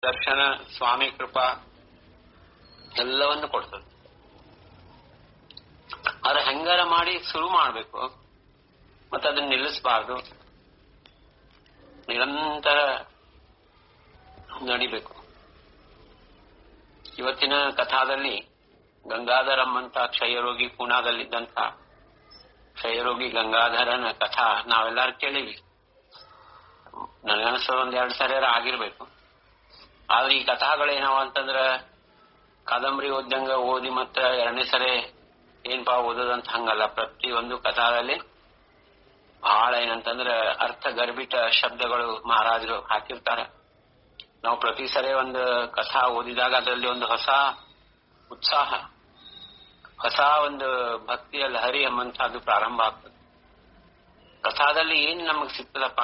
ದರ್ಶನ, ಸ್ವಾಮಿ ಕೃಪಾ ಎಲ್ಲವನ್ನು ಕೊಡ್ತದೆ. ಆದ್ರೆ ಹೆಂಗಾರ ಮಾಡಿ ಶುರು ಮಾಡ್ಬೇಕು, ಮತ್ತೆ ಅದನ್ನ ನಿಲ್ಲಿಸಬಾರ್ದು, ನಿರಂತರ ನಡಿಬೇಕು. ಇವತ್ತಿನ ಕಥಾದಲ್ಲಿ ಗಂಗಾಧರಂ ಅಂತ ಕ್ಷಯರೋಗಿ ಪೂನಾದಲ್ಲಿದ್ದಂಥ ಕ್ಷಯರೋಗಿ ಗಂಗಾಧರನ ಕಥಾ ನಾವೆಲ್ಲರೂ ಕೇಳಿವಿ. ನನಗನ್ಸೋ 1-2 ಸರಿ ಆಗಿರ್ಬೇಕು. ಆದ್ರೆ ಈ ಕಥಾಗಳೇನವ ಅಂತಂದ್ರ ಕಾದಂಬರಿ ಓದ್ದಂಗ ಓದಿ ಮತ್ತ 2ನೇ ಸರಿ ಏನ್ಪಾ ಓದೋದಂತ ಹಂಗಲ್ಲ. ಪ್ರತಿಯೊಂದು ಕಥಾದಲ್ಲಿ ಬಹಳ ಏನಂತಂದ್ರ ಅರ್ಥ ಗರ್ಭಿತ ಶಬ್ದಗಳು ಮಹಾರಾಜರು ಹಾಕಿರ್ತಾರೆ. ನಾವು ಪ್ರತಿ ಸರಿ ಒಂದು ಕಥಾ ಓದಿದಾಗ ಅದರಲ್ಲಿ ಒಂದು ಹೊಸ ಉತ್ಸಾಹ, ಹೊಸ ಒಂದು ಭಕ್ತಿಯ ಲಹರಿ ಎಂಬಂತಹದ್ದು ಪ್ರಾರಂಭ ಆಗ್ತದೆ. ಕಥಾದಲ್ಲಿ ಏನ್ ನಮಗ್ ಸಿಗ್ತದಪ್ಪ,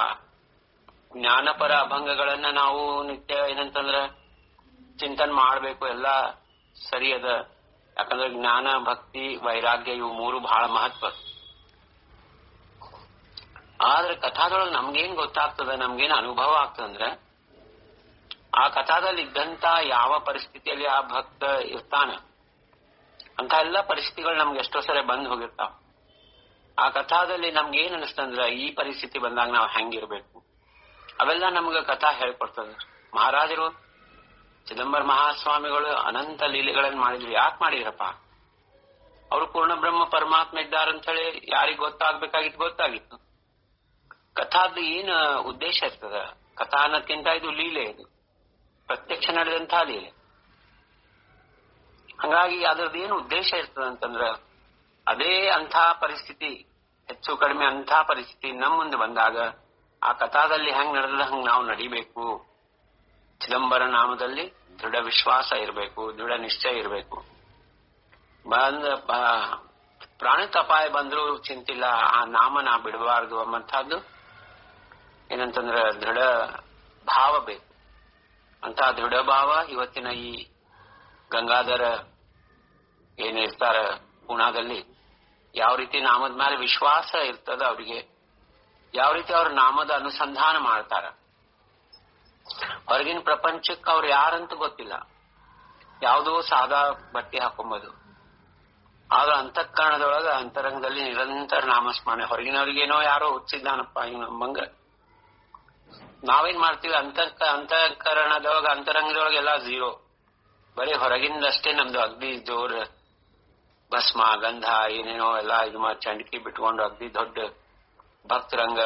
ಜ್ಞಾನಪರ ಅಭಂಗಗಳನ್ನ ನಾವು ನಿತ್ಯ ಏನಂತಂದ್ರ ಚಿಂತನೆ ಮಾಡ್ಬೇಕು, ಎಲ್ಲ ಸರಿ ಅದ. ಯಾಕಂದ್ರೆ ಜ್ಞಾನ, ಭಕ್ತಿ, ವೈರಾಗ್ಯ ಇವು 3 ಬಹಳ ಮಹತ್ವ. ಆದ್ರೆ ಕಥಾದೊಳಗೆ ನಮ್ಗೇನ್ ಗೊತ್ತಾಗ್ತದ, ನಮ್ಗೇನ್ ಅನುಭವ ಆಗ್ತದಂದ್ರೆ ಆ ಕಥಾದಲ್ಲಿ ಇದ್ದಂತ ಯಾವ ಪರಿಸ್ಥಿತಿಯಲ್ಲಿ ಆ ಭಕ್ತ ಇರ್ತಾನ ಅಂತ ಎಲ್ಲ ಪರಿಸ್ಥಿತಿಗಳು ನಮ್ಗೆ ಎಷ್ಟೋ ಸರಿ ಬಂದ್ ಹೋಗಿರ್ತಾವ. ಆ ಕಥಾದಲ್ಲಿ ನಮ್ಗೆ ಏನ್ ಅನಿಸ್ತಂದ್ರ ಈ ಪರಿಸ್ಥಿತಿ ಬಂದಾಗ ನಾವು ಹೆಂಗಿರ್ಬೇಕು ಅವೆಲ್ಲ ನಮ್ಗೆ ಕಥಾ ಹೇಳ್ಕೊಡ್ತದ. ಮಹಾರಾಜರು ಚಿದಂಬರ ಮಹಾಸ್ವಾಮಿಗಳು ಅನಂತ ಲೀಲೆಗಳನ್ನ ಮಾಡಿದ್ರು. ಯಾಕೆ ಮಾಡಿದ್ರಪ್ಪ? ಅವರು ಪೂರ್ಣ ಬ್ರಹ್ಮ ಪರಮಾತ್ಮ ಇದ್ದಾರಂತ ಹೇಳಿ ಯಾರಿಗ್ ಗೊತ್ತಾಗಿತ್ತು. ಕಥಾದ ಏನ್ ಉದ್ದೇಶ ಇರ್ತದ? ಕಥಾ ಅನ್ನೋದ್ಕಿಂತ ಇದು ಲೀಲೆ, ಇದು ಪ್ರತ್ಯಕ್ಷ ನಡೆದಂತಹ ಲೀಲೆ. ಹಂಗಾಗಿ ಅದ್ರದ್ದು ಏನು ಉದ್ದೇಶ ಇರ್ತದ ಅಂತಂದ್ರ ಅದೇ ಅಂಥ ಪರಿಸ್ಥಿತಿ, ಹೆಚ್ಚು ಕಡಿಮೆ ಅಂಥ ಪರಿಸ್ಥಿತಿ ನಮ್ಮ ಮುಂದೆ ಬಂದಾಗ ಆ ಕಥಾದಲ್ಲಿ ಹೆಂಗ್ ನಡೆದ ಹಂಗ್ ನಾವು ನಡಿಬೇಕು. ಚಿದಂಬರ ನಾಮದಲ್ಲಿ ದೃಢ ವಿಶ್ವಾಸ ಇರಬೇಕು, ದೃಢ ನಿಶ್ಚಯ ಇರಬೇಕು. ಪ್ರಾಣಕ್ಕೆ ಅಪಾಯ ಬಂದ್ರೂ ಚಿಂತಿಲ್ಲ, ಆ ನಾಮ ನಾ ಬಿಡಬಾರ್ದು ಎಂಬಂತಹದ್ದು ಏನಂತಂದ್ರ ದೃಢ ಭಾವ ಬೇಕು. ಅಂತ ದೃಢ ಭಾವ ಇವತ್ತಿನ ಈ ಗಂಗಾಧರ ಏನಿರ್ತಾರ ಪೂನಾದಲ್ಲಿ, ಯಾವ ರೀತಿ ನಾಮದ ಮೇಲೆ ವಿಶ್ವಾಸ ಇರ್ತದ ಅವರಿಗೆ, ಯಾವ ರೀತಿ ಅವ್ರ ನಾಮದ ಅನುಸಂಧಾನ ಮಾಡ್ತಾರ. ಹೊರಗಿನ ಪ್ರಪಂಚಕ್ಕೆ ಅವ್ರು ಯಾರಂತ ಗೊತ್ತಿಲ್ಲ, ಯಾವುದೋ ಸಾದಾ ಬಟ್ಟೆ ಹಾಕೊಂಬೋದು. ಆಗ ಅಂತಃಕರಣದೊಳಗ ಅಂತರಂಗದಲ್ಲಿ ನಿರಂತರ ನಾಮಸ್ಮರಣೆ. ಹೊರಗಿನವ್ರಿಗೇನೋ ಯಾರೋ ಹುಚ್ಚಿದ್ದಾನಪ್ಪ ನಂಬಂಗ ನಾವೇನ್ ಮಾಡ್ತೀವಿ, ಅಂತಃಕರಣದೊಳಗ ಅಂತರಂಗದೊಳಗೆ ಎಲ್ಲ ಝೀರೋ, ಬರೀ ಹೊರಗಿಂದಷ್ಟೇ ನಮ್ದು ಅಗ್ದಿ ಜೋರ್ ಭಸ್ಮ ಗಂಧ ಏನೇನೋ ಎಲ್ಲ ಇದು ಮಾಡಿ ಚಂಡಿಕೆ ಬಿಟ್ಕೊಂಡು ಅಗ್ದಿ ದೊಡ್ಡ ಭಕ್ತರಂಗ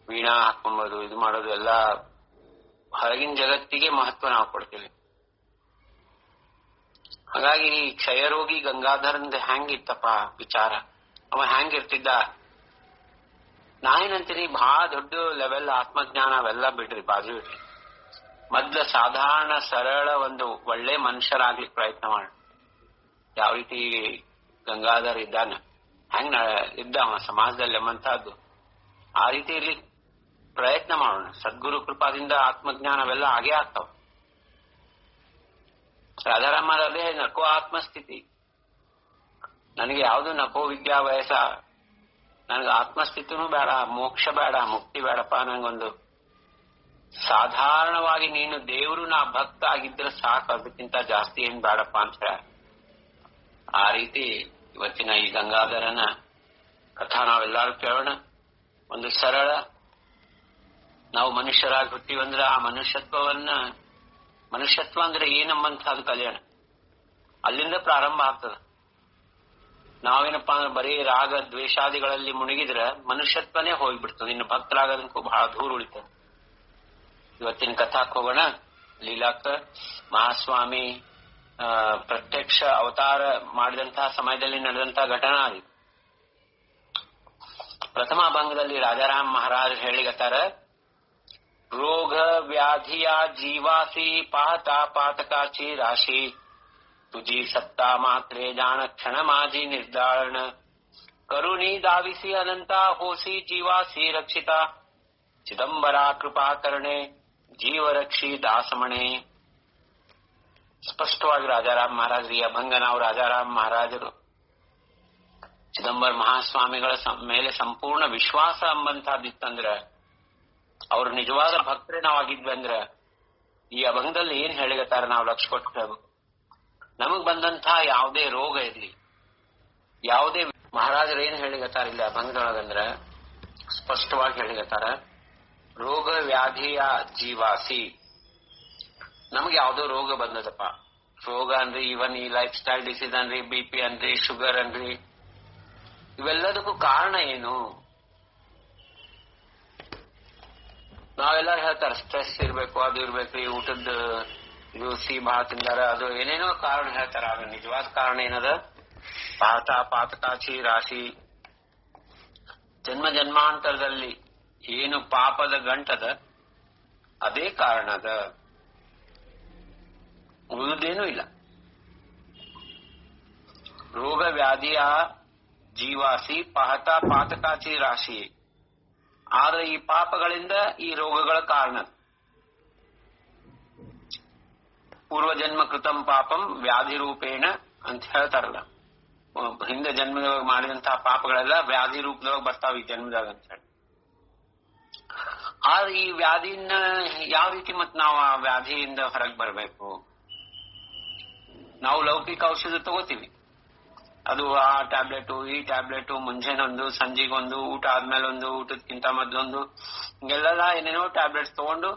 ವೀಣಾ ಹಾಕೊಂಬೋದು, ಇದು ಮಾಡೋದು ಎಲ್ಲ ಹೊರಗಿನ ಜಗತ್ತಿಗೆ ಮಹತ್ವ ನಾವು ಕೊಡ್ತೀವಿ. ಹಾಗಾಗಿ ಕ್ಷಯರೋಗಿ ಗಂಗಾಧರಂದ ಹೆಂಗಿತ್ತಪ್ಪ ವಿಚಾರ, ಅವ ಹೆಂಗಿರ್ತಿದ್ದ? ನಾ ಏನಂತೀನಿ, ಬಹಳ ದೊಡ್ಡ ಲೆವೆಲ್ ಆತ್ಮಜ್ಞಾನ ಅವೆಲ್ಲ ಬಿಡ್ರಿ, ಬಾಜು ಇಡ್ರಿ. ಮೊದ್ಲ ಸಾಧಾರಣ ಸರಳ ಒಂದು ಒಳ್ಳೆ ಮನುಷ್ಯರಾಗ್ಲಿಕ್ಕೆ ಪ್ರಯತ್ನ ಮಾಡಿ. ಯಾವ ರೀತಿ ಗಂಗಾಧರ್ ಇದ್ದಾನ, ಹೆಂಗ್ ಇದ್ದ ಅವ ಸಮಾಜದಲ್ಲಿ ಎಂಬಂತಹದ್ದು, ಆ ರೀತಿ ಇರ್ಲಿ ಪ್ರಯತ್ನ ಮಾಡೋಣ. ಸದ್ಗುರು ಕೃಪಾದಿಂದ ಆತ್ಮಜ್ಞಾನವೆಲ್ಲ ಆಗೇ ಆಗ್ತಾವ. ರಾಧಾರಾಮರದೇ ನಕೋ ಆತ್ಮಸ್ಥಿತಿ, ನನಗೆ ಯಾವುದು ನಕೋ ವಿದ್ಯಾ ವಯಸ್ಸ, ನನಗೆ ಆತ್ಮಸ್ಥಿತಿನೂ ಬೇಡ, ಮೋಕ್ಷ ಬೇಡ, ಮುಕ್ತಿ ಬೇಡಪ್ಪ, ನಂಗೊಂದು ಸಾಧಾರಣವಾಗಿ ನೀನು ದೇವರು ನಾ ಭಕ್ತ ಆಗಿದ್ರೆ ಸಾಕು, ಅದಕ್ಕಿಂತ ಜಾಸ್ತಿ ಏನ್ ಬೇಡಪ್ಪ ಅಂತ ಹೇಳ. ಆ ರೀತಿ ಇವತ್ತಿನ ಈ ಗಂಗಾಧರನ ಕಥಾ ನಾವೆಲ್ಲರೂ ಕೇಳೋಣ. ಒಂದು ಸರಳ, ನಾವು ಮನುಷ್ಯರಾಗಿ ಹುಟ್ಟಿವಂದ್ರೆ ಆ ಮನುಷ್ಯತ್ವ ಅಂದ್ರೆ ಏನಂಬಂತಹದ್ದು ಕಲ್ಯಾಣ ಅಲ್ಲಿಂದ ಪ್ರಾರಂಭ ಆಗ್ತದ. ನಾವೇನಪ್ಪಾ ಅಂದ್ರೆ ಬರೀ ರಾಗ ದ್ವೇಷಾದಿಗಳಲ್ಲಿ ಮುಳುಗಿದ್ರೆ ಮನುಷ್ಯತ್ವನೇ ಹೋಗ್ಬಿಡ್ತದೆ, ಇನ್ನು ಭಕ್ತರಾಗೋದಕ್ಕೂ ಬಹಳ ದೂರ ಉಳಿತದೆ. ಇವತ್ತಿನ ಕಥಾಕ್ ಹೋಗೋಣ. ಲೀಲಾಕ ಮಹಾಸ್ವಾಮಿ ಪ್ರತ್ಯಕ್ಷ ಅವತಾರ ಮಾಡಿದಂತಹ ಸಮಯದಲ್ಲಿ ನಡೆದಂತಹ ಘಟನಾ ಅದು. ಪ್ರಥಮ ಅಭಂಗದಲ್ಲಿ ರಾಜಾರಾಮ್ ಮಹಾರಾಜ್ ಹೇಳಿಗತ್ತಾರ, ರೋಗ ವ್ಯಾಧಿಯ ಜೀವಾಸಿ ಪಾಹತಾ ಪಾತಕಾಚಿ ರಾಶಿ, ತುಜಿ ಸತ್ತಾ ಮಾತ್ರೆ ಜಾಣ ಕ್ಷಣ ಮಾಜಿ ನಿರ್ಧಾರಣ, ಕರುಣಿ ದಾವಿಸಿ ಅನಂತ ಹೋಸಿ ಜೀವಾಸಿ ರಕ್ಷಿತ, ಚಿದಂಬರ ಕೃಪಾಕರಣೆ ಜೀವರಕ್ಷಿ ದಾಸಮಣೆ. ಸ್ಪಷ್ಟವಾಗಿ ರಾಜಾರಾಮ್ ಮಹಾರಾಜರು ಈ ಅಭಂಗ ನಾವು ರಾಜಾರಾಮ್ ಮಹಾರಾಜರು ಚಿದಂಬರ ಮಹಾಸ್ವಾಮಿಗಳ ಮೇಲೆ ಸಂಪೂರ್ಣ ವಿಶ್ವಾಸ ಎಂಬಂತಹದ್ದಿತ್ತಂದ್ರ, ಅವ್ರು ನಿಜವಾದ ಭಕ್ತರೇ ನಾವಾಗಿದ್ವಿ ಅಂದ್ರ ಈ ಅಭಂಗದಲ್ಲಿ ಏನ್ ಹೇಳಿಗತ್ತಾರ ನಾವು ಲಕ್ಷ ಕೊಟ್ಟು ಕೇಳ್ಬೇಕು. ನಮಗ್ ಬಂದಂತ ಯಾವುದೇ ರೋಗ ಇರ್ಲಿ, ಯಾವುದೇ ಮಹಾರಾಜರು ಏನ್ ಹೇಳಿಗತ್ತಾರ ಇಲ್ಲಿ ಅಭಂಗದೊಳಗಂದ್ರ ಸ್ಪಷ್ಟವಾಗಿ ಹೇಳಿಗತ್ತಾರ, ರೋಗ ವ್ಯಾಧಿಯ ಜೀವಾಸಿ. ನಮ್ಗೆ ಯಾವ್ದೋ ರೋಗ ಬಂದದಪ್ಪ, ರೋಗ ಅನ್ರಿ, ಇವನ್ ಈ ಲೈಫ್ ಸ್ಟೈಲ್ ಡಿಸೀಸ್ ಅನ್ರಿ, BP ಅನ್ರಿ, ಶುಗರ್ ಅನ್ರಿ, ಇವೆಲ್ಲದಕ್ಕೂ ಕಾರಣ ಏನು? ನಾವೆಲ್ಲರೂ ಹೇಳ್ತಾರ ಸ್ಟ್ರೆಸ್ ಇರ್ಬೇಕು, ಅದು ಇರ್ಬೇಕ್ರಿ, ಊಟದ ಇದು ಬಹಳ ತಿಂದಾರ, ಅದು ಏನೇನೋ ಕಾರಣ ಹೇಳ್ತಾರ. ಆದ್ರೆ ನಿಜವಾದ ಕಾರಣ ಏನದ? ಪಾತಕಾಚಿ ರಾಶಿ. ಜನ್ಮ ಜನ್ಮಾಂತರದಲ್ಲಿ ಏನು ಪಾಪದ ಗಂಟದ ಅದೇ ಕಾರಣದ, ಉಳಿದೇನೂ ಇಲ್ಲ. ರೋಗ ವ್ಯಾಧಿಯ ಜೀವಾಸಿ ಪಾತಕಾಚಿ ರಾಶಿ. ಆದ್ರೆ ಈ ಪಾಪಗಳಿಂದ ಈ ರೋಗಗಳ ಕಾರಣ. ಪೂರ್ವಜನ್ಮ ಕೃತಂ ಪಾಪಂ ವ್ಯಾಧಿ ರೂಪೇಣ ಅಂತ ಹೇಳ್ತಾರಲ್ಲ, ಹಿಂದೆ ಜನ್ಮದೊಳಗೆ ಮಾಡಿದಂತಹ ಪಾಪಗಳೆಲ್ಲ ವ್ಯಾಧಿ ರೂಪದೊಳಗೆ ಬರ್ತಾವ ಈ ಜನ್ಮದಾಗ ಅಂತ ಹೇಳಿ. ಆದ್ರೆ ಈ ವ್ಯಾಧಿನ ಯಾವ ರೀತಿ ಮತ್ ನಾವು ಆ ವ್ಯಾಧಿಯಿಂದ ಹೊರಗೆ ಬರಬೇಕು? ನಾವು ಲೌಕಿಕ ಔಷಧ ತಗೋತೀವಿ, ಅದು ಆ ಟ್ಯಾಬ್ಲೆಟು ಈ ಟ್ಯಾಬ್ಲೆಟು, ಮುಂಜಾನೊಂದು ಸಂಜೆಗೊಂದು, ಊಟ ಆದ್ಮೇಲೆ ಒಂದು, ಊಟಕ್ಕಿಂತ ಮೊದ್ಲೊಂದು, ಹಿಂಗೆಲ್ಲ ಏನೇನೋ ಟ್ಯಾಬ್ಲೆಟ್ಸ್ ತಗೊಂಡು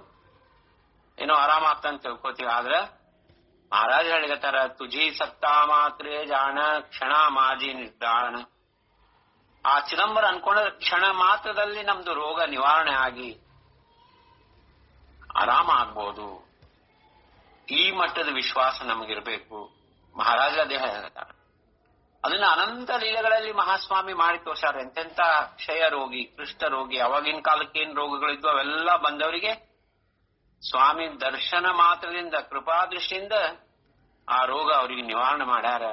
ಏನೋ ಆರಾಮ ಆಗ್ತಂತ ತಿಳ್ಕೋತೀವಿ. ಆದ್ರೆ ಮಹಾರಾಜ್ ಹೇಳಿಗತ್ತಾರ, ತುಜಿ ಸತ್ತಾ ಮಾತ್ರೇ ಜಾಣ ಕ್ಷಣ ಮಾಜಿ ನಿರ್ಧಾರಣ. ಆ ಚಿದಂಬರ ಅನ್ಕೊಂಡ್ರೆ ಕ್ಷಣ ಮಾತ್ರದಲ್ಲಿ ನಮ್ದು ರೋಗ ನಿವಾರಣೆ ಆಗಿ ಆರಾಮ ಆಗ್ಬೋದು. ಈ ಮಟ್ಟದ ವಿಶ್ವಾಸ ನಮಗಿರ್ಬೇಕು. ಮಹಾರಾಜ ಅದೇ ಹೇಳ್ತಾರೆ. ಅದನ್ನ ಅನಂತ ಲೀಲೆಗಳಲ್ಲಿ ಮಹಾಸ್ವಾಮಿ ಮಾಡಿ ತೋರ್ಸಾರ. ಎಂತೆಂತ ಕ್ಷಯ ರೋಗಿ, ಕೃಷ್ಣ ರೋಗಿ, ಅವಾಗಿನ ಕಾಲಕ್ಕೆ ಏನ್ ರೋಗಗಳಿದ್ವು ಅವೆಲ್ಲ ಬಂದವರಿಗೆ ಸ್ವಾಮಿ ದರ್ಶನ ಮಾತ್ರದಿಂದ, ಕೃಪಾ ದೃಷ್ಟಿಯಿಂದ ಆ ರೋಗ ಅವರಿಗೆ ನಿವಾರಣೆ ಮಾಡ್ಯಾರ.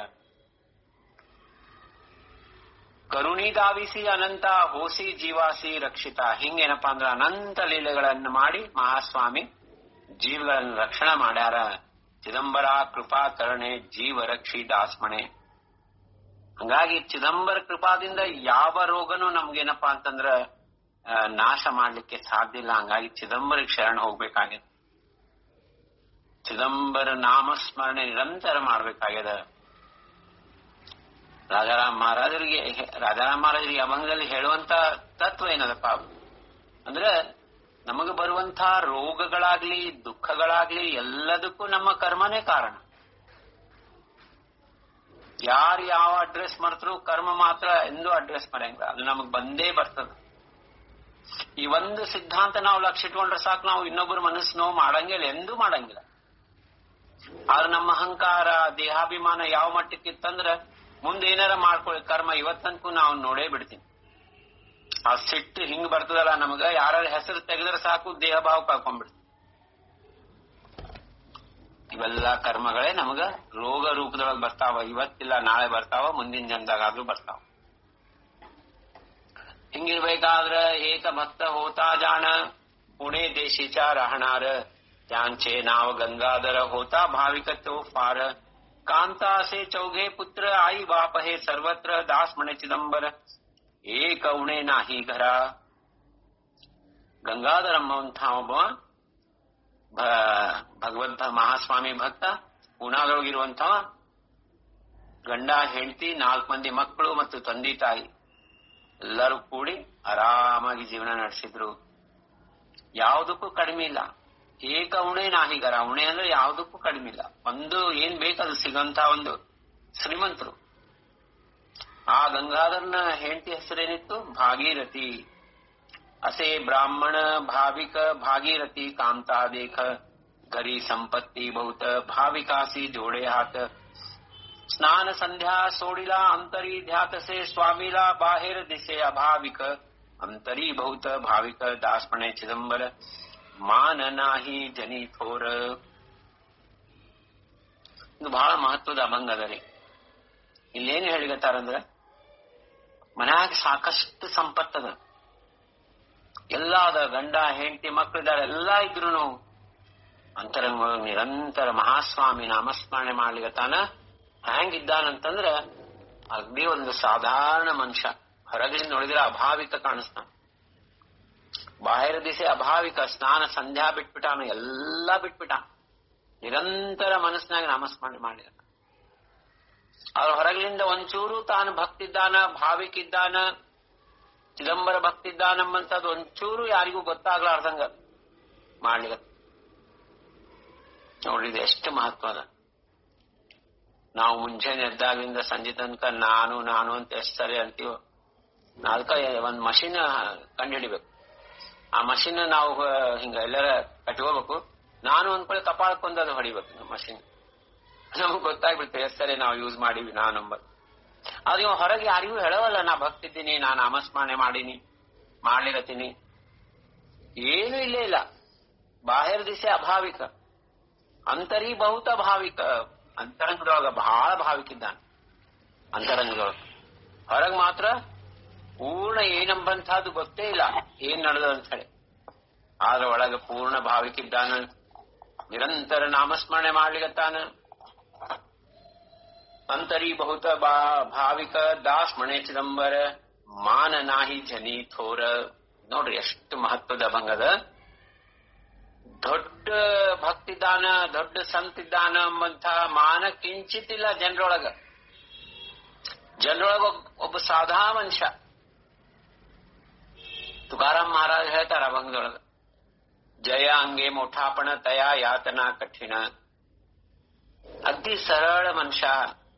ಕರುಣಿದಾವಿಸಿ ಅನಂತ ಹೋಸಿ ಜೀವಾಸಿ ರಕ್ಷಿತ. ಹಿಂಗೇನಪ್ಪಾ ಅಂದ್ರ ಅನಂತ ಲೀಲೆಗಳನ್ನು ಮಾಡಿ ಮಹಾಸ್ವಾಮಿ ಜೀವಗಳನ್ನು ರಕ್ಷಣೆ ಮಾಡ್ಯಾರ. ಚಿದಂಬರ ಕೃಪಾ ಕರುಣೆ ಜೀವ ರಕ್ಷಿ ದಾಸ್ಮಣೆ. ಹಂಗಾಗಿ ಚಿದಂಬರ ಕೃಪಾದಿಂದ ಯಾವ ರೋಗನೂ ನಮ್ಗೇನಪ್ಪಾ ಅಂತಂದ್ರ ನಾಶ ಮಾಡ್ಲಿಕ್ಕೆ ಸಾಧ್ಯ ಇಲ್ಲ. ಹಂಗಾಗಿ ಚಿದಂಬರಿಗೆ ಶರಣ ಹೋಗ್ಬೇಕಾಗ್ಯದ. ಚಿದಂಬರ ನಾಮಸ್ಮರಣೆ ನಿರಂತರ ಮಾಡ್ಬೇಕಾಗ್ಯದ. ರಾಜಾರಾಮ್ ಮಹಾರಾಜರಿಗೆ ಅಭಂಗದಲ್ಲಿ ಹೇಳುವಂತ ತತ್ವ ಏನದಪ್ಪ ಅಂದ್ರೆ, ನಮಗೆ ಬರುವಂತ ರೋಗಗಳಾಗ್ಲಿ ದುಃಖಗಳಾಗ್ಲಿ ಎಲ್ಲದಕ್ಕೂ ನಮ್ಮ ಕರ್ಮನೇ ಕಾರಣ. ಯಾರು ಯಾವ ಅಡ್ರೆಸ್ ಮಾಡ್ತಾರೋ ಕರ್ಮ ಮಾತ್ರ ಎಂದೂ ಅಡ್ರೆಸ್ ಮಾಡಂಗಿಲ್ಲ, ಅದು ನಮಗ್ ಬಂದೇ ಬರ್ತದ. ಈ ಒಂದು ಸಿದ್ಧಾಂತ ನಾವು ಲಕ್ಷ ಇಟ್ಕೊಂಡ್ರೆ ಸಾಕು, ನಾವು ಇನ್ನೊಬ್ಬರ ಮನಸ್ಸು ನೋವು ಮಾಡಂಗಿಲ್ಲ, ಎಂದೂ ಮಾಡಂಗಿಲ್ಲ. ಆದ್ರೆ ನಮ್ಮ ಅಹಂಕಾರ ದೇಹಾಭಿಮಾನ ಯಾವ ಮಟ್ಟಕ್ಕಿತ್ತಂದ್ರ ಮುಂದೆ ಏನಾರ ಮಾಡ್ಕೊಳ್ಳಿ ಕರ್ಮ ಇವತ್ತಂತೂ ನಾವು ನೋಡೇ ಬಿಡ್ತೀನಿ. ಆ ಸಿಟ್ಟು ಹಿಂಗ್ ಬರ್ತದಲ್ಲ ನಮಗ, ಯಾರ ಹೆಸರು ತೆಗೆದ್ರೆ ಸಾಕು ದೇಹ ಭಾವ ಕಳ್ಕೊಂಡ್ಬಿಡ್ತೀವಿ. ಇವೆಲ್ಲ ಕರ್ಮಗಳೇ ನಮಗ ರೋಗ ರೂಪದೊಳಗೆ ಬರ್ತಾವ. ಇವತ್ತಿಲ್ಲ ನಾಳೆ ಬರ್ತಾವ, ಮುಂದಿನ ಜನ್ಮದಾಗಾದ್ರೂ ಬರ್ತಾವ. ಹಿಂಗಿರ್ಬೇಕಾದ್ರ ಏಕ ಭಕ್ತ ಹೋತಾ ಜಾಣ ಪುಣೆ ದೇಶಿಚ ರಹಣಾರ ತ್ಯಾಂಚೆ ನಾವ ಗಂಗಾಧರ ಹೋತಾ ಭಾವಿಕತ್ವ ಫಾರ ಕಾಂತಾಸೆ ಚೌಘೆ ಪುತ್ರ ಆಯಿ ಬಾಪಹೆ ಸರ್ವತ್ರ ದಾಸ್ ಮಣೆ ಚಿದಂಬರ ಏಕ ಉಣೆ ನಾಹಿ ಘರ. ಗಂಗಾಧರ ಎಂಬಂಥ ಒಬ್ಬ ಭಗವಂತ ಮಹಾಸ್ವಾಮಿ ಭಕ್ತ, ಪೂನಾದೊಳಗಿರುವಂಥವ, ಗಂಡ ಹೆಂಡತಿ 4 ಮಂದಿ ಮಕ್ಕಳು ಮತ್ತು ತಂದೆ ತಾಯಿ ಎಲ್ಲರೂ ಕೂಡಿ ಆರಾಮಾಗಿ ಜೀವನ ನಡೆಸಿದ್ರು. ಯಾವುದಕ್ಕೂ ಕಡಿಮೆ ಇಲ್ಲ. ಏಕ ಉಣೆ ನಾಹಿಗರ. ಉಣೆ ಅಂದ್ರೆ ಯಾವುದಕ್ಕೂ ಕಡಿಮೆ ಇಲ್ಲ. ಒಂದು ಏನ್ ಬೇಕದು ಸಿಗಂತ ಒಂದು ಶ್ರೀಮಂತರು. ಆ ಗಂಗಾಧರನ ಹೆಂಡತಿ ಹೆಸರೇನಿತ್ತು? ಭಾಗೀರಥಿ. ಅಸೆ ಬ್ರಾಹ್ಮಣ ಭಾವಿಕ ಭಾಗೀರಥಿ ಕಾಂತಾ ದೇಖ ಗರಿ ಸಂಪತ್ತಿ ಬಹುತ ಭಾವಿಕಾಸಿ ಜೋಡೆ ಹಾತ ಸ್ನಾನ ಸಂಧ್ಯಾ ಸೋಡಿಲಾ ಅಂತರಿ ಧ್ಯಾತಸೆ ಸ್ವಾಮಿಲಾ ಬಾಹಿರ ದಿಸೆ ಅಭಾವಿಕ ಅಂತರಿ ಬಹುತ ಭಾವಿಕ ದಾಸ್ಮಣೆ ಚಿದಂಬರ ಮಾನ ನಾಹಿ ಜನಿ ಥೋರ. ಇದು ಬಹಳ ಮಹತ್ವದ ಅಭಂಗ ಅದ ರೀ. ಇಲ್ಲೇನು ಹೇಳಿಗತ್ತಾರಂದ್ರ, ಮನ್ಯಾಗ ಸಾಕಷ್ಟು ಸಂಪತ್ತದ, ಎಲ್ಲ ಅದ, ಗಂಡ ಹೆಂಡತಿ ಮಕ್ಕಳಿದ್ದಾರೆ, ಎಲ್ಲಾ ಇದ್ರು ಅಂತರಂಗ ನಿರಂತರ ಮಹಾಸ್ವಾಮಿ ನಾಮಸ್ಮರಣೆ ಮಾಡ್ಲಿಗತ್ತಾನ. ಹ್ಯಾಂಗಿದ್ದಾನಂತಂದ್ರ ಅಗ್ದಿ ಒಂದು ಸಾಧಾರಣ ಮನುಷ್ಯ, ಹೊರಗಿನಿಂದ ನೋಡಿದ್ರೆ ಅಭಾವಿಕ ಕಾಣಿಸ್ತಾನ. ಬಾಹಿರ ದಿಸೆ ಅಭಾವಿಕ, ಸ್ನಾನ ಸಂಧ್ಯಾ ಬಿಟ್ಬಿಟ್ಟಾನು, ಎಲ್ಲಾ ಬಿಟ್ಬಿಟ್ಟಾನ. ನಿರಂತರ ಮನಸ್ಸಿನಾಗ ನಾಮಸ್ಮರಣೆ ಮಾಡಿದ. ಅವ್ರ ಹೊರಗಿನಿಂದ ಒಂಚೂರು ತಾನು ಭಕ್ತಿದ್ದಾನ, ಭಾವಿಕಿದ್ದಾನ, ಚಿದಂಬರ ಭಕ್ತಿದ್ದಾನಂಬಂತದ್ದು ಒಂಚೂರು ಯಾರಿಗೂ ಗೊತ್ತಾಗ್ಲಾರ್ದಂಗ ಮಾಡ್ಲಿಕ್ಕೆ ನೋಡ್ರಿ. ಇದು ಎಷ್ಟು ಮಹತ್ವದ. ನಾವು ಮುಂಚೆನೆ ಎದ್ದಾಗಿಂದ ಸಂಜೆ ತನಕ ನಾನು ನಾನು ಅಂತ ಎಷ್ಟು ಸರಿ ಅಂತೀವೋ, ಅದಕ್ಕ ಒಂದ್ ಮಷಿನ್ ಕಂಡುಹಿಡಿಬೇಕು. ಆ ಮಷಿನ್ ನಾವು ಹಿಂಗ ಎಲ್ಲರ ಕಟ್ಕೋಬೇಕು. ನಾನು ಅಂದ್ಕೊಳ್ಳಿ ಕಪಾಳಕ್ಕೊಂದು ಅದು ಹೊಡಿಬೇಕು ಮಷಿನ್. ನಮಗ್ ಗೊತ್ತಾಗ್ಬಿಡ್ತೇವೆ ಎಷ್ಟು ಸರಿ ನಾವು ಯೂಸ್ ಮಾಡೀವಿ ನಾನಂಬರ್. ಅದು ಹೊರಗೆ ಯಾರಿಗೂ ಹೇಳವಲ್ಲ, ನಾ ಭಕ್ತಿದ್ದೀನಿ, ನಾನು ನಾಮಸ್ಮರಣೆ ಮಾಡೀನಿ, ಮಾಡ್ಲಿಕತ್ತೀನಿ, ಏನು ಇಲ್ಲೇ ಇಲ್ಲ. ಬಾಹಿರ ದಿಸೆ ಅಭಾವಿಕ, ಅಂತರಿ ಬಹುತ ಭಾವಿಕ. ಅಂತರಂಗದೊಳಗ ಬಹಳ ಭಾವಿಕಿದ್ದಾನೆ ಅಂತರಂಗದೊಳಗ. ಹೊರಗ್ ಮಾತ್ರ ಪೂರ್ಣ ಏನಂಬಂತಹದ್ದು ಗೊತ್ತೇ ಇಲ್ಲ, ಏನ್ ನಡೆದ ಅಂತ ಹೇಳಿ. ಆದ್ರ ಒಳಗ ಪೂರ್ಣ ಭಾವಿಕಿದ್ದಾನ, ನಿರಂತರ ನಾಮಸ್ಮರಣೆ ಮಾಡ್ಲಿಕತ್ತಾನ. ಅಂತರಿ ಬಹುತ ಭಾವಿಕ ದಾಸ್ ಮಣೆ ಚಿದಂಬರ ಮಾನ ನಾಹಿ ಜನಿ ಥೋರ. ನೋಡ್ರಿ ಎಷ್ಟು ಮಹತ್ವದ ಭಂಗದ. ದೊಡ್ಡ ಭಕ್ತಿದಾನ, ದೊಡ್ಡ ಸಂತಿದ್ದಾನ ಎಂಬಂತ ಮಾನ ಕಿಂಚಿತಿಲ್ಲ ಜನರೊಳಗ. ಜನರೊಳಗ ಒಬ್ಬ ಸಾಧಾ ಮನುಷ್ಯ. ತುಕಾರಾಮ್ ಮಹಾರಾಜ್ ಹೇಳ್ತಾರ ಭಂಗದೊಳಗ, ಜಯ ಅಂಗೆ ಮೋಠಾಪಣ ತಯಾ ಯಾತನಾ ಕಠಿಣ. ಅತಿ ಸರಳ ಮನುಷ್ಯ.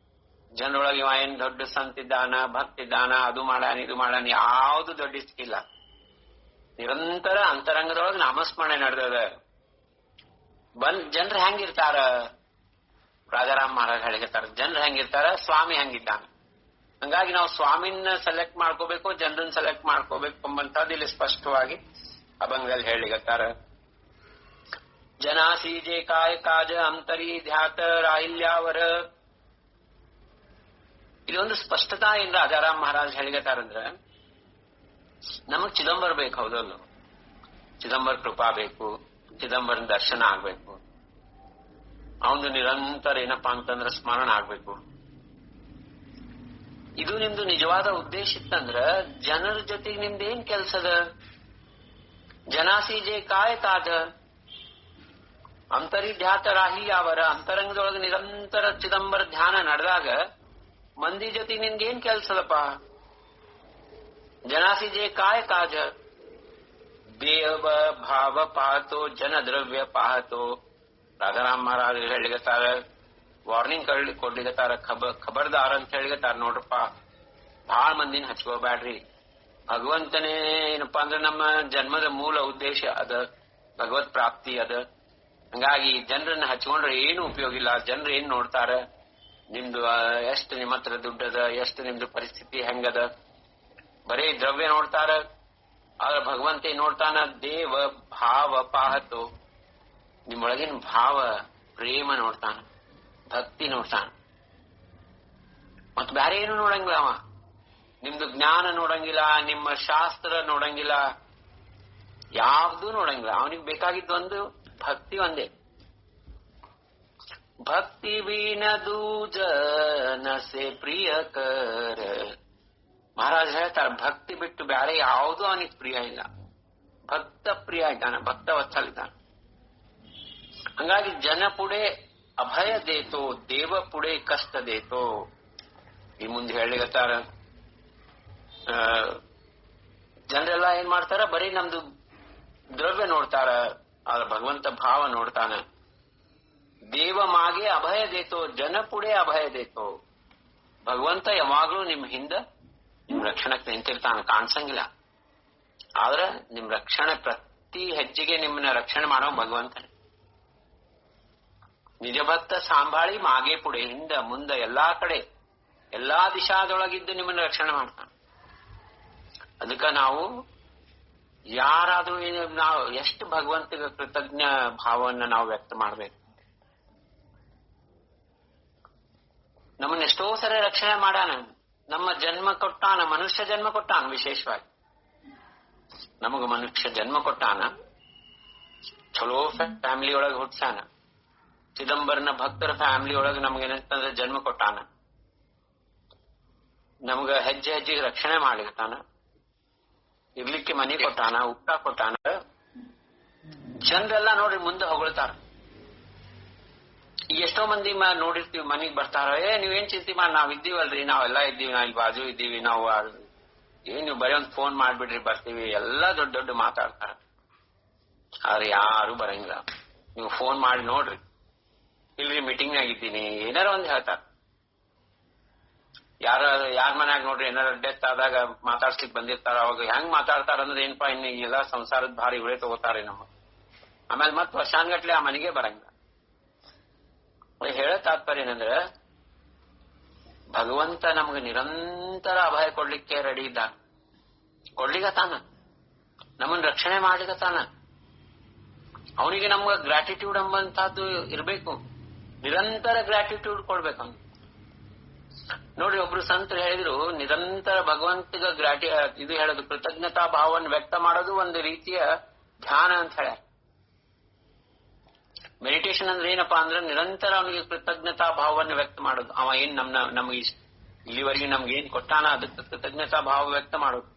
ಜನರೊಳಗೆ ಇವ ಏನ್ ದೊಡ್ಡ ಸಂತಿದ್ದಾನ, ಭಕ್ತಿದ್ದಾನ, ಅದು ಮಾಡಾನ ಇದು ಮಾಡಾನ, ಯಾವುದು ದೊಡ್ಡ ಇಲ್ಲ. ನಿರಂತರ ಅಂತರಂಗದೊಳಗೆ ನಾಮಸ್ಮರಣೆ ನಡೆದದ. ಜನರು ಹೆಂಗಿರ್ತಾರ? ರಾಜಾರಾಮ್ ಮಹಾರಾಜ್ ಹೇಳಿರ್ತಾರ, ಜನರು ಹೆಂಗಿರ್ತಾರ, ಸ್ವಾಮಿ ಹೆಂಗಿದ್ದಾನ. ಹಂಗಾಗಿ ನಾವು ಸ್ವಾಮಿನ ಸೆಲೆಕ್ಟ್ ಮಾಡ್ಕೋಬೇಕು, ಜನರನ್ನ ಸೆಲೆಕ್ಟ್ ಮಾಡ್ಕೋಬೇಕು ಎಂಬಂತದ್ದು ಇಲ್ಲಿ ಸ್ಪಷ್ಟವಾಗಿ ಅಭಂಗದಲ್ಲಿ ಹೇಳಿಗತ್ತಾರ. ಜನಾಸೀಜೆ ಕಾಯ ಕಾಜ ಅಂತರಿ ಧ್ಯಾತ ರಾಹಿಲ್ಯಾವರ. ಇದೊಂದು ಸ್ಪಷ್ಟತಾ ಏನ್ ರಾಜಾರಾಮ್ ಮಹಾರಾಜ್ ಹೇಳಿಗತ್ತಾರಂದ್ರ, ನಮಗ್ ಚಿದಂಬರ ಬೇಕು, ಹೌದಲ್ಲ? ಚಿದಂಬರ ಕೃಪಾ ಬೇಕು, ಚಿದಂಬರನ ದರ್ಶನ ಆಗ್ಬೇಕು, ಅವನು ನಿರಂತರ ಏನಪ್ಪಾ ಅಂತಂದ್ರ ಸ್ಮರಣ ಆಗ್ಬೇಕು. ಇದು ನಿಮ್ದು ನಿಜವಾದ ಉದ್ದೇಶ ಇತ್ತಂದ್ರ ಜನರ ಜೊತೆಗೆ ನಿಮ್ದೇನ್ ಕೆಲ್ಸದ? ಜನಾಸೀಜೆ ಕಾಯ ಕಾದ ಅಂತರಿ ಧ್ಯಾತ ರಾಹಿ ಅವರ. ಅಂತರಂಗದೊಳಗೆ ನಿರಂತರ ಚಿದಂಬರ ಧ್ಯಾನ ನಡೆದಾಗ ಮಂದಿ ಜೊತೆಗೆ ನಿನ್ಗೇನ್ ಕೆಲ್ಸದಪ್ಪ? ಜನಾಸೀಜೆ ಕಾಯ ಕಾಜ ದೇವ ಭಾವ ಪಾಹತೋ ಜನ ದ್ರವ್ಯ ಪಾಹತೋ. ರಾಧಾರಾಮ್ ಮಹಾರಾಜ್ ಹೇಳಿಗತ್ತಾರ, ವಾರ್ನಿಂಗ್ ಕೊಡ್ಲಿಗತ್ತಾರ, ಖಬರ್ದಾರ ಅಂತ ಹೇಳಿಗತ್ತಾರ. ನೋಡ್ರಪ್ಪ, ಬಹಳ ಮಂದಿನ ಹಚ್ಕೋಬ್ಯಾಡ್ರಿ. ಭಗವಂತನೇ ಏನಪ್ಪಾ ಅಂದ್ರೆ ನಮ್ಮ ಜನ್ಮದ ಮೂಲ ಉದ್ದೇಶ ಅದ, ಭಗವತ್ ಪ್ರಾಪ್ತಿ ಅದ. ಹಂಗಾಗಿ ಜನರನ್ನ ಹಚ್ಕೊಂಡ್ರೆ ಏನು ಉಪಯೋಗ ಇಲ್ಲ. ಜನರು ಏನ್ ನೋಡ್ತಾರ? ನಿಮ್ದು ಎಷ್ಟು ನಿಮ್ಮ ಹತ್ರ ದುಡ್ಡದ, ಎಷ್ಟು ನಿಮ್ದು ಪರಿಸ್ಥಿತಿ ಹೆಂಗದ, ಬರೀ ದ್ರವ್ಯ ನೋಡ್ತಾರ. ಆದ್ರೆ ಭಗವಂತ ಏನ್ ನೋಡ್ತಾನ? ದೇವ ಭಾವ ಪಾಹತೋ. ನಿಮ್ಮೊಳಗಿನ ಭಾವ ಪ್ರೇಮ ನೋಡ್ತಾನ, ಭಕ್ತಿ ನೋಡ್ತಾನ. ಮತ್ ಬೇರೆ ಏನು ನೋಡಂಗಿಲ್ಲ ಅವ. ನಿಮ್ದು ಜ್ಞಾನ ನೋಡಂಗಿಲ್ಲ, ನಿಮ್ಮ ಶಾಸ್ತ್ರ ನೋಡಂಗಿಲ್ಲ, ಯಾವ್ದೂ ನೋಡಂಗಿಲ್ಲ. ಅವನಿಗೆ ಬೇಕಾಗಿದ್ದು ಒಂದು ಭಕ್ತಿ ಒಂದೇ. ಭಕ್ತಿ ಬೀನ ದೂಜನ ಸೆ ಪ್ರಿಯಕರ. ಮಹಾರಾಜ್ ಹೇಳ್ತಾರೆ, ಭಕ್ತಿ ಬಿಟ್ಟು ಬೇರೆ ಯಾವುದೂ ಅವನಿಗೆ ಪ್ರಿಯ ಇಲ್ಲ. ಭಕ್ತ ಪ್ರಿಯ ಇದ್ದಾನೆ, ಭಕ್ತ ವತ್ಸಲ ಇದ್ದಾನೆ. ಹಂಗಾಗಿ ಜನ ಪುಡೆ ಅಭಯ ದೇತೋ, ದೇವ ಪುಡೆ ಕಷ್ಟ ದೇತೋ. ಈ ಮುಂದೆ ಹೇಳಿಗತ್ತಾರ, ಜನರೆಲ್ಲ ಏನ್ ಮಾಡ್ತಾರ? ಬರೀ ನಮ್ದು ದ್ರವ್ಯ ನೋಡ್ತಾರ, ಆದ್ರೆ ಭಗವಂತ ಭಾವ ನೋಡ್ತಾನ. ದೇವ ಮಾಗೆ ಅಭಯ ದೇತೋ, ಜನ ಪುಡೆ ಅಭಯ ದೇತೋ. ಭಗವಂತ ಯಾವಾಗ್ಲೂ ನಿಮ್ ಹಿಂದ ನಿಮ್ ರಕ್ಷಣಕ್ಕೆ ನಿಂತಿರ್ತಾನ, ಕಾಣಿಸಂಗಿಲ್ಲ. ಆದ್ರ ನಿಮ್ ರಕ್ಷಣೆ, ಪ್ರತಿ ಹೆಜ್ಜೆಗೆ ನಿಮ್ಮನ್ನ ರಕ್ಷಣೆ ಮಾಡೋ ಭಗವಂತ. ನಿಜ ಭಕ್ತ ಸಾಂಭಾಳಿ ಮಾಗೆ ಪುಡೆ, ಹಿಂದ ಮುಂದ ಎಲ್ಲಾ ಕಡೆ ಎಲ್ಲಾ ದಿಶಾದೊಳಗಿದ್ದು ನಿಮ್ಮನ್ನ ರಕ್ಷಣೆ ಮಾಡ್ತಾನೆ. ಅದಕ್ಕ ನಾವು ಯಾರಾದ್ರೂ ನಾವು ಎಷ್ಟು ಭಗವಂತಗೆ ಕೃತಜ್ಞ ಭಾವವನ್ನು ನಾವು ವ್ಯಕ್ತ ಮಾಡ್ಬೇಕು. ನಮ್ಮನ್ನ ಎಷ್ಟೋ ಸರಿ ರಕ್ಷಣೆ ಮಾಡಾನ, ನಮ್ಮ ಜನ್ಮ ಕೊಟ್ಟಾನ, ಮನುಷ್ಯ ಜನ್ಮ ಕೊಟ್ಟಾನ. ವಿಶೇಷವಾಗಿ ನಮಗ ಮನುಷ್ಯ ಜನ್ಮ ಕೊಟ್ಟಾನ, ಚಲೋ ಫ್ಯಾಮಿಲಿ ಒಳಗೆ ಹುಟ್ಸಾನ. ಚಿದಂಬರನ ಭಕ್ತರ ಫ್ಯಾಮಿಲಿ ಒಳಗೆ ನಮ್ಗೇನಂತಂದ್ರೆ ಜನ್ಮ ಕೊಟ್ಟಾನ. ನಮ್ಗ ಹೆಜ್ಜೆ ಹೆಜ್ಜೆಗೆ ರಕ್ಷಣೆ ಮಾಡ್ಲಿಕತ್ತಾನ. ಇರ್ಲಿಕ್ಕೆ ಮನೆ ಕೊಟ್ಟಾನ, ಊಟ ಕೊಟ್ಟಾನ. ಜನರೆಲ್ಲ ನೋಡ್ರಿ ಮುಂದೆ ಹೊಗಳ್ತಾರ. ಈಗ ಎಷ್ಟೋ ಮಂದಿ ನೋಡಿರ್ತೀವಿ ಮನೆಗ್ ಬರ್ತಾರ, ನೀವೇನ್ ಚಿಂತೆ ಮಾಡಿ ನಾವ್ ಇದ್ದೀವಲ್ರಿ, ನಾವೆಲ್ಲಾ ಇದ್ದೀವಿ, ನಾವ್ ಇಲ್ಲಿ ಬಾಜು ಇದ್ದೀವಿ, ನಾವು ನೀವು ಬರೀ ಒಂದ್ ಫೋನ್ ಮಾಡ್ಬಿಡ್ರಿ ಬರ್ತೀವಿ, ಎಲ್ಲಾ ದೊಡ್ಡ ದೊಡ್ಡ ಮಾತಾಡ್ತಾರ. ಆದ್ರೆ ಯಾರು ಬರಂಗಿಲ್ಲ. ನೀವು ಫೋನ್ ಮಾಡಿ ನೋಡ್ರಿ, ಇಲ್ರಿ ಮೀಟಿಂಗ್ ಆಗಿದ್ದೀನಿ ಏನಾರ ಒಂದ್ ಹೇಳ್ತಾರ. ಯಾರ ಮನ್ಯಾಗ ನೋಡ್ರಿ ಏನಾರ ಡೆತ್ ಆದಾಗ ಮಾತಾಡ್ಸ್ಲಿಕ್ ಬಂದಿರ್ತಾರ, ಅವಾಗ ಹೆಂಗ್ ಮಾತಾಡ್ತಾರ ಅಂದ್ರೆ ಏನಪ್ಪಾ ಇನ್ನು ಎಲ್ಲಾ ಸಂಸಾರದ ಭಾರಿ ಉಳೆ ತಗೋತಾರೆ ನಮ್ಮ. ಆಮೇಲೆ ಮತ್ ವರ್ಷಾನ್ಗಟ್ಲೆ ಆ ಮನೆಗೆ ಬರಂಗಿಲ್ಲ. ಹೇಳೋ ತಾತ್ಪರ್ಯ ಏನಂದ್ರ ಭಗವಂತ ನಮ್ಗೆ ನಿರಂತರ ಅಭಯ ಕೊಡ್ಲಿಕ್ಕೆ ರೆಡಿ ಇದ್ದ, ಕೊಡ್ಲಿಗತಾನ, ನಮ್ಮನ್ನ ರಕ್ಷಣೆ ಮಾಡ್ಲಿಗತಾನ. ಅವನಿಗೆ ನಮ್ಗ ಗ್ರಾಟಿಟ್ಯೂಡ್ ಎಂಬಂತಹದ್ದು ಇರ್ಬೇಕು, ನಿರಂತರ ಗ್ರಾಟಿಟ್ಯೂಡ್ ಕೊಡ್ಬೇಕು ಅವ್ನು. ನೋಡಿ ಒಬ್ರು ಸಂತರು ಹೇಳಿದ್ರು, ನಿರಂತರ ಭಗವಂತಗ ಇದು ಹೇಳೋದು, ಕೃತಜ್ಞತಾ ಭಾವವನ್ನು ವ್ಯಕ್ತ ಮಾಡೋದು ಒಂದು ರೀತಿಯ ಧ್ಯಾನ ಅಂತ ಹೇಳ. ಮೆಡಿಟೇಷನ್ ಅಂದ್ರೆ ಏನಪ್ಪಾ ಅಂದ್ರೆ ನಿರಂತರ ಅವನಿಗೆ ಕೃತಜ್ಞತಾ ಭಾವವನ್ನು ವ್ಯಕ್ತ ಮಾಡೋದು. ಅವ ಏನ್ ನಮ್ಗೆ ಇಲ್ಲಿವರೆಗೆ ನಮ್ಗೆ ಏನ್ ಕೊಟ್ಟಾನ ಅದಕ್ಕೆ ಕೃತಜ್ಞತಾ ಭಾವ ವ್ಯಕ್ತ ಮಾಡೋದು.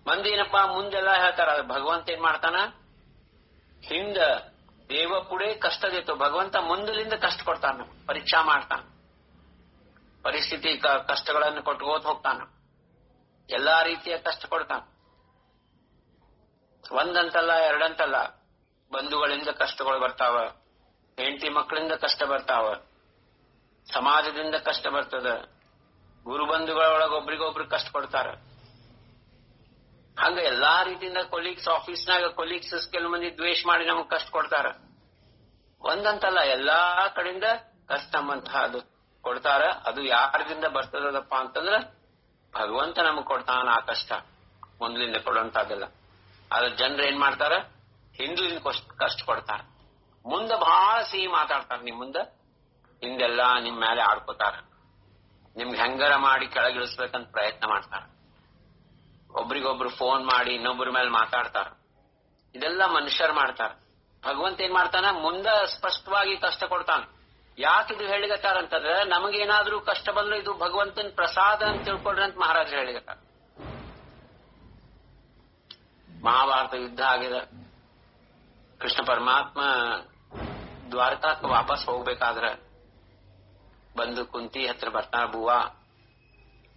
ಮಂದಿ ಏನಪ್ಪಾ ಮುಂದೆಲ್ಲ ಹೇಳ್ತಾರ, ಭಗವಂತ ಏನ್ ಮಾಡ್ತಾನ, ಹಿಂದ ದೇವ ಪುಡೆ ಕಷ್ಟದಿತ್ತು, ಭಗವಂತ ಮುಂದಲಿಂದ ಕಷ್ಟ ಕೊಡ್ತಾನ, ಪರೀಕ್ಷಾ ಮಾಡ್ತಾನ, ಪರಿಸ್ಥಿತಿ ಕಷ್ಟಗಳನ್ನು ಕೊಟ್ಕೋತ ಹೋಗ್ತಾನ, ಎಲ್ಲಾ ರೀತಿಯ ಕಷ್ಟ ಕೊಡ್ತಾನ. ಒಂದಂತಲ್ಲ ಎರಡಂತಲ್ಲ, ಬಂಧುಗಳಿಂದ ಕಷ್ಟಗಳು ಬರ್ತಾವ, ಹೆಂಡತಿ ಮಕ್ಕಳಿಂದ ಕಷ್ಟ ಬರ್ತಾವ, ಸಮಾಜದಿಂದ ಕಷ್ಟ ಬರ್ತದ, ಗುರು ಬಂಧುಗಳೊಳಗ ಒಬ್ರಿಗೊಬ್ರು ಕಷ್ಟ ಕೊಡ್ತಾರ. ಹಂಗ ಎಲ್ಲಾ ರೀತಿಯಿಂದ ಕೊಲೀಗ್ಸ್, ಆಫೀಸ್ನಾಗ ಕೊಲೀಗ್ಸ್ ಕೆಲವು ಮಂದಿ ದ್ವೇಷ ಮಾಡಿ ನಮಗ್ ಕಷ್ಟ ಕೊಡ್ತಾರ. ಒಂದಂತಲ್ಲ ಎಲ್ಲಾ ಕಡೆಯಿಂದ ಕಷ್ಟ ಎಂಬಂತಹದ್ದು ಕೊಡ್ತಾರ. ಅದು ಯಾರದಿಂದ ಬರ್ತದಪ್ಪ ಅಂತಂದ್ರ ಭಗವಂತ ನಮಗ್ ಕೊಡ್ತಾನ ಆ ಕಷ್ಟ, ಮುಂದ್ಲಿಂದ ಕೊಡುವಂತಹದ್ದೆಲ್ಲ. ಆದ್ರೆ ಜನರು ಏನ್ ಮಾಡ್ತಾರ, ಹಿಂದ್ಲಿಂದ ಕಷ್ಟ ಕೊಡ್ತಾರ, ಮುಂದ ಬಹಳ ಸಿಹಿ ಮಾತಾಡ್ತಾರ, ನಿಮ್ ಮುಂದ ಹಿಂದೆಲ್ಲಾ ನಿಮ್ ಮೇಲೆ ಆಡ್ಕೋತಾರ, ನಿಮ್ಗೆ ಹೆಂಗಾರ ಮಾಡಿ ಕೆಳಗಿಳಿಸ್ಬೇಕಂತ ಪ್ರಯತ್ನ ಮಾಡ್ತಾರ, ಒಬ್ರಿಗೊಬ್ರು ಫೋನ್ ಮಾಡಿ ಇನ್ನೊಬ್ರ ಮೇಲೆ ಮಾತಾಡ್ತಾರ. ಇದೆಲ್ಲ ಮನುಷ್ಯರು ಮಾಡ್ತಾರ. ಭಗವಂತ ಏನ್ ಮಾಡ್ತಾನ, ಮುಂದ ಸ್ಪಷ್ಟವಾಗಿ ಕಷ್ಟ ಕೊಡ್ತಾನ. ಯಾಕಿದು ಹೇಳಿಗತ್ತಾರಂತಂದ್ರೆ, ನಮಗೇನಾದ್ರೂ ಕಷ್ಟ ಬಂದ್ರೆ ಇದು ಭಗವಂತನ ಪ್ರಸಾದ ಅಂತ ತಿಳ್ಕೊಳ್ರಿ ಅಂತ ಮಹಾರಾಜ ಹೇಳಿಗತ್ತಾರ. ಮಹಾಭಾರತ ಯುದ್ಧ ಆಗಿದೆ, ಕೃಷ್ಣ ಪರಮಾತ್ಮ ದ್ವಾರಕಾಕ್ಕೆ ವಾಪಸ್ ಹೋಗ್ಬೇಕಾದ್ರ ಬಂದು ಕುಂತಿ ಹತ್ರ ಬರ್ತಾರ, ಬುವಾ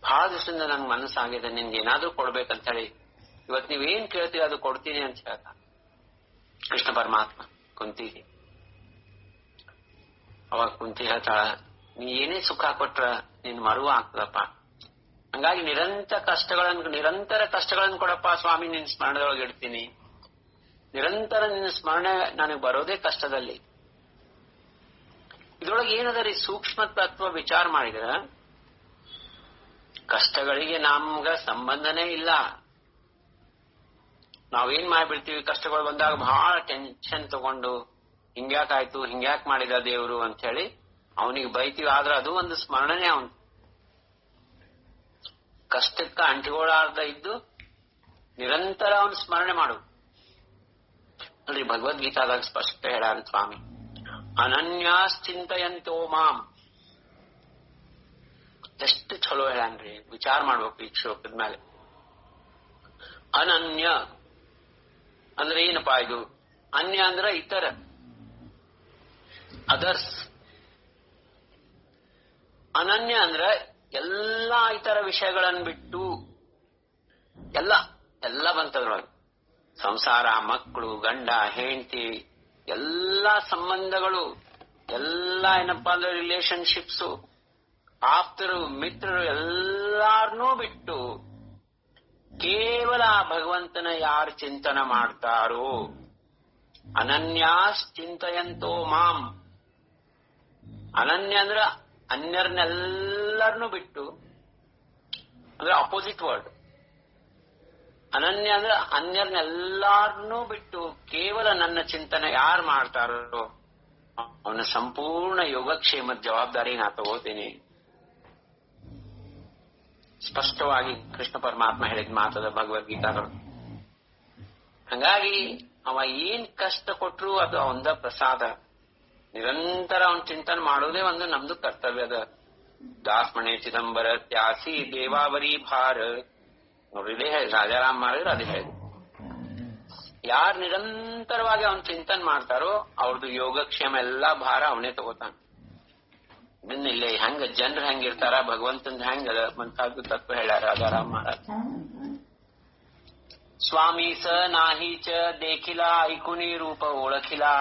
ಬಹಳ ದಿವಸದಿಂದ ನನ್ ಮನಸ್ಸಾಗಿದೆ, ನಿನ್ಗೆ ಏನಾದ್ರೂ ಕೊಡ್ಬೇಕಂತ ಹೇಳಿ, ಇವತ್ ನೀವೇನ್ ಕೇಳ್ತೀವಿ ಅದು ಕೊಡ್ತೀನಿ ಅಂತ ಹೇಳ್ತಾನ ಕೃಷ್ಣ ಪರಮಾತ್ಮ ಕುಂತಿಗೆ. ಅವಾಗ ಕುಂತಿ ಹೇಳ್ತಾಳ, ನೀ ಏನೇ ಸುಖ ಕೊಟ್ರ ನಿನ್ ಮರುವ ಆಗ್ತದಪ್ಪ, ಹಂಗಾಗಿ ನಿರಂತರ ಕಷ್ಟಗಳನ್ನು ಕೊಡಪ್ಪ ಸ್ವಾಮಿ, ನಿನ್ ಸ್ಮರಣದೊಳಗೆ ಇಡ್ತೀನಿ, ನಿರಂತರ ನಿನ್ನ ಸ್ಮರಣೆ ನನಗೆ ಬರೋದೇ ಕಷ್ಟದಲ್ಲಿ. ಇದ್ರೊಳಗೆ ಏನದ ರೀ ಸೂಕ್ಷ್ಮ ತತ್ವ ವಿಚಾರ ಮಾಡಿದ್ರ, ಕಷ್ಟಗಳಿಗೆ ನಮ್ಗ ಸಂಬಂಧನೇ ಇಲ್ಲ. ನಾವೇನ್ ಮಾಡ್ಬಿಡ್ತೀವಿ, ಕಷ್ಟಗಳು ಬಂದಾಗ ಬಹಳ ಟೆನ್ಷನ್ ತಗೊಂಡು ಹಿಂಗ್ಯಾಕಾಯ್ತು, ಹಿಂಗ್ಯಾಕ್ ಮಾಡಿದ ದೇವ್ರು ಅಂತ ಹೇಳಿ ಅವನಿಗೆ ಬೈತೀವಿ. ಆದ್ರೆ ಅದು ಒಂದು ಸ್ಮರಣೆ. ಅವನು ಕಷ್ಟಕ್ಕ ಅಂಟಿಗೊಳ್ಳಾರ್ದ ಇದ್ದು ನಿರಂತರ ಅವನು ಸ್ಮರಣೆ ಮಾಡು. ನೋಡ್ರಿ ಭಗವದ್ಗೀತಾದಾಗ ಸ್ಪಷ್ಟ ಹೇಳಾರ ಸ್ವಾಮಿ, ಅನನ್ಯಾಶ್ಚಿಂತಯಂತೋ ಮಾಂ. ಎಷ್ಟು ಚಲೋ ಹೇಳನ್ರಿ, ವಿಚಾರ ಮಾಡ್ಬೇಕು ಈ ಶ್ಲೋಕದ ಮೇಲೆ. ಅನನ್ಯ ಅಂದ್ರೆ ಏನಪ್ಪಾ ಇದು? ಅನ್ಯ ಅಂದ್ರ ಇತರ, ಅದರ್ಸ್. ಅನನ್ಯ ಅಂದ್ರ ಎಲ್ಲಾ ಇತರ ವಿಷಯಗಳನ್ನು ಬಿಟ್ಟು, ಎಲ್ಲ ಬಂತದ್ರೊಳಗೆ, ಸಂಸಾರ, ಮಕ್ಕಳು, ಗಂಡ, ಹೆಂಡತಿ, ಎಲ್ಲಾ ಸಂಬಂಧಗಳು, ಎಲ್ಲಾ ಏನಪ್ಪಾ ಅಂದ್ರೆ ರಿಲೇಶನ್ಶಿಪ್ಸು, ಆಪ್ತರು, ಮಿತ್ರರು, ಎಲ್ಲಾರನ್ನೂ ಬಿಟ್ಟು ಕೇವಲ ಭಗವಂತನ ಯಾರು ಚಿಂತನ ಮಾಡ್ತಾರೋ, ಅನನ್ಯಾಶ್ಚಿಂತಯಂತೋ ಮಾಂ. ಅನನ್ಯ ಅಂದ್ರ ಅನ್ಯರನ್ನೆಲ್ಲರನ್ನೂ ಬಿಟ್ಟು, ಅಂದ್ರೆ ಅಪೋಸಿಟ್ ವರ್ಡ್. ಅನನ್ಯ ಅಂದ್ರೆ ಅನ್ಯರನ್ನೆಲ್ಲಾರನ್ನೂ ಬಿಟ್ಟು ಕೇವಲ ನನ್ನ ಚಿಂತನೆ ಯಾರು ಮಾಡ್ತಾರೋ ಅವನ ಸಂಪೂರ್ಣ ಯೋಗಕ್ಷೇಮದ ಜವಾಬ್ದಾರಿ ನಾ ತಗೋತೀನಿ. ಸ್ಪಷ್ಟವಾಗಿ ಕೃಷ್ಣ ಪರಮಾತ್ಮ ಹೇಳಿದ ಮಾತದ ಭಗವದ್ಗೀತಾಗಳು. ಹಂಗಾಗಿ ಅವ ಏನ್ ಕಷ್ಟ ಕೊಟ್ರು ಅದು ಅವಂದ ಪ್ರಸಾದ. ನಿರಂತರ ಅವನ್ ಚಿಂತನೆ ಮಾಡೋದೇ ಒಂದು ನಮ್ದು ಕರ್ತವ್ಯದ. ದಾಸ್ಮಣೆ ಚಿದಂಬರ ತ್ಯಾಸಿ ದೇವಾವರಿ ಭಾರ ನೋಡ್ರಿ ಇದೇ ಹೇಳಿ ರಾಜಾರಾಮ್ ಮಾಡಿದ್ರೆ ಅದೇ ಹೇಳಿ. ಯಾರು ನಿರಂತರವಾಗಿ ಅವನ್ ಚಿಂತನೆ ಮಾಡ್ತಾರೋ ಅವ್ರದ್ದು ಯೋಗಕ್ಷೇಮ ಎಲ್ಲಾ ಭಾರ ಅವನೇ ತಗೋತಾನ. ಇಲ್ಲಿ ಹೆಂಗ ಜನರು ಹೆಂಗಿರ್ತಾರ, ಭಗವಂತನ ಹೆಂಗ ಮಂತಾದ್ದು ತತ್ವ ಹೇಳ್ಯಾರ ರಾಜಾರಾಮ್ ಮಹಾರಾಜ್. स्वामी स नाहीच देखिला ऐकुनी रूप ओळखिला,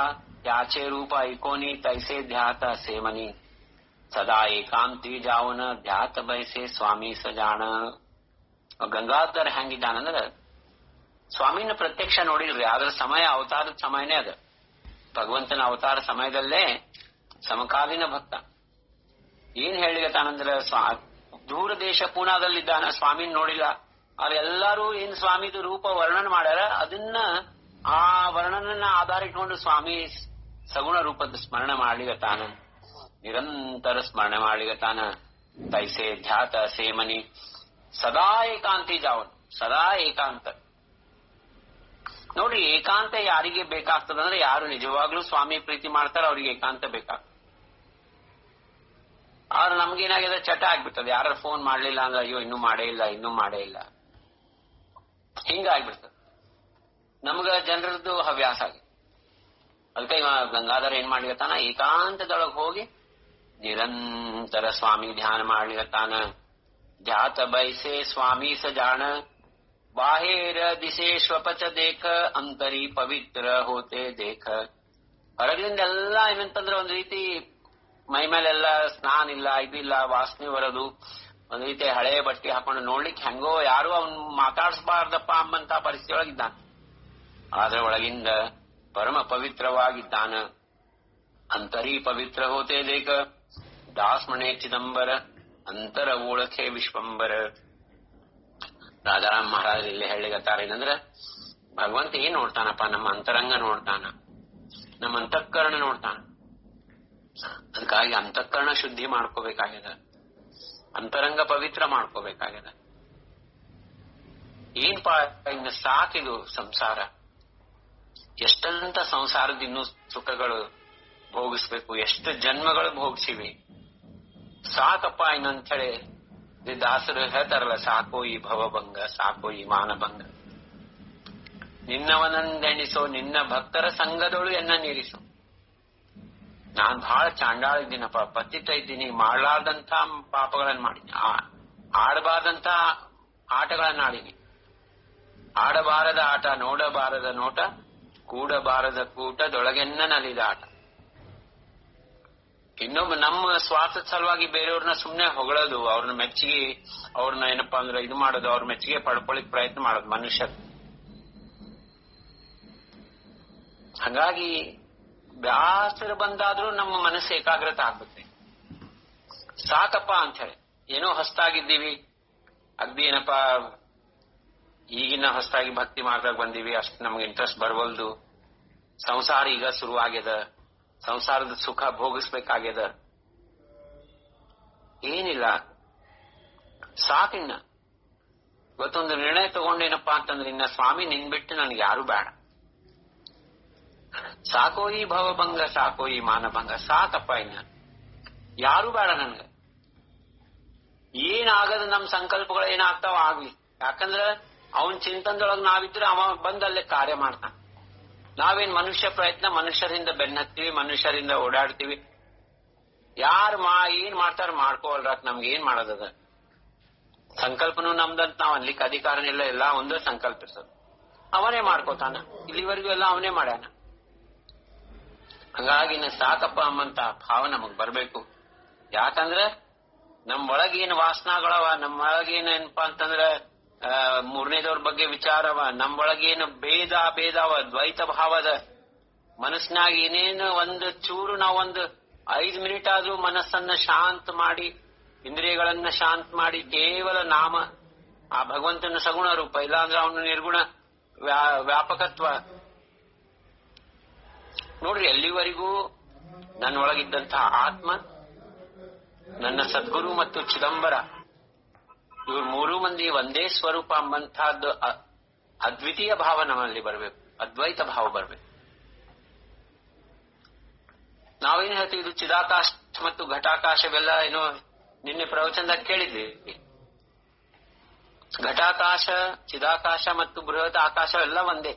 त्याचे रूप ऐकोनी तैसे ध्यात असे मनी, सदा एकांती जाऊन ध्यात बैसे स्वामी स जाण. ಗಂಗಾಧರ್ ಹೆಂಗಿದ್ದಾನಂದ್ರ ಸ್ವಾಮಿನ ಪ್ರತ್ಯಕ್ಷ ನೋಡಿಲ್ರಿ, ಆದ್ರ ಸಮಯ ಅವತಾರದ ಸಮಯನೇ ಅದ. ಭಗವಂತನ ಅವತಾರ ಸಮಯದಲ್ಲೇ ಸಮಕಾಲೀನ ಭಕ್ತ. ಏನ್ ಹೇಳಿಗತಾನಂದ್ರ ದೂರ ದೇಶ ಪೂನಾದಲ್ಲಿದ್ದಾನ, ಸ್ವಾಮಿನ ನೋಡಿಲ್ಲ. ಅವರೆಲ್ಲರೂ ಏನ್ ಸ್ವಾಮಿದು ರೂಪ ವರ್ಣನ ಮಾಡ್ಯಾರ, ಅದನ್ನ ಆ ವರ್ಣನನ್ನ ಆಧಾರ ಇಟ್ಕೊಂಡು ಸ್ವಾಮಿ ಸಗುಣ ರೂಪದ ಸ್ಮರಣೆ ಮಾಡ್ಲಿಗತಾನ, ನಿರಂತರ ಸ್ಮರಣೆ ಮಾಡ್ಲಿಗತಾನ. ತೈಸೆ ಧ್ಯಾತ ಸೇಮನಿ ಸದಾ ಏಕಾಂತಿ ಜಾವನ್, ಸದಾ ಏಕಾಂತ. ನೋಡ್ರಿ, ಏಕಾಂತ ಯಾರಿಗೆ ಬೇಕಾಗ್ತದಂದ್ರೆ ಯಾರು ನಿಜವಾಗ್ಲೂ ಸ್ವಾಮಿ ಪ್ರೀತಿ ಮಾಡ್ತಾರ ಅವ್ರಿಗೆ ಏಕಾಂತ ಬೇಕಾಗ್ತದೆ. ಆದ್ರೆ ನಮ್ಗೇನಾಗಿದೆ, ಚಟ ಆಗ್ಬಿಡ್ತದೆ. ಯಾರು ಫೋನ್ ಮಾಡ್ಲಿಲ್ಲ ಅಂದ್ರೆ ಅಯ್ಯೋ ಇನ್ನೂ ಮಾಡೇ ಇಲ್ಲ ಹಿಂಗಾಗ್ಬಿಡ್ತದೆ. ನಮ್ಗ ಜನರದ್ದು ಹವ್ಯಾಸ ಆಗಿ. ಅದಕ್ಕೆ ಗಂಗಾಧರ ಏನ್ ಮಾಡ್ಲಿಗತ್ತಾನ, ಏಕಾಂತದೊಳಗೆ ಹೋಗಿ ನಿರಂತರ ಸ್ವಾಮಿ ಧ್ಯಾನ ಮಾಡ್ಲಿಗತ್ತಾನ. ಧ್ಯಾತ ಬೈಸೆ ಸ್ವಾಮಿ ಸ ಜಾಣ, ಬಾಹೇರ ದಿಸೆ ಶ್ವಪಚ ದೇಖ, ಅಂತರಿ ಪವಿತ್ರ ಹೋತೆ ದೇಖ. ಹೊರಗಿನಿಂದ ಎಲ್ಲ ಏನಂತಂದ್ರೆ ಒಂದ್ ರೀತಿ ಮೈ ಮೇಲೆಲ್ಲ ಸ್ನಾನ ಇಲ್ಲ, ಇದಿಲ್ಲ, ವಾಸನೆ ಬರೋದು, ಒಂದ್ ರೀತಿ ಹಳೆ ಬಟ್ಟೆ ಹಾಕೊಂಡು ನೋಡ್ಲಿಕ್ಕೆ ಹೆಂಗೋ ಯಾರು ಅವ್ನ್ ಮಾತಾಡ್ಸ್ಬಾರ್ದಪ್ಪ ಅಂಬಂತ ಪರಿಸ್ಥಿತಿ ಒಳಗಿದ್ದಾನ. ಆದ್ರೆ ಒಳಗಿಂದ ಪರಮ ಪವಿತ್ರವಾಗಿದ್ದಾನ. ಅಂತರಿ ಪವಿತ್ರ ಹೋತೆ ದೇಖ, ದಾಸ್ಮಣೆ ಚಿದಂಬರ, ಅಂತರ ಓಳಖೆ ವಿಶ್ವಂಬರ. ರಾಜಾರಾಮ್ ಮಹಾರಾಜ್ ಇಲ್ಲಿ ಹೇಳಿಗತ್ತಾರ ಏನಂದ್ರ, ಭಗವಂತ ಏನ್ ನೋಡ್ತಾನಪ್ಪ, ನಮ್ಮ ಅಂತರಂಗ ನೋಡ್ತಾನ, ನಮ್ಮ ಅಂತಃಕರಣ ನೋಡ್ತಾನ. ಅದಕ್ಕಾಗಿ ಅಂತಃಕರಣ ಶುದ್ಧಿ ಮಾಡ್ಕೋಬೇಕಾಗ್ಯದ, ಅಂತರಂಗ ಪವಿತ್ರ ಮಾಡ್ಕೋಬೇಕಾಗ್ಯದ. ಏನ್ಪಾ ಇನ್ನು ಸಾಕಿದು ಸಂಸಾರ, ಎಷ್ಟಂತ ಸಂಸಾರದ ಇನ್ನೂ ಸುಖಗಳು ಭೋಗಿಸ್ಬೇಕು, ಎಷ್ಟು ಜನ್ಮಗಳು ಭೋಗಿಸಿವಿ, ಸಾಕಪ್ಪ ಇನ್ನಂತ ಹೇಳಿ ದಾಸರು ಹೇಳ್ತಾರಲ್ಲ, ಸಾಕೋ ಈ ಭವಭಂಗ, ಸಾಕೋ ಈ ಮಾನಭಂಗ. ನಿನ್ನವನಂದೆಣಿಸೋ ನಿನ್ನ ಭಕ್ತರ ಸಂಘದೊಳು ಎನ್ನ ನೀರಿಸು. ನಾನ್ ಬಹಳ ಚಾಂಡಾಳ ಇದ್ದೀನಪ್ಪ, ಪತಿತ ಇದ್ದೀನಿ, ಮಾಡಲಾರ್ದಂತ ಪಾಪಗಳನ್ನ ಮಾಡೀನಿ, ಆಡಬಾರ್ದಂತ ಆಟಗಳನ್ನ ಆಡಿನಿ. ಆಡಬಾರದ ಆಟ, ನೋಡಬಾರದ ನೋಟ, ಕೂಡಬಾರದ ಕೂಟದೊಳಗೆನ್ನ ನಲಿದ ಆಟ. ಇನ್ನೊಬ್ಬ ನಮ್ಮ ಸ್ವಾರ್ಥದ ಸಲುವಾಗಿ ಬೇರೆಯವ್ರನ್ನ ಸುಮ್ನೆ ಹೊಗಳೋದು, ಅವ್ರನ್ನ ಮೆಚ್ಚಿಗೆ, ಅವ್ರನ್ನ ಏನಪ್ಪಾ ಅಂದ್ರೆ ಇದು ಮಾಡೋದು, ಅವ್ರ ಮೆಚ್ಚಿಗೆ ಪಡ್ಕೊಳ್ಳಿಕ್ ಪ್ರಯತ್ನ ಮಾಡೋದು ಮನುಷ್ಯ. ಹಾಗಾಗಿ ಬ್ಯಾಸರ ಬಂದಾದ್ರೂ ನಮ್ಮ ಮನಸ್ಸು ಏಕಾಗ್ರತೆ ಆಗ್ಬೇಕು. ಸಾಕಪ್ಪ ಅಂತ ಹೇಳಿ ಏನೋ ಹೊಸ್ತಾಗಿದ್ದೀವಿ, ಅಗ್ದಿ ಏನಪ್ಪಾ ಈಗಿನ ಹೊಸ್ತಾಗಿ ಭಕ್ತಿ ಮಾರ್ಗದಾಗ ಬಂದೀವಿ, ಅಷ್ಟು ನಮ್ಗೆ ಇಂಟ್ರೆಸ್ಟ್ ಬರ್ವಲ್ದು, ಸಂಸಾರ ಈಗ ಶುರು ಆಗ್ಯದ, ಸಂಸಾರದ ಸುಖ ಭೋಗಿಸ್ಬೇಕಾಗ್ಯದ. ಏನಿಲ್ಲ, ಸಾಕಿನ್ನ ಇವತ್ತೊಂದು ನಿರ್ಣಯ ತಗೊಂಡೇನಪ್ಪಾ ಅಂತಂದ್ರೆ, ಇನ್ನ ಸ್ವಾಮಿ ನಿನ್ ಬಿಟ್ಟು ನನ್ಗೆ ಯಾರು ಬೇಡ, ಸಾಕೋ ಈ ಭವಭಂಗ, ಸಾಕೋ ಈ ಮಾನಭಂಗ, ಸಾಕಪ್ಪ ಇನ್ನ ಯಾರು ಬೇಡ ನನ್ಗೆ. ಏನಾಗದ ನಮ್ ಸಂಕಲ್ಪಗಳು ಏನಾಗ್ತಾವ ಆಗ್ಲಿ, ಯಾಕಂದ್ರ ಅವನ್ ಚಿಂತನದೊಳಗ್ ನಾವಿದ್ರೆ ಅವ ಬಂದಲ್ಲೇ ಕಾರ್ಯ ಮಾಡ್ತಾನ. ನಾವೇನ್ ಮನುಷ್ಯ ಪ್ರಯತ್ನ, ಮನುಷ್ಯರಿಂದ ಬೆನ್ನತ್ತೀವಿ, ಮನುಷ್ಯರಿಂದ ಓಡಾಡ್ತೀವಿ. ಯಾರು ಏನ್ ಮಾಡ್ತಾರ ಮಾಡ್ಕೋಲ್ರಾಕ್, ನಮ್ಗೆ ಏನ್ ಮಾಡೋದದ. ಸಂಕಲ್ಪನೂ ನಮ್ದಂತ ನಾವ್ ಅನ್ಲಿಕ್ಕೆ ಅಧಿಕಾರನಿಲ್ಲ, ಎಲ್ಲ ಒಂದೇ ಸಂಕಲ್ಪಿಸೋದು. ಅವನೇ ಮಾಡ್ಕೋತಾನ, ಇಲ್ಲಿವರೆಗೂ ಎಲ್ಲ ಅವನೇ ಮಾಡ್ಯಾನ. ಹಂಗಾಗಿ ಸಾಕಪ್ಪ ಅಮ್ಮಂತ ಭಾವ ನಮಗ್ ಬರ್ಬೇಕು. ಯಾಕಂದ್ರೆ ನಮ್ ಒಳಗೇನ್ ವಾಸನಾಗಳವ, ನಮ್ ಒಳಗೇನ್ ಏನಪ್ಪಾ ಅಂತಂದ್ರ ಮೂರನೇದವ್ರ ಬಗ್ಗೆ ವಿಚಾರವ, ನಮ್ ಒಳಗೇನು ಭೇದವ, ದ್ವೈತ ಭಾವದ ಮನಸ್ಸಿನಾಗ ಏನೇನು ಒಂದು ಚೂರು ನಾವೊಂದು 5 ಮಿನಿಟ್ ಆದ್ರೂ ಮನಸ್ಸನ್ನ ಶಾಂತ ಮಾಡಿ, ಇಂದ್ರಿಯಗಳನ್ನ ಶಾಂತ ಮಾಡಿ, ಕೇವಲ ನಾಮ, ಆ ಭಗವಂತನ ಸಗುಣ ರೂಪ, ಇಲ್ಲಾಂದ್ರೆ ಅವನು ನಿರ್ಗುಣ ವ್ಯಾಪಕತ್ವ ನೋಡ್ರಿ. ಎಲ್ಲಿವರೆಗೂ ನನ್ನೊಳಗಿದ್ದಂತಹ ಆತ್ಮ, ನನ್ನ ಸದ್ಗುರು ಮತ್ತು ಚಿದಂಬರ, ಇವ್ರು 3 ಮಂದಿ ಒಂದೇ ಸ್ವರೂಪ ಎಂಬಂತಹದ್ದು ಅದ್ವಿತೀಯ ಭಾವ ನಮ್ಮಲ್ಲಿ ಬರಬೇಕು, ಅದ್ವೈತ ಭಾವ ಬರಬೇಕು. ನಾವೇನ್ ಹೇಳ್ತೀವಿ, ಇದು ಚಿದಾಕಾಶ ಮತ್ತು ಘಟಾಕಾಶವೆಲ್ಲ ಏನೋ ನಿನ್ನೆ ಪ್ರವಚನದಾಗ ಕೇಳಿದ್ವಿ. ಘಟಾಕಾಶ, ಚಿದಾಕಾಶ ಮತ್ತು ಬೃಹತ್ ಆಕಾಶ ಎಲ್ಲ ಒಂದೇ.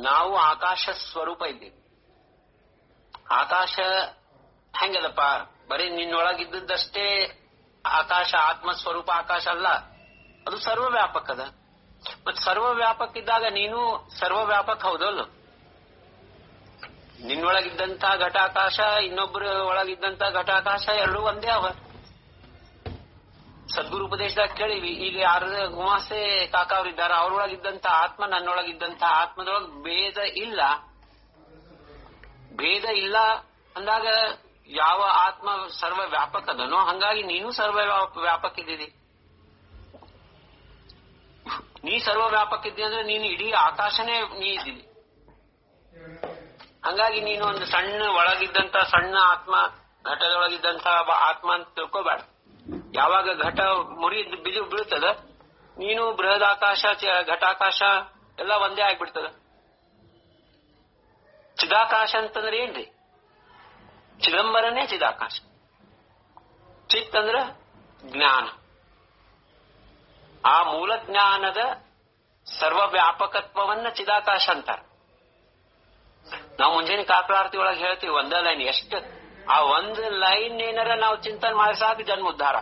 ನಾವು ಆಕಾಶ ಸ್ವರೂಪ ಇದ್ದೀವಿ. ಆಕಾಶ ಹೆಂಗದಪ್ಪ? ಬರೀ ನಿನ್ನೊಳಗಿದ್ದಷ್ಟೇ ಆಕಾಶ, ಆತ್ಮ ಸ್ವರೂಪ ಆಕಾಶ ಅಲ್ಲ, ಅದು ಸರ್ವ ವ್ಯಾಪಕ ಅದ. ಮತ್ ಸರ್ವ ವ್ಯಾಪಕ ಇದ್ದಾಗ ನೀನು ಸರ್ವ ವ್ಯಾಪಕ ಹೌದಲ್ಲ? ನಿನ್ನೊಳಗಿದ್ದಂತ ಘಟಾಕಾಶ, ಇನ್ನೊಬ್ಬರ ಒಳಗಿದ್ದಂತ ಘಟಾಕಾಶ ಎರಡೂ ಒಂದೇ ಅವ. ಸದ್ಗುರು ಉಪದೇಶದಾಗ ಕೇಳಿವಿ. ಈಗ ಯಾರು ಗುಮಾಸೆ ಕಾಕ ಅವ್ರಿದ್ದಾರ, ಅವ್ರೊಳಗಿದ್ದಂತ ಆತ್ಮ ನನ್ನೊಳಗಿದ್ದಂತ ಆತ್ಮದೊಳಗೆ ಭೇದ ಇಲ್ಲ. ಭೇದ ಇಲ್ಲ ಅಂದಾಗ ಯಾವ ಆತ್ಮ ಸರ್ವ ವ್ಯಾಪಕ ಅದನೋ ಹಂಗಾಗಿ ನೀನು ಸರ್ವ ವ್ಯಾಪಕ ಇದ್ದೀರಿ. ನೀ ಸರ್ವ ವ್ಯಾಪಕ ಇದ್ದಿ ಅಂದ್ರೆ ನೀನು ಇಡೀ ಆಕಾಶನೇ ನೀ ಇದ್ದೀನಿ. ಹಂಗಾಗಿ ನೀನು ಒಂದು ಸಣ್ಣ ಒಳಗಿದ್ದಂತ ಸಣ್ಣ ಆತ್ಮ, ಘಟದೊಳಗಿದ್ದಂತ ಆತ್ಮ ಅಂತ ತಿಳ್ಕೋಬೇಡ. ಯಾವಾಗ ಘಟ ಬಿದು ಬೀಳ್ತದ, ನೀನು ಬೃಹದಾಕಾಶ, ಘಟಾಕಾಶ ಎಲ್ಲ ಒಂದೇ ಆಗ್ಬಿಡ್ತದ. ಚಿದಾಕಾಶ ಅಂತಂದ್ರೆ ಏನ್ರಿ? ಚಿದಂಬರನೇ ಚಿದಾಕಾಶ. ಚಿತ್ ಅಂದ್ರ ಜ್ಞಾನ. ಆ ಮೂಲ ಜ್ಞಾನದ ಸರ್ವ ವ್ಯಾಪಕತ್ವವನ್ನ ಚಿದಾಕಾಶ ಅಂತಾರ. ನಾವು ಮುಂಜಾನೆ ಕಾಕಲಾರತಿ ಒಳಗೆ ಹೇಳ್ತೀವಿ ಒಂದೇ ಲೈನ್. ಎಷ್ಟು ಆ ಒಂದು ಲೈನ್ ಏನಾರ ನಾವು ಚಿಂತನೆ ಮಾಡಿ ಸಾಕು ಜನ್ಮ ಉದ್ಧಾರ.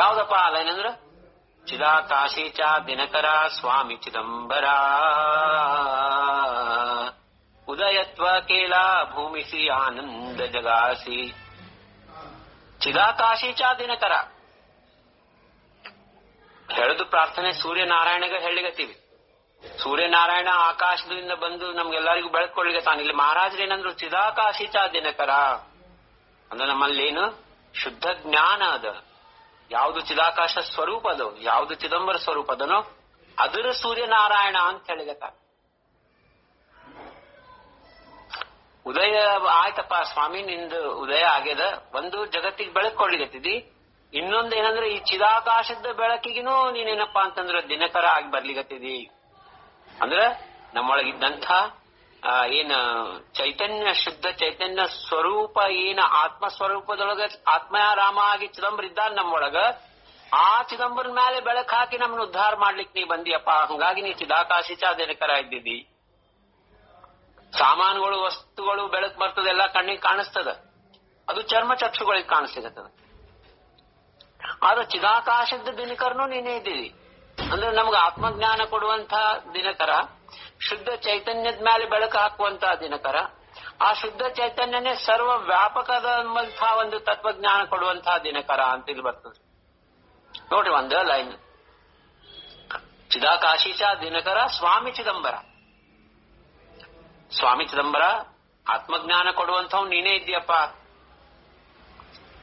ಯಾವ್ದಪ್ಪ ಆ ಲೈನ್ ಅಂದ್ರ ಚಿದಾಕಾಶಿ ಚ ದಿನಕರ ಸ್ವಾಮಿ ಚಿದಂಬರ ಉದಯತ್ವ ಕೇಲ ಭೂಮಿಸಿ ಆನಂದ ಜಗಾಸಿ. ಚಿದಾಕಾಶಿ ಚ ದಿನಕರ ಹೇಳುದು ಪ್ರಾರ್ಥನೆ ಸೂರ್ಯನಾರಾಯಣಗ ಹೇಳಿಗತ್ತೀವಿ. ಸೂರ್ಯನಾರಾಯಣ ಆಕಾಶದಿಂದ ಬಂದು ನಮ್ಗೆಲ್ಲರಿಗೂ ಬೆಳಕೊಳ್ಲಿಗತ್ತಾನ. ಇಲ್ಲಿ ಮಹಾರಾಜರು ಏನಂದ್ರು ಚಿದಾಕಾಶಿ ಚ ದಿನಕರ ಅಂದ್ರೆ ನಮ್ಮಲ್ಲಿ ಏನು ಶುದ್ಧ ಜ್ಞಾನ ಅದ. ಯಾವುದು ಚಿದಾಕಾಶ ಸ್ವರೂಪ ಅದೋ, ಯಾವುದು ಚಿದಂಬರ ಸ್ವರೂಪ ಅದನೋ ಅದರ ಸೂರ್ಯನಾರಾಯಣ ಅಂತ ಹೇಳಿಗತ್ತಾನ. ಉದಯ ಆಯ್ತಪ್ಪ ಸ್ವಾಮಿ, ನಿಂದು ಉದಯ ಆಗ್ಯದ, ಒಂದು ಜಗತ್ತಿಗೆ ಬೆಳಕೊಳ್ಲಿಗತ್ತಿದಿ. ಇನ್ನೊಂದು ಏನಂದ್ರೆ ಈ ಚಿದಾಕಾಶದ ಬೆಳಕಿಗಿನೂ ನೀನೇನಪ್ಪಾ ಅಂತಂದ್ರೆ ದಿನಕರ ಆಗಿ ಬರ್ಲಿಗತ್ತಿದಿ. ಅಂದ್ರ ನಮ್ಮೊಳಗಿದ್ದಂಥ ಏನ ಚೈತನ್ಯ, ಶುದ್ಧ ಚೈತನ್ಯ ಸ್ವರೂಪ ಏನ ಆತ್ಮ ಸ್ವರೂಪದೊಳಗ ಆತ್ಮರಾಮ ಆಗಿ ಚಿದಂಬರ ಇದ್ದಾನ ನಮ್ಮೊಳಗ. ಆ ಚಿದಂಬರನ ಮೇಲೆ ಬೆಳಕು ಹಾಕಿ ನಮ್ಮನ್ನ ಉದ್ಧಾರ ಮಾಡ್ಲಿಕ್ಕೆ ನೀ ಬಂದಿಯಪ್ಪ. ಹಂಗಾಗಿ ನೀ ಚಿದಾಕಾಶಿ ಚ ದಿನಕರ ಇದ್ದಿದ್ದಿ. ಸಾಮಾನುಗಳು, ವಸ್ತುಗಳು ಬೆಳಕು ಬರ್ತದೆಲ್ಲ ಕಣ್ಣಿಗೆ ಕಾಣಿಸ್ತದ, ಅದು ಚರ್ಮ ಚಕ್ಷುಗಳಿಗೆ ಕಾಣಿಸ್ಲಿಕ್ಕತ್ತದ. ಆದ್ರೆ ಚಿದಾಕಾಶದ ದಿನಕರನು ನೀನೇ ಇದ್ದೀವಿ. ಅಂದ್ರೆ ನಮ್ಗೆ ಆತ್ಮಜ್ಞಾನ ಕೊಡುವಂತ ದಿನಕರ, ಶುದ್ಧ ಚೈತನ್ಯದ ಮೇಲೆ ಬೆಳಕು ಹಾಕುವಂತ ದಿನಕರ. ಆ ಶುದ್ಧ ಚೈತನ್ಯನೇ ಸರ್ವ ವ್ಯಾಪಕದಂತಹ ಒಂದು ತತ್ವಜ್ಞಾನ ಕೊಡುವಂತಹ ದಿನಕರ ಅಂತ ಇಲ್ಲಿ ಬರ್ತದೆ ನೋಡ್ರಿ. ಒಂದ ಲೈನ್ ಚಿದಾಕಾಶಿ ಚ ದಿನಕರ ಸ್ವಾಮಿ ಚಿದಂಬರ. ಸ್ವಾಮಿ ಚಿದಂಬರ ಆತ್ಮಜ್ಞಾನ ಕೊಡುವಂಥವ್ ನೀನೇ ಇದ್ದೀಯಪ್ಪ.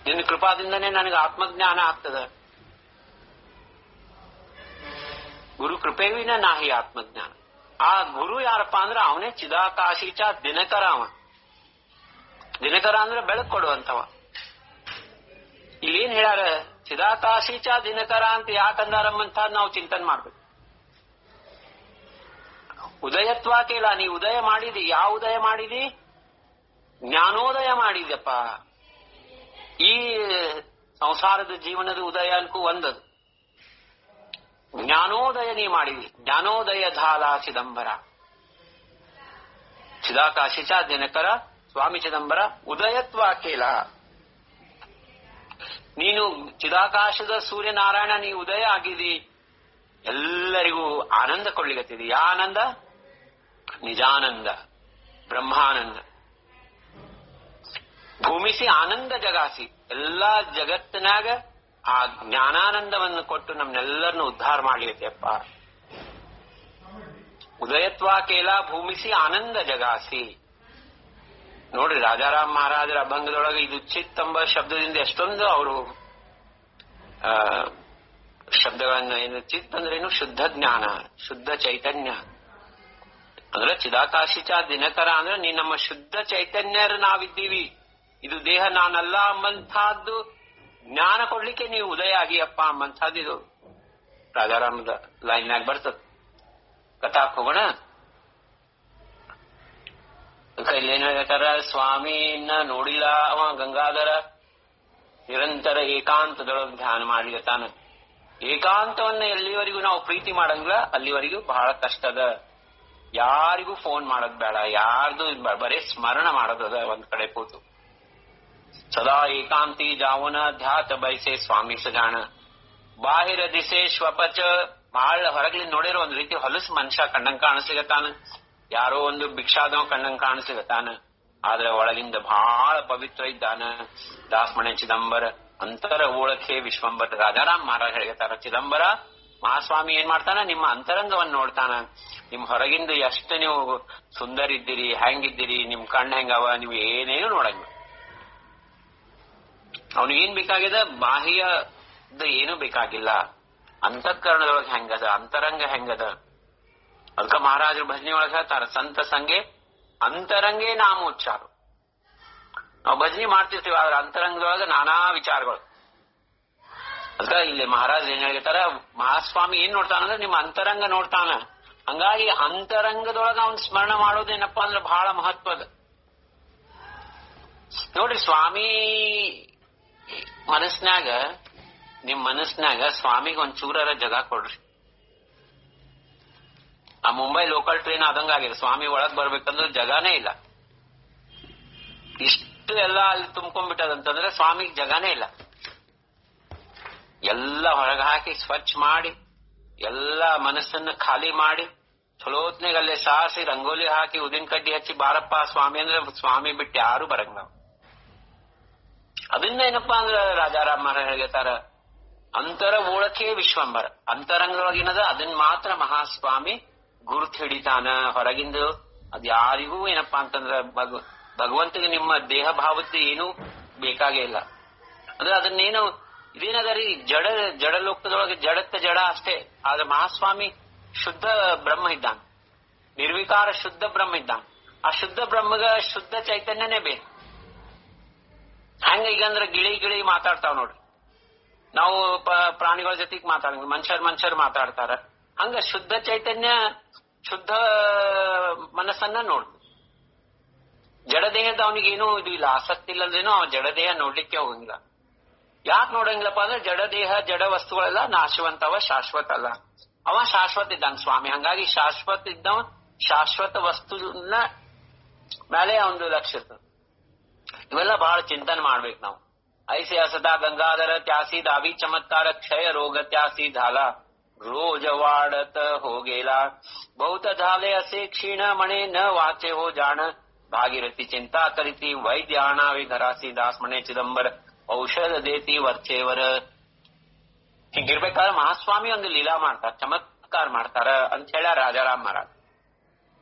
ನಿನ್ನ ಕೃಪಾದಿಂದನೇ ನನಗೆ ಆತ್ಮಜ್ಞಾನ ಆಗ್ತದ. ಗುರು ಕೃಪೆವಿನ ನಾಹಿ ಆತ್ಮಜ್ಞಾನ. ಆ ಗುರು ಯಾರಪ್ಪ ಅಂದ್ರೆ ಅವನೇ ಚಿದಾಕಾಶಿ ಚ ದಿನಕರ. ಅವ ದಿನಕರ ಅಂದ್ರೆ ಬೆಳಕು ಕೊಡುವಂತವ. ಇಲ್ಲೇನ್ ಹೇಳ್ಯಾರ? ಚಿದಾಕಾಶಿ ಚ ದಿನಕರ ಅಂತ ಯಾಕಂದಾರಮ್ಮಂತ ನಾವು ಚಿಂತನೆ ಮಾಡ್ಬೇಕು. ಉದಯತ್ವ ಕೇಳ, ನೀ ಉದಯ ಮಾಡಿದಿ. ಯಾವ ಉದಯ ಮಾಡಿದಿ? ಜ್ಞಾನೋದಯ ಮಾಡಿದ್ಯಪ್ಪ. ಈ ಸಂಸಾರದ ಜೀವನದ ಉದಯ ಅನ್ಕೂ ಒಂದದು. ಜ್ಞಾನೋದಯ ನೀ ಮಾಡಿದಿ. ಜ್ಞಾನೋದಯ ಧಾಲ ಚಿದಂಬರ. ಚಿದಾಕಾಶಿ ಚ ದಿನಕರ ಸ್ವಾಮಿ ಚಿದಂಬರ ಉದಯತ್ವ ಕೇಳ. ನೀನು ಚಿದಾಕಾಶದ ಸೂರ್ಯನಾರಾಯಣ, ನೀ ಉದಯ ಆಗಿದಿ. ಎಲ್ಲರಿಗೂ ಆನಂದ ಕೊಡ್ಲಿಗತ್ತಿದಿ. ಯಾ ಆನಂದ? ನಿಜಾನಂದ, ಬ್ರಹ್ಮಾನಂದ. ಭೂಮಿಸಿ ಆನಂದ ಜಗಾಸಿ. ಎಲ್ಲಾ ಜಗತ್ತಿನಾಗ ಆ ಜ್ಞಾನಾನಂದವನ್ನು ಕೊಟ್ಟು ನಮ್ನೆಲ್ಲರನ್ನು ಉದ್ಧಾರ ಮಾಡ್ಲಿತ್ತಪ್ಪ. ಉದಯತ್ವ ಕೇಲ ಭೂಮಿಸಿ ಆನಂದ ಜಗಾಸಿ. ನೋಡ್ರಿ, ರಾಜಾರಾಮ್ ಮಹಾರಾಜರ ಅಭಂಗದೊಳಗೆ ಇದು ಚಿತ್ ಎಂಬ ಶಬ್ದದಿಂದ ಎಷ್ಟೊಂದು ಅವರು ಶಬ್ದಗಳನ್ನು, ಏನು ಚಿತ್ ಅಂದ್ರೇನು? ಶುದ್ಧ ಜ್ಞಾನ, ಶುದ್ಧ ಚೈತನ್ಯ. ಅಂದ್ರೆ ಚಿದಾಕಾಶಿ ಚ ದಿನಕರ ಅಂದ್ರೆ ನೀ ನಮ್ಮ ಶುದ್ಧ ಚೈತನ್ಯರ ನಾವಿದ್ದೀವಿ. ಇದು ದೇಹ ನಾನಲ್ಲ ಅಂಬಂತಹದ್ದು ಜ್ಞಾನ ಕೊಡ್ಲಿಕ್ಕೆ ನೀವು ಉದಯ ಆಗಿಯಪ್ಪ ಅಂಬಂತಹದ್ದು ಇದು ರಾಜಾರಾಮದ ಲೈನ್ಯಾಗ ಬರ್ತದ. ಕಥಾಕ್ ಹೋಗೋಣ. ಕೈಲಿ ಏನ್ ಹೇಳ್ತಾರ? ಸ್ವಾಮಿನ ನೋಡಿಲ್ಲ ಅವ ಗಂಗಾಧರ, ನಿರಂತರ ಏಕಾಂತದೊಳಗೆ ಧ್ಯಾನ ಮಾಡ್ಲಿಕತ್ತಾನ. ಏಕಾಂತವನ್ನ ಎಲ್ಲಿವರೆಗೂ ನಾವು ಪ್ರೀತಿ ಮಾಡಂಗಿಲ್ಲ ಅಲ್ಲಿವರೆಗೂ ಬಹಳ ಕಷ್ಟದ. ಯಾರಿಗೂ ಫೋನ್ ಮಾಡೋದ್ ಬೇಡ, ಯಾರ್ದು ಬರೇ ಸ್ಮರಣ ಮಾಡೋದದ ಒಂದ್ ಕಡೆ ಕೂತು. ಸದಾ ಏಕಾಂತಿ ಜಾವನ ಧ್ಯಾತ ಬಯಸೆ ಸ್ವಾಮಿ ಸಜಾಣ. ಬಾಹಿರ ದಿಸೆ ಶ್ವಪಚ, ಬಹಳ ಹೊರಗ್ಲಿಂದ ನೋಡಿರೋ ಒಂದ್ ರೀತಿ ಹೊಲಸು ಮನುಷ್ಯ ಕಣ್ಣಂಗ್ ಕಾಣಿಸ್ಲಿಗತ್ತಾನ, ಯಾರೋ ಒಂದು ಭಿಕ್ಷಾದವ ಕಣ್ಣಂಗ್ ಕಾಣಿಸ್ಲಿಗತ್ತಾನ, ಆದ್ರೆ ಒಳಗಿಂದ ಬಹಳ ಪವಿತ್ರ ಇದ್ದಾನ. ದಾಸಮಣೆ ಚಿದಂಬರ ಅಂತರ ಓಳಖೆ ವಿಶ್ವಂಬರ. ರಾಜಾರಾಮ್ ಮಹಾರಾಜ್ ಹೇಳ್ತಾರ, ಚಿದಂಬರ ಮಹಾಸ್ವಾಮಿ ಏನ್ ಮಾಡ್ತಾನ, ನಿಮ್ಮ ಅಂತರಂಗವನ್ನ ನೋಡ್ತಾನ. ನಿಮ್ ಹೊರಗಿಂದ ಎಷ್ಟು ನೀವು ಸುಂದರ ಇದ್ದೀರಿ, ಹೆಂಗಿದ್ದೀರಿ, ನಿಮ್ ಕಣ್ಣು ಹೆಂಗವ, ನೀವು ಏನೇನು ನೋಡಂಗ. ಅವನಿಗೇನ್ ಬೇಕಾಗಿದೆ, ಬಾಹ್ಯದ ಏನು ಬೇಕಾಗಿಲ್ಲ, ಅಂತಃಕರಣದೊಳಗೆ ಹೆಂಗದ, ಅಂತರಂಗ ಹೆಂಗದ. ಅದಕ್ಕ ಮಹಾರಾಜರು ಭಜನೆ ಒಳಗೆ ಹೇಳ್ತಾರ, ಸಂತ ಸಂಗೆ ಅಂತರಂಗೇ ನಾಮೋಚ್ಚಾರ. ನಾವು ಭಜನೆ ಮಾಡ್ತಿರ್ತೀವಿ, ಆದ್ರೆ ಅಂತರಂಗದೊಳಗೆ ನಾನಾ ವಿಚಾರಗಳು. ಅದಕ್ಕ ಇಲ್ಲಿ ಮಹಾರಾಜ್ ಏನ್ ಹೇಳ್ತಾರ, ಮಹಾಸ್ವಾಮಿ ಏನ್ ನೋಡ್ತಾನಂದ್ರೆ ನಿಮ್ಮ ಅಂತರಂಗ ನೋಡ್ತಾನ. ಹಂಗಾಗಿ ಅಂತರಂಗದೊಳಗ ಅವನ್ ಸ್ಮರಣ ಮಾಡೋದೇನಪ್ಪಾ ಅಂದ್ರೆ ಬಹಳ ಮಹತ್ವದ. ನೋಡ್ರಿ, ಸ್ವಾಮಿ ಮನಸ್ನ್ಯಾಗ, ನಿಮ್ ಮನಸ್ನ್ಯಾಗ ಸ್ವಾಮಿಗೆ ಒಂದ್ ಚೂರರ ಜಗ ಕೊಡ್ರಿ. ಆ ಮುಂಬೈ ಲೋಕಲ್ ಟ್ರೈನ್ ಆದಂಗಾಗಿದೆ, ಸ್ವಾಮಿ ಒಳಗ್ ಬರ್ಬೇಕಂದ್ರೆ ಜಗಾನೇ ಇಲ್ಲ. ಇಷ್ಟು ಎಲ್ಲ ಅಲ್ಲಿ ತುಂಬ್ಕೊಂಡ್ಬಿಟ್ಟದಂತಂದ್ರೆ ಸ್ವಾಮಿಗೆ ಜಗಾನೇ ಇಲ್ಲ. ಎಲ್ಲ ಹೊರಗೆ ಹಾಕಿ ಸ್ವಚ್ಛ ಮಾಡಿ, ಎಲ್ಲ ಮನಸ್ಸನ್ನ ಖಾಲಿ ಮಾಡಿ, ಚಲೋತ್ನಾಗ ಅಲ್ಲೇ ಸಾರಿಸಿ ರಂಗೋಲಿ ಹಾಕಿ ಉದಿನ ಕಡ್ಡಿ ಹಚ್ಚಿ ಬಾರಪ್ಪ ಸ್ವಾಮಿ ಅಂದ್ರೆ ಸ್ವಾಮಿ ಬಿಟ್ಟು ಯಾರು ಬರಂಗ ನಾವು. ಅದನ್ನ ಏನಪ್ಪಾ ಅಂದ್ರ ರಾಜಾರಾಮ್ ಮಹಾರಾಜ್ ಹೇಳ್ತಾರ, ಅಂತರ ಓಳಕೆ ವಿಶ್ವಂಬರ. ಅಂತರಂಗದೊಳಗಿನದ ಅದನ್ನ ಮಾತ್ರ ಮಹಾಸ್ವಾಮಿ ಗುರುತು ಹಿಡಿತಾನ. ಹೊರಗಿಂದ ಅದ್ ಯಾರಿಗೂ ಏನಪ್ಪಾ ಅಂತಂದ್ರ ಭಗವಂತಗೆ ನಿಮ್ಮ ದೇಹ ಭಾವದ್ದು ಏನೂ ಬೇಕಾಗೇ ಇಲ್ಲ. ಅಂದ್ರೆ ಅದನ್ನೇನು ಇದೇನದರಿ, ಜಡ ಲೋಕದೊಳಗೆ ಜಡತ್ತ ಜಡ ಅಷ್ಟೇ. ಆದ್ರೆ ಮಹಾಸ್ವಾಮಿ ಶುದ್ಧ ಬ್ರಹ್ಮ ಇದ್ದಾನ, ನಿರ್ವಿಕಾರ ಶುದ್ಧ ಬ್ರಹ್ಮ ಇದ್ದಾನ. ಆ ಶುದ್ಧ ಬ್ರಹ್ಮಗ ಶುದ್ಧ ಚೈತನ್ಯನೇ ಬೇಕು. ಹಂಗ ಈಗಂದ್ರೆ ಗಿಳಿ ಮಾತಾಡ್ತಾವ ನೋಡ್ರಿ, ನಾವು ಪ್ರಾಣಿಗಳ ಜೊತೆಗೆ ಮಾತಾಡಂಗ, ಮನುಷ್ಯರು ಮಾತಾಡ್ತಾರ. ಹಂಗ ಶುದ್ಧ ಚೈತನ್ಯ ಶುದ್ಧ ಮನಸ್ಸನ್ನ ನೋಡ್. ಜಡದೇಹದ ಅವನಿಗೇನು ಇದು ಇಲ್ಲ, ಆಸಕ್ತಿ ಇಲ್ಲದೇನೋ ಅವ ಜಡದೇಹ ನೋಡ್ಲಿಕ್ಕೆ ಹೋಗಂಗಿಲ್ಲ. ಯಾಕೆ ನೋಡಂಗಿಲ್ಲಪ್ಪ ಅಂದ್ರೆ ಜಡದೇಹ ಜಡ ವಸ್ತುಗಳೆಲ್ಲ ನಾಶವಂತವ, ಶಾಶ್ವತ ಅಲ್ಲ. ಅವ ಶಾಶ್ವತ ಇದ್ದಾನ ಸ್ವಾಮಿ. ಹಂಗಾಗಿ ಶಾಶ್ವತ ಇದ್ದವ ಶಾಶ್ವತ ವಸ್ತುನ ಮೇಲೆ ಒಂದು ಲಕ್ಷ್ಯ ಇರ್ತದೆ. ಇವೆಲ್ಲ ಬಹಳ ಚಿಂತನೆ ಮಾಡ್ಬೇಕು ನಾವು. ಐಸೆ ಹಸದ ಗಂಗಾಧರ ತ್ಯಾಸಿ ದಾವಿ ಚಮತ್ಕಾರ ಕ್ಷಯ ರೋಗ ತ್ಯಾಸಿ ಧಾಲ रोज वाढत हो गेला बहुत झाले असे क्षीण म्हणे न वाचे हो जाण भागीरथी चिंता करीती वैद्य आणावे घरासी दास म्हणे चिದಂಬರ ಔಷಧ ದೇತಿ ವರ್ಚೇವರ. ಹೀಗಿರ್ಬೇಕಾದ್ರೆ ಮಹಾಸ್ವಾಮಿ ಒಂದು ಲೀಲಾ ಮಾಡ್ತಾರ, ಚಮತ್ಕಾರ ಮಾಡ್ತಾರ ಅಂತ ಹೇಳ್ಯಾರ ರಾಜಾರಾಮ್ ಮಹಾರಾಜ್.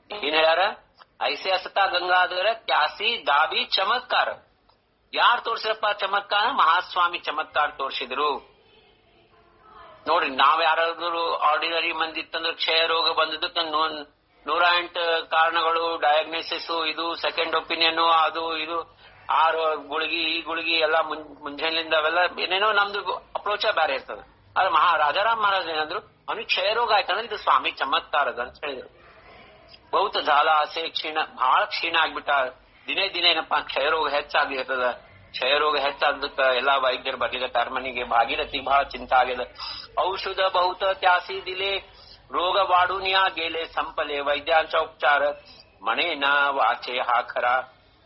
ಏನ್ ಹೇಳ್ಯಾರ, ಐಸೆ ಹಸತಾ ಗಂಗಾಧರ ಕ್ಯಾಸಿ ದಾಬಿ ಚಮತ್ಕಾರ. ಯಾರು ತೋರ್ಸಿರಪ್ಪ ಚಮತ್ಕಾರ? ಮಹಾಸ್ವಾಮಿ ಚಮತ್ಕಾರ ತೋರಿಸಿದ್ರು. ನೋಡ್ರಿ, ನಾವ್ ಯಾರಾದ್ರೂ ಆರ್ಡಿನರಿ ಮಂದಿ ಇತ್ತಂದ್ರೆ ಕ್ಷಯ ರೋಗ ಬಂದದಕ್ಕೆ 108 ಕಾರಣಗಳು, ಡಯಾಗ್ನೋಸಿಸ್, ಇದು ಸೆಕೆಂಡ್ ಒಪಿನಿಯನ್, ಅದು ಇದು, ಆರು ಗುಳಿಗಿ ಈ ಗುಳಿಗಿ ಎಲ್ಲ ಮುಂಜಾನೆಯಿಂದ ಅವೆಲ್ಲ ಏನೇನೋ ನಮ್ದು ಅಪ್ರೋಚ ಬೇರೆ ಇರ್ತದೆ. ಆದ್ರೆ ರಾಜಾರಾಮ್ ಮಹಾರಾಜ್ ಏನಂದ್ರು, ಅವನಿಗೆ ಕ್ಷಯ ರೋಗ ಆಯ್ತಂದ್ರೆ ಇದು ಸ್ವಾಮಿ ಚಮತ್ಕಾರದ ಅಂತ ಹೇಳಿದ್ರು. ಬಹುತ ಜಾಲ ಆಸೆ ಕ್ಷೀಣ, ಬಹಳ ಕ್ಷೀಣ ಆಗ್ಬಿಟ್ಟ. ದಿನೇ ಏನಪ್ಪಾ ಕ್ಷಯ ರೋಗ ಹೆಚ್ಚಾಗಿರ್ತದ. ಕ್ಷಯ ರೋಗ ಹೆಚ್ಚಾದಕ್ಕ ಎಲ್ಲಾ ವೈದ್ಯರು ಬರ್ಲಿಕತ್ತಾರ ಮನೆಗೆ. ಭಾಗೀರಥಿ ಬಹಳ ಚಿಂತಾ ಆಗ್ಯದ. ಔಷಧ ಬಹುತ ತ್ಯಾಸಿ ದಿಲೆ ರೋಗ वाढूनिया गेले संपले वैद्यांचा उपचार म्हणे ना वाचे हा खरा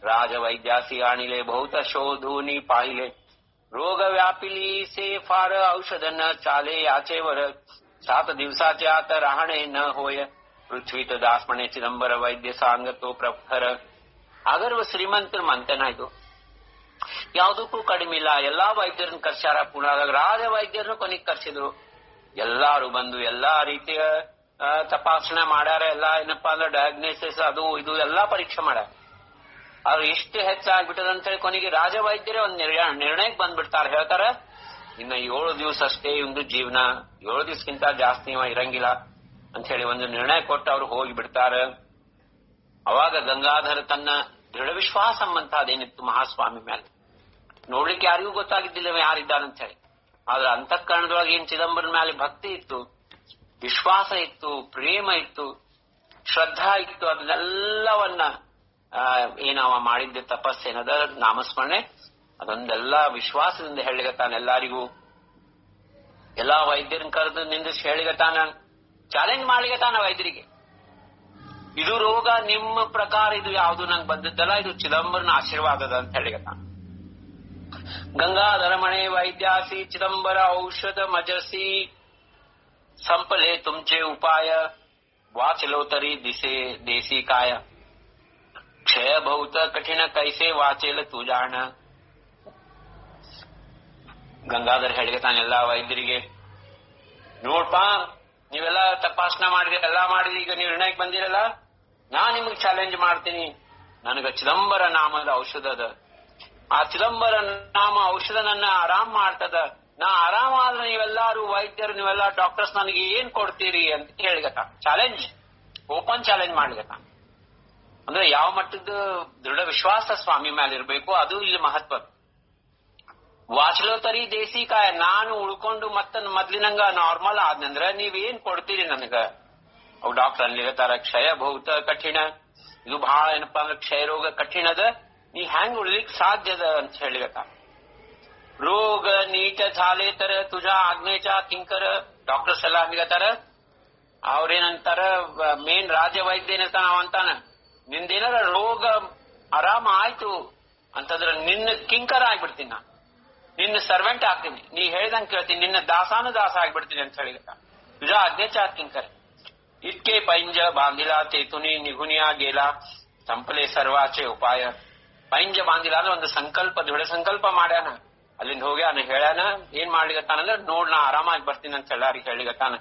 राज वैद्यासी आणिले बहुत शोधूनी पाहिले रोग व्यापिली से फार औषध न चाले याचे वर 7 दिवसाच्या आत राहणे न होय पृथ्वीत दास म्हणे चिದಂಬರ वैद्य सांगतो प्रखर. ಅಗರ್ವ ಶ್ರೀಮಂತರು ಮಂತನಾಯ್ತು, ಯಾವುದಕ್ಕೂ ಕಡಿಮೆ ಇಲ್ಲ. ಎಲ್ಲಾ ವೈದ್ಯರನ್ನ ಕರ್ಸ್ಯಾರ. ಪುಣಾದಾಗ ರಾಜ ವೈದ್ಯರನ್ನು ಕೊನೆಗೆ ಕರ್ಸಿದ್ರು. ಎಲ್ಲಾರು ಬಂದು ಎಲ್ಲಾ ರೀತಿಯ ತಪಾಸಣೆ ಮಾಡ್ಯಾರ. ಎಲ್ಲಾ ಏನಪ್ಪಾ ಅಂದ್ರೆ ಡಯಾಗ್ನೋಸಿಸ್ ಅದು ಇದು ಎಲ್ಲಾ ಪರೀಕ್ಷೆ ಮಾಡ್ಯಾರ. ಅವ್ರು ಎಷ್ಟು ಹೆಚ್ಚಾಗ್ಬಿಟ್ಟದ ಅಂತ ಹೇಳಿ ಕೊನೆಗೆ ರಾಜ ವೈದ್ಯರೇ ಒಂದು ನಿರ್ಣಯಕ್ಕೆ ಬಂದ್ಬಿಡ್ತಾರ. ಹೇಳ್ತಾರ, ಇನ್ನ 7 ದಿವಸ ಅಷ್ಟೇ ಒಂದು ಜೀವನ, 7 ದಿವಸಕ್ಕಿಂತ ಜಾಸ್ತಿ ಇರಂಗಿಲ್ಲ ಅಂತ ಹೇಳಿ ಒಂದು ನಿರ್ಣಯ ಕೊಟ್ಟು ಅವ್ರು ಹೋಗಿ ಬಿಡ್ತಾರ. ಅವಾಗ ಗಂಗಾಧರ ತನ್ನ ದೃಢ ವಿಶ್ವಾಸ ಅದೇನಿತ್ತು ಮಹಾಸ್ವಾಮಿ ಮೇಲೆ. ನೋಡ್ಲಿಕ್ಕೆ ಯಾರಿಗೂ ಗೊತ್ತಾಗಿದ್ದಿಲ್ಲ ಯಾರಿದ್ದಾರಂತ ಹೇಳಿ. ಆದ್ರೆ ಅಂತಃಕರಣದೊಳಗೆ ಏನ್ ಚಿದಂಬರನ ಮೇಲೆ ಭಕ್ತಿ ಇತ್ತು, ವಿಶ್ವಾಸ ಇತ್ತು, ಪ್ರೇಮ ಇತ್ತು, ಶ್ರದ್ಧಾ ಇತ್ತು. ಅದನ್ನೆಲ್ಲವನ್ನ ಏನವ ಮಾಡಿದ್ದ ತಪಸ್ಸೇನದ ನಾಮಸ್ಮರಣೆ ಅದೊಂದೆಲ್ಲ ವಿಶ್ವಾಸದಿಂದ ಹೇಳಿಗತಾನ. ಎಲ್ಲಾರಿಗೂ ಎಲ್ಲಾ ವೈದ್ಯರನ್ನ ಕರೆದು ನಿಂದಿಸಿ ಹೇಳಿಗತಾನ, ಚಾಲೆಂಜ್ ಮಾಡಿಗತಾನ ವೈದ್ಯರಿಗೆ. ಇದು ರೋಗ ನಿಮ್ಮ ಪ್ರಕಾರ ಇದು ಯಾವುದು ನಂಗೆ ಬಂದದ್ದಲ್ಲ, ಇದು ಚಿದಂಬರನ ಆಶೀರ್ವಾದದ ಅಂತ ಹೇಳಿಗತಾನ. ಗಂಗಾಧರ ಮಣೆ ವೈದ್ಯಾಸಿ ಚಿದಂಬರ ಔಷಧ ಮಜಸಿ ಸಂಪಲೆ ತುಮಚೆ ಉಪಾಯ ವಾಚಲೋ ತರಿ ದಿಸೆ ದೇಸಿ ಕಾಯ ಕ್ಷಯ ಬಹುತ ಕಠಿಣ ಕೈಸೆ ವಾಚೇಲ ತೂ ಜಾಣ. ಗಂಗಾಧರ್ ಹೇಳಿಗತಾನೆ ಎಲ್ಲಾ ವೈದ್ಯರಿಗೆ, ನೋಡ್ಪಾ ನೀವೆಲ್ಲಾ ತಪಾಸಣೆ ಮಾಡಿದ್ರಿ, ಎಲ್ಲಾ ಮಾಡಿದ್ರಿ, ಈಗ ನೀವು ನಿರ್ಣಯಕ್ಕೆ ಬಂದಿರಲ್ಲ, ನಾ ನಿಮಗ್ ಚಾಲೆಂಜ್ ಮಾಡ್ತೀನಿ. ನನಗ ಚಿದಂಬರ ನಾಮದ ಔಷಧದ, ಆ ಚಿದಂಬರ ನಾಮ ಔಷಧ ನನ್ನ ಆರಾಮ್ ಮಾಡ್ತದ. ನಾ ಆರಾಮಾದ್ರೆ ನೀವೆಲ್ಲಾರು ವೈದ್ಯರು, ನೀವೆಲ್ಲಾ ಡಾಕ್ಟರ್ಸ್ ನನಗೆ ಏನ್ ಕೊಡ್ತೀರಿ ಅಂತ ಹೇಳಿಗತ. ಚಾಲೆಂಜ್, ಓಪನ್ ಚಾಲೆಂಜ್ ಮಾಡ್ಲಿಗತ. ಅಂದ್ರೆ ಯಾವ ಮಟ್ಟದ ದೃಢ ವಿಶ್ವಾಸ ಸ್ವಾಮಿ ಮೇಲೆ ಇರಬೇಕು, ಅದು ಇಲ್ಲಿ ಮಹತ್ವ. ವಾಚಲೋ ತರಿ ದೇಸಿ ಕಾಯ, ನಾನು ಉಳ್ಕೊಂಡು ಮತ್ತ ಮೊದ್ಲಿನಂಗ ನಾರ್ಮಲ್ ಆದ್ನಂದ್ರ ನೀವೇನ್ ಕೊಡ್ತೀರಿ ನನಗ? ಅವ್ ಡಾಕ್ಟರ್ ಅನ್ಲಿಗತಾರ, ಕ್ಷಯ ಬಹುತ ಕಠಿಣ, ಇದು ಬಹಳ ಏನಪ್ಪಾ ಅಂದ್ರೆ ಕ್ಷಯ ರೋಗ ಕಠಿಣದ, ನೀ ಹ್ಯಾಂಗ್ ಉಳ್ಲಿಕ್ ಸಾಧ್ಯದ ಅಂತ ಹೇಳಿಗತ. ರೋಗ ನೀಚ ಛಾಲೆ ತರ ತುಜಾ ಆಗ್ನೇಚ ಕಿಂಕರ, ಡಾಕ್ಟರ್ಸ್ ಎಲ್ಲ ಅನ್ಲಿಗತಾರ. ಅವ್ರೇನಂತಾರ, ಮೇನ್ ರಾಜ್ಯ ವೈದ್ಯ ಏನಂತಾನ, ಅವಂತಾನ ನಿಂದೇನಾರ ರೋಗ ಆರಾಮ ಆಯ್ತು ಅಂತಂದ್ರ ನಿನ್ನ ಕಿಂಕರ ಆಗ್ಬಿಡ್ತೀನಿ, ನಾನು ನಿನ್ನ ಸರ್ವೆಂಟ್ ಆಗ್ತೀನಿ, ನೀ ಹೇಳ್ದಂಗ್ ಕೇಳ್ತೀನಿ, ನಿನ್ನ ದಾಸಾನು ದಾಸ ಆಗ್ಬಿಡ್ತೀನಿ ಅಂತ ಹೇಳಿಗತ. ತುಜಾ ಆಗ್ನೇಚ ಕಿಂಕರ ಇಟ್ಕೆ ಪೈಂಜ ಬಾಂಧಿಲಾ ತೇತುನಿ ನಿಗುನಿಯಾ ಗೇಲಾ ಸಂಪಲೆ ಸರ್ವಾಚೆ ಉಪಾಯ. ಪೈಂಜ ಬಾಂಧಿಲ ಅಂದ್ರೆ ಒಂದು ಸಂಕಲ್ಪ, ದೃಢ ಸಂಕಲ್ಪ ಮಾಡ್ಯಾನ, ಅಲ್ಲಿಂದ ಹೋಗ್ಯಾನ, ಹೇಳ್ಯಾನ, ಏನ್ ಮಾಡ್ಲಿಗತ್ತಾನಂದ್ರ ನೋಡ್ ನಾ ಆರಾಮಾಗಿ ಬರ್ತೀನಿ ಅಂತ ಎಲ್ಲಾರಿಗೆ ಹೇಳಿಗತ್ತಾನ.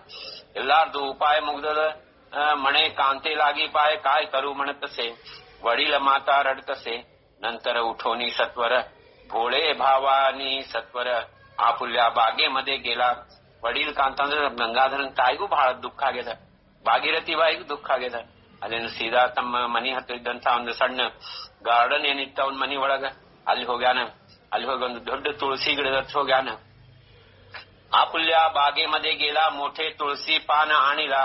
ಎಲ್ಲಾರ್ದು ಉಪಾಯ ಮುಗ್ದದ. ಮಣೆ ಕಾಂತೇಲಾಗಿ ಪಾಯ ಕಾಯ್ ಕರು ಮಣತಸೆ ವಡಿಲ ಮಾತಾ ರಡ್ತಸೆ ನಂತರ ಉಠೋನಿ ಸತ್ವರ ಭೋಳೆ ಭಾವಾನಿ ಸತ್ವರ ಆಪುಲ್ಯ ಬಾಗೆ ಮದೆ ಗೆಲಾ. ವಡೀಲ್ ಕಾಂತ ಅಂದ್ರೆ ಗಂಗಾಧರನ್ ತಾಯಿಗೂ ಬಹಳ ದುಃಖ ಆಗ್ಯದ, ಭಾಗೀರಥಿ ಬಾಯಿಗೂ ದುಃಖ ಆಗ್ಯದ. ಅಲ್ಲೇನು ಸೀದಾ ತಮ್ಮ ಮನಿ ಹತ್ರ ಇದ್ದಂತ ಒಂದು ಸಣ್ಣ ಗಾರ್ಡನ್ ಏನಿತ್ತ ಅವನ್ ಮನಿ ಒಳಗ, ಅಲ್ಲಿ ಹೋಗ್ಯಾನ. ಅಲ್ಲಿ ಹೋಗಿ ಒಂದು ದೊಡ್ಡ ತುಳಸಿ ಗಿಡದ ಹತ್ರ ಹೋಗ್ಯಾನ. ಆಪುಲ್ಯ ಬಾಗೆ ಮದೆ ಗೆಲಾ ಮೋಠೆ ತುಳಸಿ ಪಾನ ಆಣಿಲ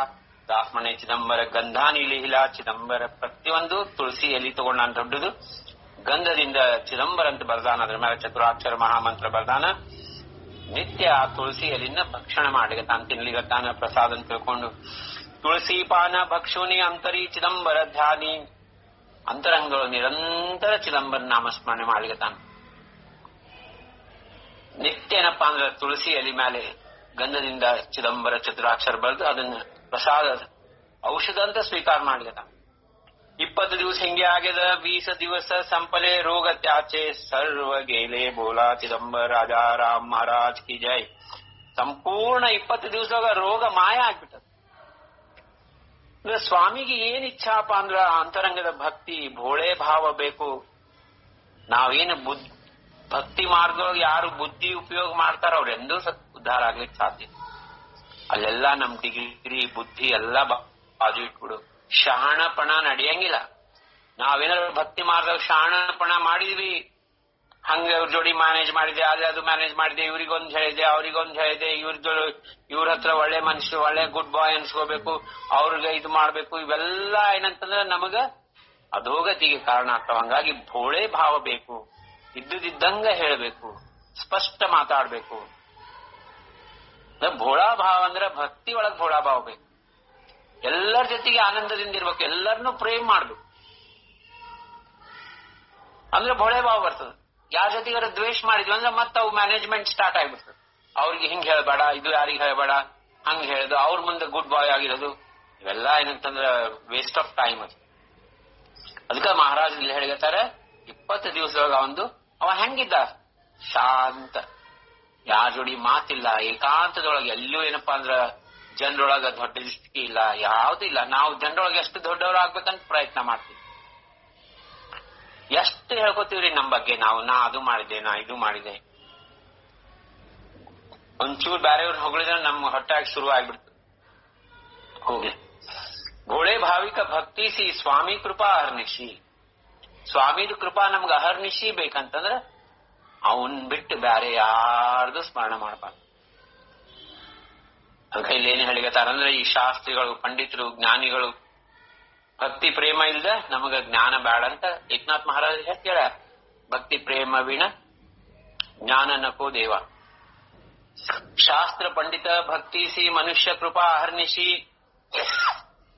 ದಾಸ್ಮಣೆ ಚಿದಂಬರ ಗಂಧಾನಿ ಲಿಹಿಲ. ಚಿದಂಬರ ಪ್ರತಿಯೊಂದು ತುಳಸಿ ಎಲಿ ತಗೊಂಡಾನ, ದೊಡ್ಡದು ಗಂಧದಿಂದ ಚಿದಂಬರ ಅಂತ ಬರ್ದಾನ, ಅದ್ರ ಮೇಲೆ ಚತುರಾಕ್ಷರ ಮಹಾಮಂತ್ರ ಬರ್ದಾನ. ನಿತ್ಯ ಆ ತುಳಸಿ ಎಲಿನ ಭಕ್ಷಣ ಮಾಡಿಗತಾನ, ತಿನ್ಲಿಗತ್ತಾನ ಪ್ರಸಾದ ಅಂತ ತಿಳ್ಕೊಂಡು. ತುಳಸಿ ಪಾನ ಭಕ್ಷುನಿ ಅಂತರಿ ಚಿದಂಬರ ಧ್ಯಾನಿ, ಅಂತರಂಗಗಳು ನಿರಂತರ ಚಿದಂಬರ ನಾಮಸ್ಮರಣೆ ಮಾಡ್ಲಿಗತಾನ. ನಿತ್ಯ ಏನಪ್ಪಾ ಅಂದ್ರೆ ತುಳಸಿ ಎಲಿ ಮೇಲೆ ಗಂಧದಿಂದ ಚಿದಂಬರ ಚತುರಾಕ್ಷರ ಬರೆದು ಅದನ್ನ ಪ್ರಸಾದ ಔಷಧ ಅಂತ ಸ್ವೀಕಾರ ಮಾಡ್ಲಿಗತಾನ. 20 ದಿವಸ ಹಿಂಗೆ ಆಗ್ಯದ. 20 ದಿವಸ ಸಂಪಲೆ ರೋಗ ತ್ಯಾಚೆ ಸರ್ವ ಗೇಲೆ ಬೋಲಾ ಚಿದಂಬರ ರಾಜಾ ರಾಮ್ ಮಹಾರಾಜ್ ಕಿ ಜೈ. ಸಂಪೂರ್ಣ 20 ದಿವಸದಾಗ ರೋಗ ಮಾಯ ಆಗ್ಬಿಟ್ಟದ. ಸ್ವಾಮಿಗೆ ಏನ್ ಇಚ್ಛಾಪ ಅಂದ್ರ ಅಂತರಂಗದ ಭಕ್ತಿ, ಭೋಳೆ ಭಾವ ಬೇಕು. ನಾವೇನು ಭಕ್ತಿ ಮಾರ್ಗದೊಳಗೆ ಯಾರು ಬುದ್ಧಿ ಉಪಯೋಗ ಮಾಡ್ತಾರ ಅವ್ರೆಂದೂ ಉದ್ಧಾರ ಆಗ್ಲಿಕ್ಕೆ ಸಾಧ್ಯ. ಅಲ್ಲೆಲ್ಲ ನಮ್ ಡಿಗ್ರಿ ಬುದ್ಧಿ ಎಲ್ಲ ಬಾಜು ಇಟ್ಬಿಡು. ಶಹಾಣಪಣ ನಡೆಯಂಗಿಲ್ಲ. ನಾವೇನಾದ್ರು ಭಕ್ತಿ ಮಾರ್ಗದಾಗ ಶಹಾಣಪಣ ಮಾಡಿದ್ವಿ, ಹಂಗ ಇವ್ರ ಜೋಡಿ ಮ್ಯಾನೇಜ್ ಮಾಡಿದೆ, ಅದು ಮ್ಯಾನೇಜ್ ಮಾಡಿದೆ, ಇವ್ರಿಗೊಂದ್ ಹೇಳಿದೆ, ಅವ್ರಿಗೊಂದ್ ಹೇಳಿದೆ, ಇವ್ರ ಹತ್ರ ಒಳ್ಳೆ ಮನುಷ್ಯರು, ಒಳ್ಳೆ ಗುಡ್ ಬಾಯ್ ಅನ್ಸ್ಕೋಬೇಕು, ಅವ್ರಿಗೆ ಇದು ಮಾಡ್ಬೇಕು, ಇವೆಲ್ಲ ಏನಂತಂದ್ರೆ ನಮಗ ಅಧೋಗತಿಗೆ ಕಾರಣ ಆಗ್ತಾವ. ಹಂಗಾಗಿ ಭೋಳೆ ಭಾವ ಬೇಕು, ಇದ್ದುದಿದ್ದಂಗ ಹೇಳಬೇಕು, ಸ್ಪಷ್ಟ ಮಾತಾಡ್ಬೇಕು. ಭೋಳಾ ಭಾವ ಅಂದ್ರೆ ಭಕ್ತಿ ಒಳಗ್ ಭೋಳಾ ಭಾವ ಬೇಕು. ಎಲ್ಲರ ಜೊತೆಗೆ ಆನಂದದಿಂದ ಇರ್ಬೇಕು, ಎಲ್ಲರನ್ನೂ ಪ್ರೇಮ್ ಮಾಡ್ಬೇಕು, ಅಂದ್ರೆ ಭೋಳೆ ಭಾವ ಬರ್ತದೆ. ಯಾರ ಜೊತೆಗಾರ ದ್ವೇಷ ಮಾಡಿದ್ವಿ ಅಂದ್ರೆ ಮತ್ತೆ ಅವು ಮ್ಯಾನೇಜ್ಮೆಂಟ್ ಸ್ಟಾರ್ಟ್ ಆಗಿಬಿಡ್ತದೆ. ಅವ್ರಿಗೆ ಹಿಂಗ್ ಹೇಳ್ಬೇಡ, ಇದು ಯಾರಿಗೆ ಹೇಳ್ಬೇಡ, ಹಂಗ್ ಹೇಳುದು, ಅವ್ರ ಮುಂದೆ ಗುಡ್ ಬಾಯ್ ಆಗಿರೋದು, ಇವೆಲ್ಲ ಏನಂತಂದ್ರ ವೇಸ್ಟ್ ಆಫ್ ಟೈಮ್. ಅದು ಅದಕ್ಕೆ ಮಹಾರಾಜ್ ಇಲ್ಲಿ ಹೇಳಿರ್ತಾರೆ, 20 ದಿವಸದೊಳಗ ಅವ ಹೆಂಗಿದ್ದ, ಶಾಂತ, ಯಾರ ಜೋಡಿ ಮಾತಿಲ್ಲ, ಏಕಾಂತದೊಳಗೆ. ಎಲ್ಲೂ ಏನಪ್ಪಾ ಅಂದ್ರ ಜನರೊಳಗ ದೊಡ್ಡ ದೃಷ್ಟಿ ಇಲ್ಲ, ಯಾವ್ದು ಇಲ್ಲ. ನಾವು ಜನರೊಳಗೆ ಎಷ್ಟು ದೊಡ್ಡವರು ಆಗ್ಬೇಕಂತ ಪ್ರಯತ್ನ ಮಾಡ್ತೀವಿ, ಎಷ್ಟು ಹೇಳ್ಕೊತೀವ್ರಿ ನಮ್ ಬಗ್ಗೆ ನಾವು, ನಾ ಅದು ಮಾಡಿದೆ, ನಾ ಇದು ಮಾಡಿದೆ. ಒಂಚೂರು ಬೇರೆಯವ್ರ ಹೊಗಳಿದ್ರೆ ನಮ್ ಹೊಟ್ಟಾಗಿ ಶುರು ಆಗ್ಬಿಡ್ತು. ಹೋಗಿ ಘೋಡೆ ಭಾವಿಕ ಭಕ್ತಿ ಸಿ ಸ್ವಾಮಿ ಕೃಪಾ ಅಹರ್ನಿಶಿ. ಸ್ವಾಮಿದು ಕೃಪಾ ನಮ್ಗೆ ಅಹರ್ನಿಶಿ ಬೇಕಂತಂದ್ರ ಅವನ್ ಬಿಟ್ಟು ಬ್ಯಾರೆ ಯಾರ್ದು ಸ್ಮರಣ ಮಾಡ್ಬಾರ್ದು. ಅದಕ್ಕೆ ಇಲ್ಲಿ ಏನ್ ಹೇಳಿಗತ್ತಾರಂದ್ರೆ, ಈ ಶಾಸ್ತ್ರಿಗಳು, ಪಂಡಿತರು, ಜ್ಞಾನಿಗಳು ಭಕ್ತಿ ಪ್ರೇಮ ಇಲ್ದ ನಮಗ ಜ್ಞಾನ ಬೇಡ ಅಂತ ಏಕನಾಥ್ ಮಹಾರಾಜ್ ಹೇಳ್ಯಾರ. ಭಕ್ತಿ ಪ್ರೇಮ ವಿಣ ಜ್ಞಾನ ನಕೋ ದೇವ. ಶಾಸ್ತ್ರ ಪಂಡಿತ ಭಕ್ತಿಸಿ ಮನುಷ್ಯ ಕೃಪಾ ಅಹರ್ನಿಶಿ.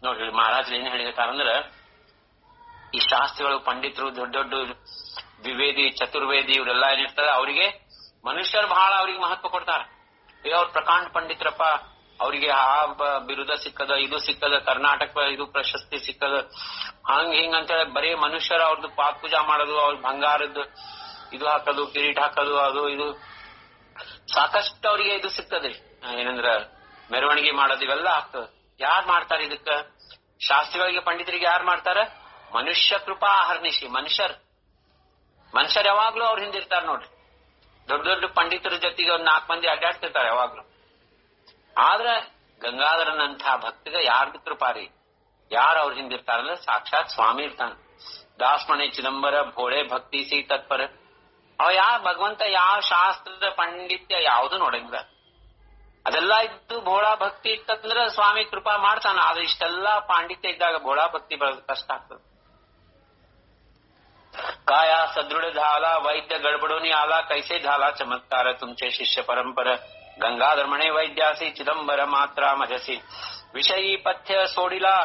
ನೋಡ್ರಿ ಮಹಾರಾಜರು ಏನ್ ಹೇಳಿರ್ತಾರಂದ್ರ, ಈ ಶಾಸ್ತ್ರಗಳು ಪಂಡಿತರು ದೊಡ್ಡ ದೊಡ್ಡ ದ್ವಿವೇದಿ ಚತುರ್ವೇದಿ ಇವರೆಲ್ಲ ಏನಿರ್ತಾರೆ ಅವರಿಗೆ ಮನುಷ್ಯರು ಬಹಳ ಅವ್ರಿಗೆ ಮಹತ್ವ ಕೊಡ್ತಾರ. ಅವ್ರ ಪ್ರಕಾಂಡ ಪಂಡಿತರಪ್ಪ, ಅವ್ರಿಗೆ ಆ ಬಿರುದ ಸಿಕ್ಕದ, ಇದು ಸಿಕ್ಕದ, ಕರ್ನಾಟಕ ಇದು ಪ್ರಶಸ್ತಿ ಸಿಕ್ಕದ, ಹಂಗ್ ಹಿಂಗ್ ಅಂತೇಳಿ ಬರೀ ಮನುಷ್ಯರ ಅವ್ರದ್ದು ಪಾದ ಪೂಜಾ ಮಾಡೋದು, ಅವ್ರ ಬಂಗಾರದ್ದು ಇದು ಹಾಕೋದು, ಕಿರೀಟ ಹಾಕೋದು, ಅದು ಇದು ಸಾಕಷ್ಟು ಅವ್ರಿಗೆ ಇದು ಸಿಗ್ತದ್ರಿ. ಏನಂದ್ರ ಮೆರವಣಿಗೆ ಮಾಡೋದು ಇವೆಲ್ಲ ಆಗ್ತದ. ಯಾರ್ ಮಾಡ್ತಾರ ಇದಕ್ಕ? ಶಾಸ್ತ್ರಿಗಳಿಗೆ ಪಂಡಿತರಿಗೆ ಯಾರು ಮಾಡ್ತಾರ? ಮನುಷ್ಯ ಕೃಪಾ ಅಹರ್ನಿಶಿ. ಮನುಷ್ಯರ್ ಯಾವಾಗ್ಲೂ ಅವ್ರ ಹಿಂದಿರ್ತಾರ ನೋಡ್ರಿ. ದೊಡ್ಡ ದೊಡ್ಡ ಪಂಡಿತರ ಜೊತೆಗೆ ಒಂದ್ 4 ಮಂದಿ ಅಡ್ಡಾಡ್ತಿರ್ತಾರೆ ಯಾವಾಗ್ಲೂ. ಆದ್ರ ಗಂಗಾಧರನಂಥ ಭಕ್ತಿಗ ಯಾರ್ದು ಕೃಪಾರಿ? ಯಾರು ಅವ್ರ ಹಿಂದಿರ್ತಾರಂದ್ರೆ ಸಾಕ್ಷಾತ್ ಸ್ವಾಮಿ ಇರ್ತಾನ. ದಾಸಮಣಿ ಚಿದಂಬರ ಭೋಳೆ ಭಕ್ತಿ ಸಿ ತತ್ಪರ. ಅವ ಯಾವ ಭಗವಂತ ಯಾವ ಶಾಸ್ತ್ರದ ಪಾಂಡಿತ್ಯ ಯಾವುದು ನೋಡಂಗಿಲ್ಲ. ಅದೆಲ್ಲ ಇದ್ದು ಭೋಳಾ ಭಕ್ತಿ ಇತ್ತಂದ್ರ ಸ್ವಾಮಿ ಕೃಪಾ ಮಾಡ್ತಾನ. ಆದ್ರೆ ಇಷ್ಟೆಲ್ಲಾ ಪಾಂಡಿತ್ಯ ಇದ್ದಾಗ ಭೋಳಾ ಭಕ್ತಿ ಬರೋದು ಕಷ್ಟ ಆಗ್ತದೆ. ಕಾಯ ಸದೃಢ झाला वैद्य गडबडोनी आला कैसे झाला चमत्कार तुमचे शिष्य परंपर गंगाधर म्हणे वैद्यासी चिदंबर मात्रा मजसी विषयी पथ्य सोडिला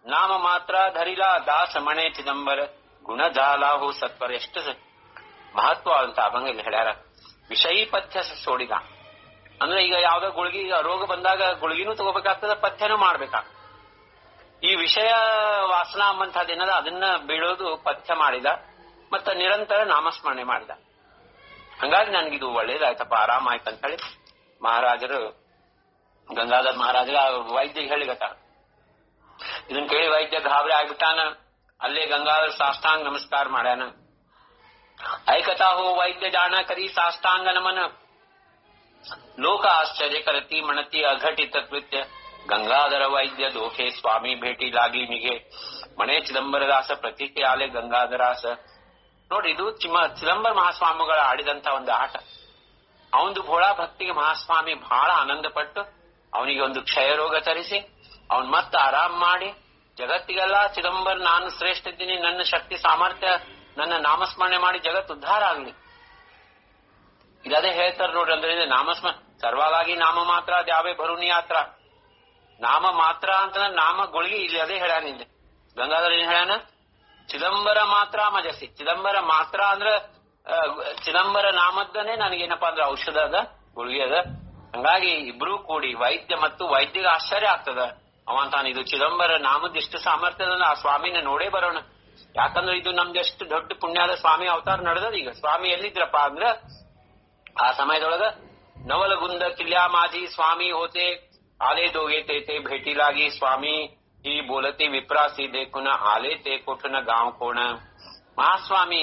नाम मात्रा धरिला दास म्हणे चिदंबर गुण झाला हो सत्वर. ಎಷ್ಟು ಮಹತ್ವ ಅಂತ ಅಭಂಗ ಇಲ್ಲಿ ಹೇಳ್ಯಾರ. ವಿಷಯೀ ಪಥ್ಯ ಸೋಡಿದ ಅಂದ್ರೆ ಈಗ ಯಾವ್ದೋ ಗುಳಿಗಿ ರೋಗ ಬಂದಾಗ ಗುಳಿಗಿನೂ ತಗೋಬೇಕಾಗ್ತದ, ಪಥ್ಯನೂ ಮಾಡ್ಬೇಕಾಗ್ತದೆ. ಈ ವಿಷಯ ವಾಸನ ಅಂಬಂತಹದ್ದೇನದ ಅದನ್ನ ಬೀಳೋದು ಪಥ್ಯ ಮಾಡಿದ, ಮತ್ತ ನಿರಂತರ ನಾಮಸ್ಮರಣೆ ಮಾಡಿದ. ಹಂಗಾಗಿ ನನ್ಗಿದು ಒಳ್ಳೇದಾಯ್ತಪ್ಪ, ಆರಾಮಾಯ್ತು ಅಂತ ಹೇಳಿ ಮಹಾರಾಜರು ಗಂಗಾಧರ ಮಹಾರಾಜರ ವೈದ್ಯಗೆ ಹೇಳಿಗತ್ತಾರ. ಇದನ್ನ ಕೇಳಿ ವೈದ್ಯ ಗಾಬರಿ ಆಗ್ಬಿಟ್ಟಾನ. ಅಲ್ಲೇ ಗಂಗಾಧರ ಸಾಷ್ಟಾಂಗ ನಮಸ್ಕಾರ ಮಾಡ್ಯಾನ. ऐकता हो वैद्य जाणा करी साष्टांग नमन लोक आश्चर्य करती म्हणती अघटित कृत्य गंगाधर वैद्य दोखे स्वामी भेटी लागी निघे म्हणे ಚಿದಂಬರದಾಸ ಪ್ರತೀಕೆ ಆಲೆ ಗಂಗಾಧರಾಸ. ನೋಡಿ, ಇದು ಚಿದಂಬರ ಮಹಾಸ್ವಾಮಿಗಳ ಆಡಿದಂತ ಒಂದು ಆಟ. ಅವನದು ಭೋಳಾ ಭಕ್ತಿಗೆ ಮಹಾಸ್ವಾಮಿ ಬಹಳ ಆನಂದ ಪಟ್ಟು ಅವನಿಗೆ ಒಂದು ಕ್ಷಯ ರೋಗ ತರಿಸಿ ಅವನ್ ಮತ್ತೆ ಆರಾಮ್ ಮಾಡಿ ಜಗತ್ತಿಗೆಲ್ಲ ಚಿದಂಬರ ನಾನು ಶ್ರೇಷ್ಠ ಇದ್ದೀನಿ, ನನ್ನ ಶಕ್ತಿ ಸಾಮರ್ಥ್ಯ ನನ್ನ ನಾಮಸ್ಮರಣೆ ಮಾಡಿ ಜಗತ್ ಉದ್ಧಾರ ಆಗ್ಲಿ. ಇದೇ ಹೇಳ್ತಾರ ನೋಡ್ರಿ. ಅಂದ್ರೆ ನಾಮಸ್ಮ ಸರ್ವಾಲಾಗಿ ನಾಮ ಮಾತ್ರ ದ್ಯಾವೇ ಭರುನಿ ಯಾತ್ರ. ನಾಮ ಮಾತ್ರ ಅಂತಂದ್ರೆ ನಾಮ ಗುಳಿಗೆ ಇಲ್ಲಿ ಅದೇ ಹೇಳ್ಯಾನ. ಇಲ್ಲಿ ಗಂಗಾಧರ ಏನ್ ಹೇಳ್ಯಾನ? ಚಿದಂಬರ ಮಾತ್ರ ಮಜಸಿ. ಚಿದಂಬರ ಮಾತ್ರ ಅಂದ್ರ ಚಿದಂಬರ ನಾಮದ್ದನೇ ನನಗೇನಪ್ಪಾ ಅಂದ್ರೆ ಔಷಧ ಅದ, ಗುಳಿಗೆ ಅದ. ಹಂಗಾಗಿ ಇಬ್ರು ಕೂಡಿ ವೈದ್ಯ ಮತ್ತು ವೈದ್ಯಗೆ ಆಶ್ಚರ್ಯ ಆಗ್ತದ. ಅವಂತಾನ ಇದು ಚಿದಂಬರ ನಾಮದ ಇಷ್ಟು ಸಾಮರ್ಥ್ಯದ ಆ ಸ್ವಾಮಿನ ನೋಡೇ ಬರೋಣ. ಯಾಕಂದ್ರೆ ಇದು ನಮ್ದೆಷ್ಟು ದೊಡ್ಡ ಪುಣ್ಯದ ಸ್ವಾಮಿ ಅವತಾರ ನಡೆದದ. ಈಗ ಸ್ವಾಮಿ ಎಲ್ಲಿದ್ರಪ್ಪ ಅಂದ್ರ ಆ ಸಮಯದೊಳಗ ನವಲಗುಂದ ಕಿಲ್ಯಾ ಮಾಜಿ ಸ್ವಾಮಿ ಹೋತೆ ಆಲೆ ದೋಗೆ ತೇತೆ ಭೇಟಿಲಾಗಿ ಸ್ವಾಮಿ ಈ ಬೋಲತಿ ವಿಪ್ರಾಸಿ ದೇಕುನ ಆಲೆ ತೇ ಕೊಠುನ ಗಾಂವ್ ಕೋಣ. ಮಹಾಸ್ವಾಮಿ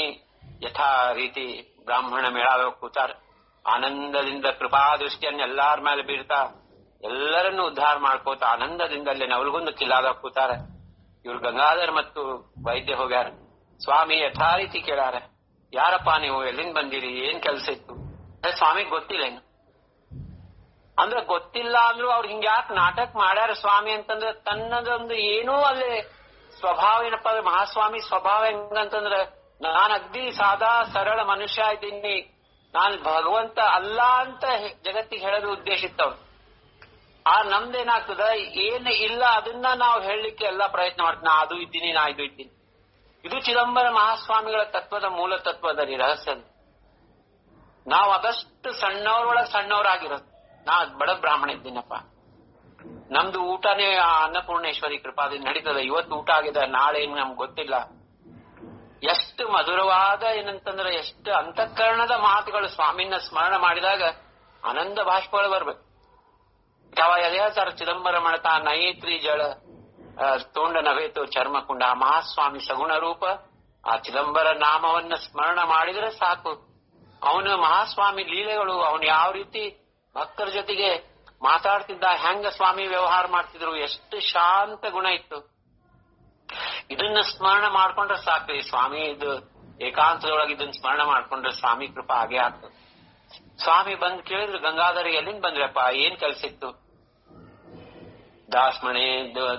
ಯಥಾ ರೀತಿ ಬ್ರಾಹ್ಮಣ ಮೇಳಾದ ಕೂತಾರ. ಆನಂದದಿಂದ ಕೃಪಾ ದೃಷ್ಟಿಯನ್ನ ಎಲ್ಲಾರ ಮೇಲೆ ಬೀರ್ತಾ ಎಲ್ಲರನ್ನು ಉದ್ಧಾರ ಮಾಡ್ಕೋತ ಆನಂದದಿಂದ ಅಲ್ಲೇ ನವಲಗುಂದ ಕಿಲ್ಲಾದ ಕೂತಾರ. ಇವ್ರು ಗಂಗಾಧರ್ ಮತ್ತು ವೈದ್ಯ ಹೋಗ್ಯಾರ. ಸ್ವಾಮಿ ಯಥಾ ರೀತಿ ಕೇಳಾರ, ಯಾರಪ್ಪ ನೀವು, ಎಲ್ಲಿಂದ ಬಂದಿರಿ, ಏನ್ ಕೆಲ್ಸ ಇತ್ತು? ಸ್ವಾಮಿಗ್ ಗೊತ್ತಿಲ್ಲ ಏನು ಅಂದ್ರೆ ಗೊತ್ತಿಲ್ಲ ಅಂದ್ರು ಅವ್ರು ಹಿಂಗ್ಯಾಕ್ ನಾಟಕ ಮಾಡ್ಯಾರ ಸ್ವಾಮಿ ಅಂತಂದ್ರೆ ತನ್ನದೊಂದು ಏನೋ ಅಲ್ಲಿ ಸ್ವಭಾವ ಏನಪ್ಪಾ ಅಂದ್ರೆ ಮಹಾಸ್ವಾಮಿ ಸ್ವಭಾವ ಹೆಂಗಂತಂದ್ರೆ ನಾನ್ ಅಗ್ದಿ ಸಾದಾ ಸರಳ ಮನುಷ್ಯ ಇದ್ದೀನಿ, ನಾನ್ ಭಗವಂತ ಅಲ್ಲ ಅಂತ ಜಗತ್ತಿಗೆ ಹೇಳೋದು ಉದ್ದೇಶ ಇತ್ತವ್ರು. ಆ ನಮ್ದೇನಾಗ್ತದ, ಏನ್ ಇಲ್ಲ ಅದನ್ನ ನಾವು ಹೇಳಲಿಕ್ಕೆ ಎಲ್ಲಾ ಪ್ರಯತ್ನ ಮಾಡ್ತೀವಿ. ನಾ ಅದು ಇದ್ದೀನಿ, ನಾ ಇದು ಇದ್ದೀನಿ. ಇದು ಚಿದಂಬರ ಮಹಾಸ್ವಾಮಿಗಳ ತತ್ವದ ಮೂಲ ತತ್ವದ ರಹಸ್ಯ. ನಾವು ಅದಷ್ಟು ಸಣ್ಣವ್ರೊಳಗೆ ಸಣ್ಣವರಾಗಿರೋದು. ನಾ ಬಡ ಬ್ರಾಹ್ಮಣ ಇದ್ದೀನಪ್ಪ, ನಮ್ದು ಊಟನೇ ಅನ್ನಪೂರ್ಣೇಶ್ವರಿ ಕೃಪಾದಿಂದ ನಡೀತದ. ಇವತ್ತು ಊಟ ಆಗಿದೆ, ನಾಳೆ ಏನು ನಮ್ಗೆ ಗೊತ್ತಿಲ್ಲ. ಎಷ್ಟು ಮಧುರವಾದ ಏನಂತಂದ್ರೆ ಎಷ್ಟು ಅಂತಃಕರಣದ ಮಾತುಗಳು ಸ್ವಾಮಿನ ಸ್ಮರಣ ಮಾಡಿದಾಗ ಆನಂದ ಬಾಷ್ಪಗಳು ಬರ್ಬೇಕು. ಹೇಳ್ತಾರೆ ಚಿದಂಬರ ಮಣತ ನಯೇತ್ರಿ ಜಳ ತೋಂಡ ನವೇತು ಚರ್ಮಕುಂಡ. ಮಹಾಸ್ವಾಮಿ ಸಗುಣ ರೂಪ. ಆ ಚಿದಂಬರ ನಾಮವನ್ನ ಸ್ಮರಣ ಮಾಡಿದ್ರೆ ಸಾಕು. ಅವನ ಮಹಾಸ್ವಾಮಿ ಲೀಲೆಗಳು, ಅವನು ಯಾವ ರೀತಿ ಭಕ್ತರ ಜೊತೆಗೆ ಮಾತಾಡ್ತಿದ್ದ, ಹೆಂಗ ಸ್ವಾಮಿ ವ್ಯವಹಾರ ಮಾಡ್ತಿದ್ರು, ಎಷ್ಟು ಶಾಂತ ಗುಣ ಇತ್ತು. ಇದನ್ನ ಸ್ಮರಣ ಮಾಡ್ಕೊಂಡ್ರೆ ಸಾಕು. ಈ ಸ್ವಾಮಿ ಇದು ಏಕಾಂತದೊಳಗೆ ಇದನ್ನ ಸ್ಮರಣ ಮಾಡ್ಕೊಂಡ್ರೆ ಸ್ವಾಮಿ ಕೃಪಾ ಹಾಗೆ ಆಗ್ತದೆ. ಸ್ವಾಮಿ ಬಂದ್ ಕೇಳಿದ್ರು, ಗಂಗಾಧರ ಎಲ್ಲಿಂದ ಬಂದ್ರಪ್ಪ, ಏನ್ ಕೆಲ್ಸಿತ್ತು? ದಾಸ್ಮಣೆ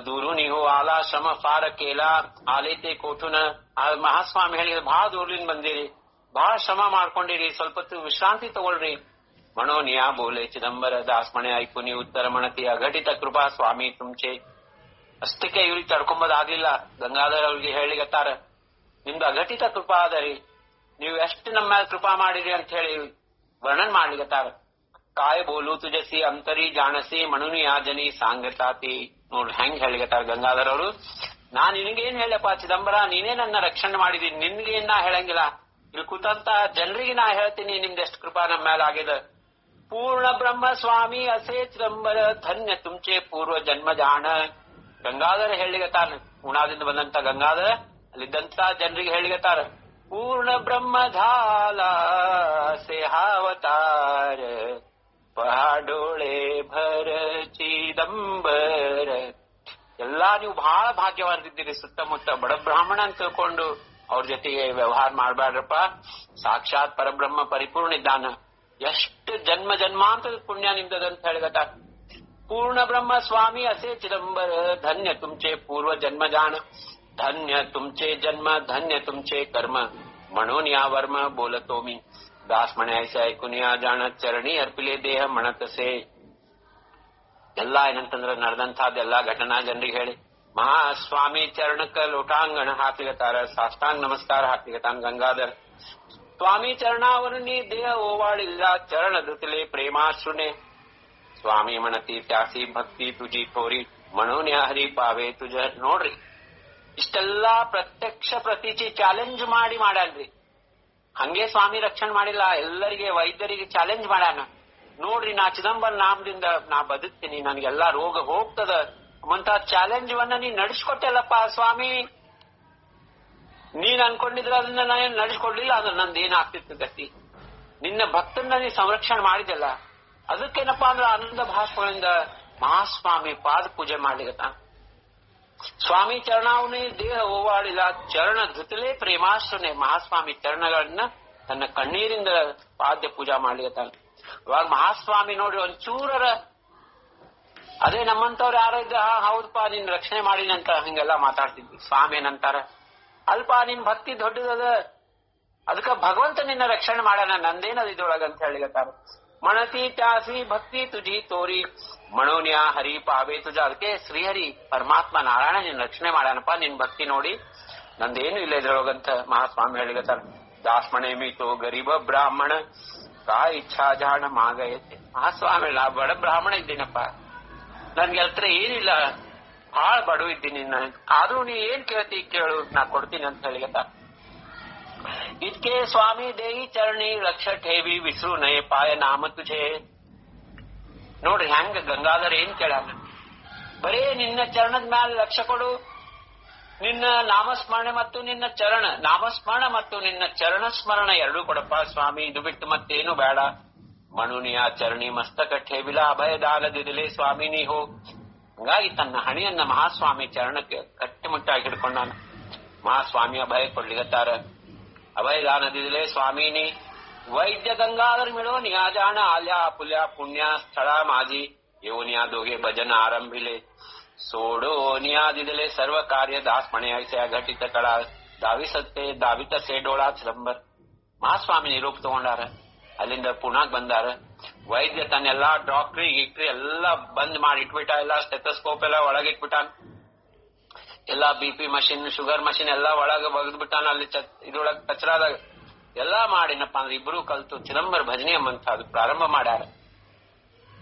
ದೂರು ನೀವು ಆಲಾ ಶ್ರಮ ಫಾರ ಕೇಲ ಆಲೇತೆ ಕೋಟುನ. ಮಹಾಸ್ವಾಮಿ ಹೇಳಿದ್ರೆ, ಬಹಳ ದೂರ್ಲಿಂದ ಬಂದಿರಿ, ಬಹಳ ಶ್ರಮ ಮಾಡ್ಕೊಂಡಿರಿ, ಸ್ವಲ್ಪ ಹೊತ್ತು ವಿಶ್ರಾಂತಿ ತಗೊಳ್ರಿ. ಮನೋನಿಯಾ ಬೋಲೆ ಚಿದಂಬರ ದಾಸ್ಮಣೆ ಐಕು ನೀವು ಉತ್ತರ ಮಣತಿ ಅಘಟಿತ ಕೃಪಾ ಸ್ವಾಮಿ ತುಂಚೆ. ಅಷ್ಟಕ್ಕೆ ಇವ್ರಿಗೆ ತಡ್ಕೊಂಬೋದಾಗ್ಲಿಲ್ಲ. ಗಂಗಾಧರ್ ಅವ್ರಿಗೆ ಹೇಳಿಗತ್ತಾರ, ನಿಮ್ದು ಅಘಟಿತ ಕೃಪಾ ಅದರಿ, ನೀವು ಎಷ್ಟು ನಮ್ಮ ಮೇಲೆ ಕೃಪಾ ಮಾಡಿರಿ ಅಂತ ಹೇಳಿ ವರ್ಣನ್ ಮಾಡ್ಲಿಗತ್ತಾರ. ಕಾಯ್ ಬೋಲು ತುಜಸಿ ಅಂತರಿ ಜಾಣಸಿ ಮನುನಿಯಾ ಜನಿ ಸಾಂಗತಾತಿ. ನೋಡ್ರಿ ಹೆಂಗ್ ಹೇಳಿಗತ್ತಾರ ಗಂಗಾಧರ್ ಅವರು. ನಾನ್ ನಿನಗೇನ್ ಹೇಳಪ್ಪ ಚಿದಂಬರ, ನೀನೇ ನನ್ನ ರಕ್ಷಣೆ ಮಾಡಿದೀನಿ, ನಿನ್ಗೇನ್ ನಾ ಹೇಳಂಗಿಲ್ಲ. ಇಲ್ಲಿ ಕೂತಂತ ಜನರಿಗೆ ನಾ ಹೇಳ್ತೀನಿ ನಿಮ್ದೆಷ್ಟು ಕೃಪಾ ನಮ್ಮ ಮೇಲೆ ಆಗಿದೆ. ಪೂರ್ಣ ಬ್ರಹ್ಮ ಸ್ವಾಮಿ ಅಸೇ ಚಿದಂಬರ ಧನ್ಯ ತುಂಚೆ ಪೂರ್ವ ಜನ್ಮ ಜಾಣ. ಗಂಗಾಧರ ಹೇಳಿಗತ್ತಾರ, ಪೂರ್ಣದಿಂದ ಬಂದಂತ ಗಂಗಾಧರ ಅಲ್ಲಿದ್ದಂತ ಜನರಿಗೆ ಹೇಳಿಗತ್ತಾರ, ಪೂರ್ಣ ಬ್ರಹ್ಮ ಧಾಲ ಸೇಹಾವತಾರ ಪಹಾಡೋಳೆ ಭರ ಚಿದಂಬರ. ಎಲ್ಲಾ ನೀವು ಬಹಳ ಭಾಗ್ಯವಾಗಿದ್ದೀರಿ. ಸುತ್ತಮುತ್ತ ಬಡ ಬ್ರಾಹ್ಮಣ ಅಂತ ತಿಳ್ಕೊಂಡು ಅವ್ರ ಜೊತೆಗೆ ವ್ಯವಹಾರ ಮಾಡ್ಬೇಡ್ರಪ್ಪ. ಸಾಕ್ಷಾತ್ ಪರಬ್ರಹ್ಮ ಪರಿಪೂರ್ಣ ಇದ್ದಾನ. ಎಷ್ಟು ಜನ್ಮ ಜನ್ಮಾಂತದ ಪುಣ್ಯ ನಿಮ್ದಂತ ಹೇಳಿಗತ್ತ. ಪೂರ್ಣ ಬ್ರಹ್ಮ ಸ್ವಾಮಿ ಅಸೇ ಚಿದಂಬರ ಧನ್ಯ ತುಂಚೆ ಪೂರ್ವ ಜನ್ಮ ಜಾಣ. ಧನ್ಯ ತುಂಚೆ ಜನ್ಮ ಧನ್ಯ ತುಂಚೆ ಕರ್ಮ ಮಣೋನಿಯಾ ವರ್ಮ ಬೋಲತೋಮಿ. ದಾಸ್ಮಣೆ ಐಸೆ ಐಕುನಿಯಾ ಜಾಣ ಚರಣಿ ಅರ್ಪಿಲೆ ದೇಹ ಮಣತಸೆ. ಎಲ್ಲಾ ಏನಂತಂದ್ರ ನಡೆದಂತಹದ್ದೆಲ್ಲಾ ಘಟನಾ ಜನರಿಗೆ ಹೇಳಿ ಮಹಾಸ್ವಾಮಿ ಚರಣಕ್ಕ ಲೋಟಾಂಗಣ ಹಾಕ್ಲಿಗತ್ತಾರ. ಸಾಷ್ಟಾಂಗ ನಮಸ್ಕಾರ ಹಾಕ್ಲಿಗತ್ತಾನ ಗಂಗಾಧರ್. ಸ್ವಾಮಿ ಚರಣಾವರಣಿ ದೇಹ ಓವಾಳಿಲ್ಲ ಚರಣ ಧೃತಿಲೆ ಪ್ರೇಮಾಶ್ರುನೆ. ಸ್ವಾಮಿ ಮಣತಿ ತ್ಯಾಸಿ ಭಕ್ತಿ ತುಜಿ ತೋರಿ ಮನೋನ್ಯಾ ಹರಿ ಪಾವೆ ತುಜ. ನೋಡ್ರಿ ಇಷ್ಟೆಲ್ಲಾ ಪ್ರತ್ಯಕ್ಷ ಪ್ರತೀಚಿ ಚಾಲೆಂಜ್ ಮಾಡಿ ಮಾಡ್ಯಾನ್ರಿ. ಹಂಗೆ ಸ್ವಾಮಿ ರಕ್ಷಣೆ ಮಾಡಿಲ್ಲ, ಎಲ್ಲರಿಗೆ ವೈದ್ಯರಿಗೆ ಚಾಲೆಂಜ್ ಮಾಡ್ಯಾನ. ನೋಡ್ರಿ ನಾ ಚಿದಂಬರ ನಾಮದಿಂದ ನಾ ಬದುಕ್ತೀನಿ, ನನ್ಗೆಲ್ಲಾ ರೋಗ ಹೋಗ್ತದ ಅಂತ ಚಾಲೆಂಜ್ ವನ್ನ ನೀ ನಡೆಸ್ಕೊಟ್ಟಲ್ಲಪ್ಪ ಸ್ವಾಮಿ. ನೀನ್ ಅನ್ಕೊಂಡಿದ್ರ ಅದನ್ನ ನಾನು ನಡೆಸ್ಕೊಡ್ಲಿಲ್ಲ, ಅದ್ರ ನಂದೇನಾಗ್ತಿತ್ತು ಗತಿ. ನಿನ್ನ ಭಕ್ತನ್ನ ನೀ ಸಂರಕ್ಷಣೆ ಮಾಡಿದಲ್ಲ, ಅದಕ್ಕೇನಪ್ಪಾ ಅಂದ್ರ ಆನಂದ ಭಾಷೆಗಳಿಂದ ಮಹಾಸ್ವಾಮಿ ಪಾದ ಪೂಜೆ ಮಾಡ್ಲಿಗತ್ತ. ಸ್ವಾಮಿ ಚರಣಾವಣಿ ದೇಹ ಓವಾಡಿಲ್ಲ ಚರಣ ಧೃತಲೇ ಪ್ರೇಮಾಶ್ರನೆ. ಮಹಾಸ್ವಾಮಿ ಚರಣಗಳನ್ನ ತನ್ನ ಕಣ್ಣೀರಿಂದ ಪಾದ್ಯ ಪೂಜಾ ಮಾಡ್ಲಿಗತ್ತಾನ. ಇವಾಗ ಮಹಾಸ್ವಾಮಿ ನೋಡ್ರಿ ಒಂಚೂರರ ಅದೇ ನಮ್ಮಂತವ್ರು ಯಾರೋ ಇದ್ದ ಹೌದಪ್ಪ ನಿನ್ ರಕ್ಷಣೆ ಮಾಡಿನಂತ ಹಿಂಗೆಲ್ಲಾ ಮಾತಾಡ್ತಿದ್ವಿ. ಸ್ವಾಮಿ ಏನಂತಾರ, ಅಲ್ಪ ನಿನ್ ಭಕ್ತಿ ದೊಡ್ಡದದ, ಅದಕ್ಕ ಭಗವಂತ ನಿನ್ನ ರಕ್ಷಣೆ ಮಾಡ್ಯಾನ, ನಂದೇನದ ಇದ್ರೊಳಗ ಅಂತ ಹೇಳಿಗತ್ತಾರ. ಮಣತಿ ತ್ಯಾಸಿ ಭಕ್ತಿ ತುಜಿ ತೋರಿ ಮಣೋನ್ಯಾ ಹರಿ ಪಾವೆ ತುಜ. ಅದಕ್ಕೆ ಶ್ರೀಹರಿ ಪರಮಾತ್ಮ ನಾರಾಯಣ ನಿನ್ ರಕ್ಷಣೆ ಮಾಡ್ಯಾನಪ್ಪ, ನಿನ್ ಭಕ್ತಿ ನೋಡಿ ನಂದೇನು ಇಲ್ಲ ಇದ್ರೊಳಗಂತ ಮಹಾಸ್ವಾಮಿ ಹೇಳಿಗತ್ತಾರ. ದಾಸ್ಮಣೆ ಮೀತೋ ಗರೀಬ ಬ್ರಾಹ್ಮಣ ಕಾ ಇಚ್ಛಾ ಜಾಣ ಮಾಗಯತೆ. ಮಹಾಸ್ವಾಮಿ ನಾ ಬಡ ಬ್ರಾಹ್ಮಣ ಇದ್ದೀನಪ್ಪ, ನನ್ಗೆ ಹತ್ರ ಏನಿಲ್ಲ, ಬಹಳ ಬಡವ ಇದ್ದೀನಿ, ಆದ್ರೂ ನೀ ಏನ್ ಕೇಳ್ತಿ ಕೇಳು, ನಾ ಕೊಡ್ತೀನಿ ಅಂತ ಹೇಳಿಗತ್ತ. ಇದಕ್ಕೆ ಸ್ವಾಮಿ ದೇಯಿ ಚರಣಿ ಲಕ್ಷ ಠೇವಿ ವಿಸ್ರು ನಯ ಪಾಯ ನಾಮ ತುಜೆ. ನೋಡ್ರಿ ಹೆಂಗ ಗಂಗಾಧರ ಏನ್ ಕೇಳಾನ, ಬರೇ ನಿನ್ನ ಚರಣದ ಮ್ಯಾಲ ಲಕ್ಷ್ಯ ಕೊಡು, ನಿನ್ನ ನಾಮಸ್ಮರಣೆ ಮತ್ತು ನಿನ್ನ ಚರಣ ನಾಮಸ್ಮರಣ ಮತ್ತು ನಿನ್ನ ಚರಣ ಸ್ಮರಣ ಎರಡೂ ಕೊಡಪ್ಪ ಸ್ವಾಮಿ, ಇದು ಬಿಟ್ಟು ಮತ್ತೇನು ಬೇಡ. ಮಣುನಿಯ ಚರಣಿ ಮಸ್ತಕ ಠೇವಿಲ ಅಭಯದಾನದಿದಲೇ ಸ್ವಾಮಿ ನೀ ಹೋ. ಹಂಗಾಗಿ ತನ್ನ ಹಣಿಯನ್ನ ಮಹಾಸ್ವಾಮಿ ಚರಣಕ್ಕೆ ಗಟ್ಟಿಮುಟ್ಟಾಗಿ ಹಿಡ್ಕೊಂಡಾನ. ಮಹಾಸ್ವಾಮಿ ಅಭಯ ಕೊಡ್ಲಿಗತ್ತಾರ. ಅಭಯದಾನದಿದಲೇ ಸ್ವಾಮಿನಿ ವೈದ್ಯ ಗಂಗಾಧರ ಮಿಳೋ ನಿಯಾಜಾಣ ಆಲ್ಯ ಪುಲ್ಯ ಪುಣ್ಯ ಸ್ಥಳ ಮಾಜಿ ಯೋನಿಯಾ ದೋಗೆ ಭಜನ ಆರಂಭಿಲೆ ಸೋಡೋ ನಿಯಾದಿದಲೆ ಸರ್ವ ಕಾರ್ಯ ದಾಸ್ ಮಣೆ ಐಸೆ ಘಟಿತ ಕಳ ದಾವಿಸತ್ತೆ ದಾವಿತ ಸೇಡೋಳಾ ಚಿದಂಬರ್. ಮಹಾಸ್ವಾಮಿ ನಿರೂಪ ತಗೊಂಡಾರ. ಅಲ್ಲಿಂದ ಪುನಾಗ್ ಬಂದಾರ. ವೈದ್ಯ ತನ್ನೆಲ್ಲಾ ಡಾಕ್ಟ್ರಿ ಗಿಕ್ಟ್ರಿ ಎಲ್ಲಾ ಬಂದ್ ಮಾಡಿ ಇಟ್ಬಿಟ್ಟ. ಎಲ್ಲಾ ಸ್ಟೆಥೋಸ್ಕೋಪ್ ಎಲ್ಲ ಒಳಗಿಟ್ಬಿಟ್ಟಾನ. ಎಲ್ಲಾ BP ಮಷಿನ್ ಶುಗರ್ ಮಷಿನ್ ಎಲ್ಲಾ ಒಳಗ ಬಗ್ದ್ಬಿಟ್ಟಾನ. ಅಲ್ಲಿ ಇದ್ರೊಳಗ ಕಚರಾದಾಗ ಎಲ್ಲಾ ಮಾಡಿನಪ್ಪ ಅಂದ್ರೆ ಇಬ್ರು ಕಲ್ತು ಚಿದಂಬರ ಭಜನೆ ಎಂಬಂತ ಅದು ಪ್ರಾರಂಭ ಮಾಡ್ಯಾರ.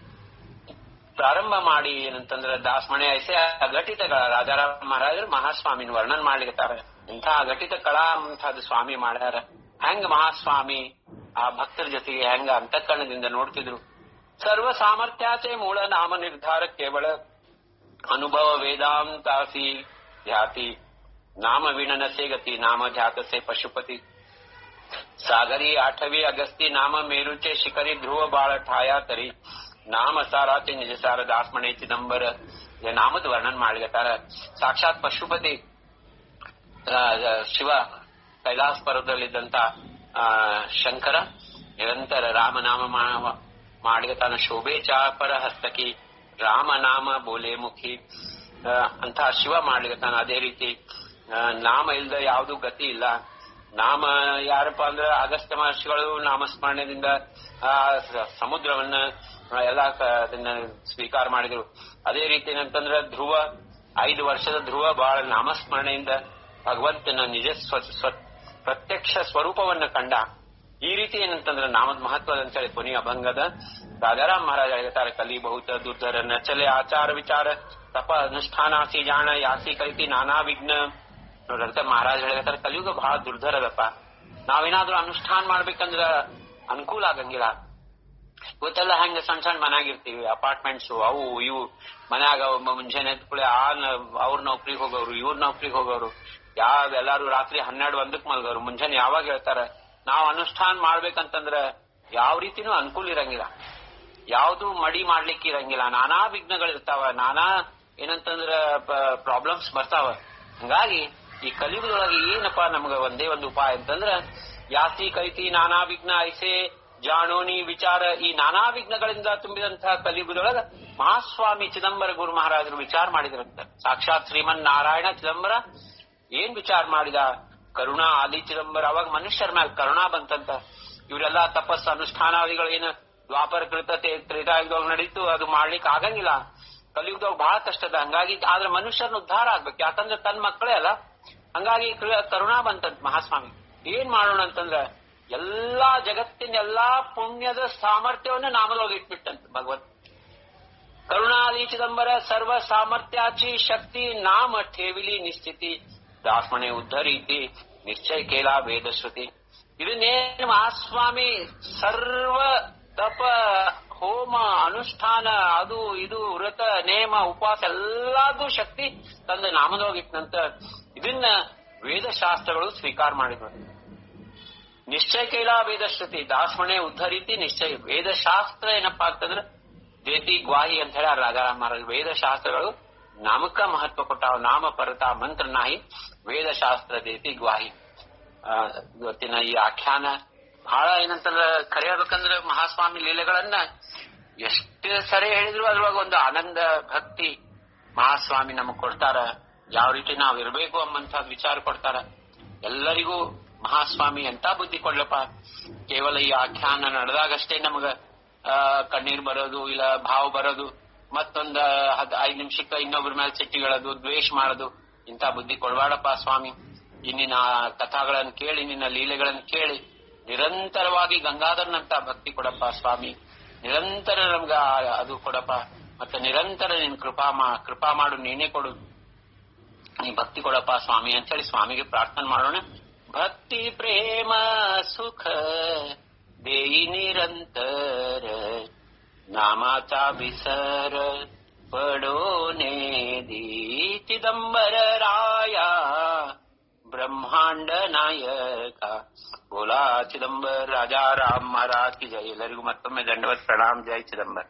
ಪ್ರಾರಂಭ ಮಾಡಿ ಏನಂತಂದ್ರ ದಾಸ್ಮಣೆ ಐಸೆ ಅಘಟಿತ ಕಳಾ ರಾಜಾರಾಮ್ ಮಹಾರಾಜರು ಮಹಾಸ್ವಾಮಿನ ವರ್ಣನ್ ಮಾಡ್ಲಿಕತ್ತಾರ. ಇಂಥ ಅಘಟಿತ ಕಳಾ ಅಂತದ್ದು ಸ್ವಾಮಿ ಮಾಡ್ಯಾರ. ಹೆಂಗ ಮಹಾಸ್ವಾಮಿ ಆ ಭಕ್ತರ ಜೊತೆಗೆ ಹೆಂಗ ಅಂತಃಕರಣದಿಂದ ನೋಡ್ತಿದ್ರು. ಸರ್ವ ಸಾಮರ್ಥ್ಯಾಚೆ ಮೂಲ ನಾಮ ನಿರ್ಧಾರ ಕೇವಲ ಅನುಭವ ವೇದಾಂತಾಸಿ ಧ್ಯಾತಿ ನಾಮ ವಿಣನಸೆ ಗತಿ ನಾಮ ಧ್ಯಾತಸೆ ಪಶುಪತಿ ಸಾಗರಿ ಆಠವಿ ಅಗಸ್ತಿ ನಾಮ ಮೇರುಚೆ ಶಿಖರಿ ಧ್ರುವ ಬಾಳ ಠಾಯಾ ತರಿ ನಾಮ ಸಾರಾಚೆ ನಿಜಸಾರ ದಾಸ್ಮಣೆ ಚಿದಂಬರ ನಾಮದ ವರ್ಣನ್ ಮಾಡ್ಲಿಕತ್ತಾರ. ಸಾಕ್ಷಾತ್ ಪಶುಪತಿ ಶಿವ ಕೈಲಾಸ ಪರ್ವತದಲ್ಲಿದ್ದಂತ ಶಂಕರ ನಿರಂತರ ರಾಮನಾಮ ಮಾಡ್ಲಿಕತ್ತಾನ. ಶೋಭೆ ಚಾಪರ ಹಸ್ತಕಿ ರಾಮನಾಮ ಬೋಲೆ ಮುಖಿ ಅಂತ ಶಿವ ಮಾಡ್ಲಿಕತ್ತಾನ. ಅದೇ ರೀತಿ ನಾಮ ಇಲ್ದ ಯಾವ್ದು ಗತಿ ಇಲ್ಲ. ನಾಮ ಯಾರಪ್ಪ ಅಂದ್ರೆ ಅಗಸ್ತ್ಯ ಮಹರ್ಷಿಗಳು ನಾಮಸ್ಮರಣೆಯಿಂದ ಆ ಸಮುದ್ರವನ್ನ ಎಲ್ಲ ಅದನ್ನ ಸ್ವೀಕಾರ ಮಾಡಿದ್ರು. ಅದೇ ರೀತಿ ಏನಂತಂದ್ರೆ ಧ್ರುವ 5 ವರ್ಷದ ಧ್ರುವ ಬಹಳ ನಾಮಸ್ಮರಣೆಯಿಂದ ಭಗವಂತನ ನಿಜ ಪ್ರತ್ಯಕ್ಷ ಸ್ವರೂಪವನ್ನ ಕಂಡ. ಈ ರೀತಿ ಏನಂತಂದ್ರೆ ನಾಮದ ಮಹತ್ವದ ಅಂತೇಳಿ ಕೊನೆಯ ಅಭಂಗದ ರಾಜಾರಾಮ್ ಮಹಾರಾಜ ಹೇಳ್ತಾರೆ, ಕಲಿ ಬಹುತ ದುರ್ಧರ ನಚಲೆ ಆಚಾರ ವಿಚಾರ ತಪ ಅನುಷ್ಠಾನಾಸಿ ಜಾಣ ಯಾಸಿ ಕಲಿತಿ ನಾನಾ ವಿಘ್ನ. ನೋಡ್ರಂತ ಮಹಾರಾಜ ಹೇಳ್ತಾರೆ, ಕಲಿಯುಗ ಬಹಳ ದುರ್ಧರದಪ್ಪ. ನಾವೇನಾದ್ರೂ ಅನುಷ್ಠಾನ ಮಾಡ್ಬೇಕಂದ್ರ ಅನುಕೂಲ ಆಗಂಗಿಲ್ಲ. ಇವತ್ತೆಲ್ಲ ಹೆಂಗ ಸಣ್ಣ ಸಣ್ಣ ಮನ್ಯಾಗಿರ್ತೀವಿ, ಅಪಾರ್ಟ್ಮೆಂಟ್ಸ್ ಅವು ಇವು ಮನ್ಯಾಗ ಮುಂಜಾನೆ ಎದ್ಕೊಳ್ಳಿ ಅವ್ರ ನೌಕರಿಗೆ ಹೋಗೋರು, ಇವ್ರ ನೌಕರಿಗೆ ಹೋಗೋರು, ಎಲ್ಲಾರು ರಾತ್ರಿ 12-1 ಮಲ್ಗೋರು, ಮುಂಜಾನೆ ಯಾವಾಗ ಹೇಳ್ತಾರ. ನಾವ್ ಅನುಷ್ಠಾನ ಮಾಡ್ಬೇಕಂತಂದ್ರ ಯಾವ ರೀತಿನೂ ಅನುಕೂಲ ಇರಂಗಿಲ್ಲ, ಯಾವ್ದು ಮಡಿ ಮಾಡ್ಲಿಕ್ಕೆ ಇರಂಗಿಲ್ಲ, ನಾನಾ ವಿಘ್ನಗಳಿರ್ತಾವ, ನಾನಾ ಏನಂತಂದ್ರ ಪ್ರಾಬ್ಲಮ್ಸ್ ಬರ್ತಾವ. ಹಂಗಾಗಿ ಈ ಕಲಿಯುಗದೊಳಗೆ ಏನಪ್ಪಾ ನಮ್ಗ ಒಂದೇ ಒಂದು ಉಪಾಯ ಅಂತಂದ್ರ ಯಾಸಿ ಕೈತಿ ನಾನಾ ವಿಘ್ನ ಐಸೆ ಜಾಣೋನಿ ವಿಚಾರ. ಈ ನಾನಾ ವಿಘ್ನಗಳಿಂದ ತುಂಬಿದಂತಹ ಕಲಿಯುಗದೊಳಗ ಮಹಾಸ್ವಾಮಿ ಚಿದಂಬರ ಗುರು ಮಹಾರಾಜರು ವಿಚಾರ ಮಾಡಿದ್ರಂತ. ಸಾಕ್ಷಾತ್ ಶ್ರೀಮನ್ ನಾರಾಯಣ ಚಿದಂಬರ ಏನ್ ವಿಚಾರ ಮಾಡಿದ, ಕರುಣಾ ಆದಿ ಚಿದಂಬರ. ಅವಾಗ ಮನುಷ್ಯರ ಮೇಲೆ ಕರುಣಾ ಬಂತಂತ. ಇವರೆಲ್ಲಾ ತಪಸ್ಸು ಅನುಷ್ಠಾನಾದಿಗಳು ಏನು ದ್ವಾಪರ ಕೃತ ತ್ರೇತಾಯುಗದೊಳಗೆ ನಡೀತು, ಅದು ಮಾಡ್ಲಿಕ್ಕೆ ಆಗಂಗಿಲ್ಲ. ಕಲಿಯುಗದೊಳಗೆ ಬಹಳ ಕಷ್ಟದ. ಹಂಗಾಗಿ ಆದ್ರೆ ಮನುಷ್ಯರನ್ನ ಉದ್ಧಾರ ಆಗ್ಬೇಕು, ಯಾಕಂದ್ರೆ ತನ್ನ ಮಕ್ಕಳೇ ಅಲ್ಲ. ಹಂಗಾಗಿ ಕರುಣಾ ಬಂತಂತ ಮಹಾಸ್ವಾಮಿ. ಏನ್ ಮಾಡೋಣ ಅಂತಂದ್ರ ಎಲ್ಲಾ ಜಗತ್ತಿನ ಎಲ್ಲಾ ಪುಣ್ಯದ ಸಾಮರ್ಥ್ಯವನ್ನ ನಾಮದೊಳಗೆ ಇಟ್ಬಿಟ್ಟಂತ ಭಗವಂತ. ಕರುಣಾದಿ ಚಿದಂಬರ ಸರ್ವ ಸಾಮರ್ಥ್ಯಾಚಿ ಶಕ್ತಿ ನಾಮ ಠೇವಿಲಿ ನಿಶ್ಚಿತಿ ದಾಸ್ಮಣೆ ಉದ್ಧರೀತಿ ನಿಶ್ಚಯ ಕೇಲ ವೇದ ಶ್ರುತಿ. ಇದನ್ನೇನು ಮಹಾಸ್ವಾಮಿ ಸರ್ವ ತಪ ಹೋಮ ಅನುಷ್ಠಾನ ಅದು ಇದು ವ್ರತ ನೇಮ ಉಪವಾಸ ಎಲ್ಲಾದು ಶಕ್ತಿ ತಂದ ನಾಮದೊಳಗಿಟ್ಟಂತ. ಇದನ್ನ ವೇದಶಾಸ್ತ್ರಗಳು ಸ್ವೀಕಾರ ಮಾಡಿದ್ರು. ನಿಶ್ಚಯ ಕೈಲ ವೇದ ಶ್ರುತಿ ದಾಸ್ಮಣೆ ಉದ್ಧರೀತಿ ನಿಶ್ಚಯ. ವೇದಶಾಸ್ತ್ರ ಏನಪ್ಪಾ ಅಂತಂದ್ರೆ ದೇತಿ ಗ್ವಾಹಿ ಅಂತ ಹೇಳ ರಾಜಾರಾಮ್ ಮಹಾರಾಜ್. ವೇದಶಾಸ್ತ್ರಗಳು ನಾಮಕ್ಕ ಮಹತ್ವ ಕೊಟ್ಟಾವ. ನಾಮ ಪರತ ಮಂತ್ರ ನಾಹಿ ವೇದಶಾಸ್ತ್ರ ದೇತಿ ಗ್ವಾಹಿ. ಇವತ್ತಿನ ಈ ಆಖ್ಯಾನ ಬಹಳ ಏನಂತಂದ್ರ ಖರೆ ಹೇಳ್ಬೇಕಂದ್ರ ಮಹಾಸ್ವಾಮಿ ಲೀಲೆಗಳನ್ನ ಎಷ್ಟು ಸರಿ ಹೇಳಿದ್ರು ಅದ್ರೊಳಗ ಒಂದು ಆನಂದ ಭಕ್ತಿ ಮಹಾಸ್ವಾಮಿ ನಮಗ್ ಕೊಡ್ತಾರ. ಯಾವ ರೀತಿ ನಾವ್ ಇರ್ಬೇಕು ಎಂಬಂತದ್ ವಿಚಾರ ಕೊಡ್ತಾರ. ಎಲ್ಲರಿಗೂ ಮಹಾಸ್ವಾಮಿ ಎಂತ ಬುದ್ಧಿ ಕೊಡ್ಲಪ್ಪ. ಕೇವಲ ಈ ಆಖ್ಯಾನ ನಡೆದಾಗಷ್ಟೇ ನಮಗ ಕಣ್ಣೀರ್ ಬರೋದು, ಇಲ್ಲ ಭಾವ ಬರೋದು, ಮತ್ತೊಂದ 5 ನಿಮಿಷಕ್ಕ ಇನ್ನೊಬ್ರ ಮೇಲೆ ಸಿಟ್ಟಿಗಳದು, ದ್ವೇಷ ಮಾಡೋದು, ಇಂಥ ಬುದ್ಧಿ ಕೊಡ್ಬೇಡಪ್ಪ ಸ್ವಾಮಿ. ನಿನ್ನ ಕಥಾಗಳನ್ನ ಕೇಳಿ, ನಿನ್ನ ಲೀಲೆಗಳನ್ನ ಕೇಳಿ ನಿರಂತರವಾಗಿ ಗಂಗಾಧರನಂತ ಭಕ್ತಿ ಕೊಡಪ್ಪ ಸ್ವಾಮಿ. ನಿರಂತರ ನಮ್ಗ ಅದು ಕೊಡಪ್ಪ. ಮತ್ತೆ ನಿರಂತರ ನಿನ್ ಕೃಪಾ ಮಾಡು, ನೀನೇ ಕೊಡು, ನೀ ಭಕ್ತಿ ಕೊಡಪ್ಪ ಸ್ವಾಮಿ ಅಂತ ಹೇಳಿ ಸ್ವಾಮಿಗೆ ಪ್ರಾರ್ಥನೆ ಮಾಡೋಣ. ಭಕ್ತಿ ಪ್ರೇಮ ಸುಖ देई निरंतर नामाचा विसर पडो ने दी चिदंबर राया ब्रह्मांड नायका. बोला चिदंबर राजा राम महाराज की जय. ಎಲ್ಲರಿಗೂ ಮತ್ತೊಮ್ಮೆ ದಂಡವತ್ ಪ್ರಣಾಮ. ಜೈ ಚಿದಂಬರ.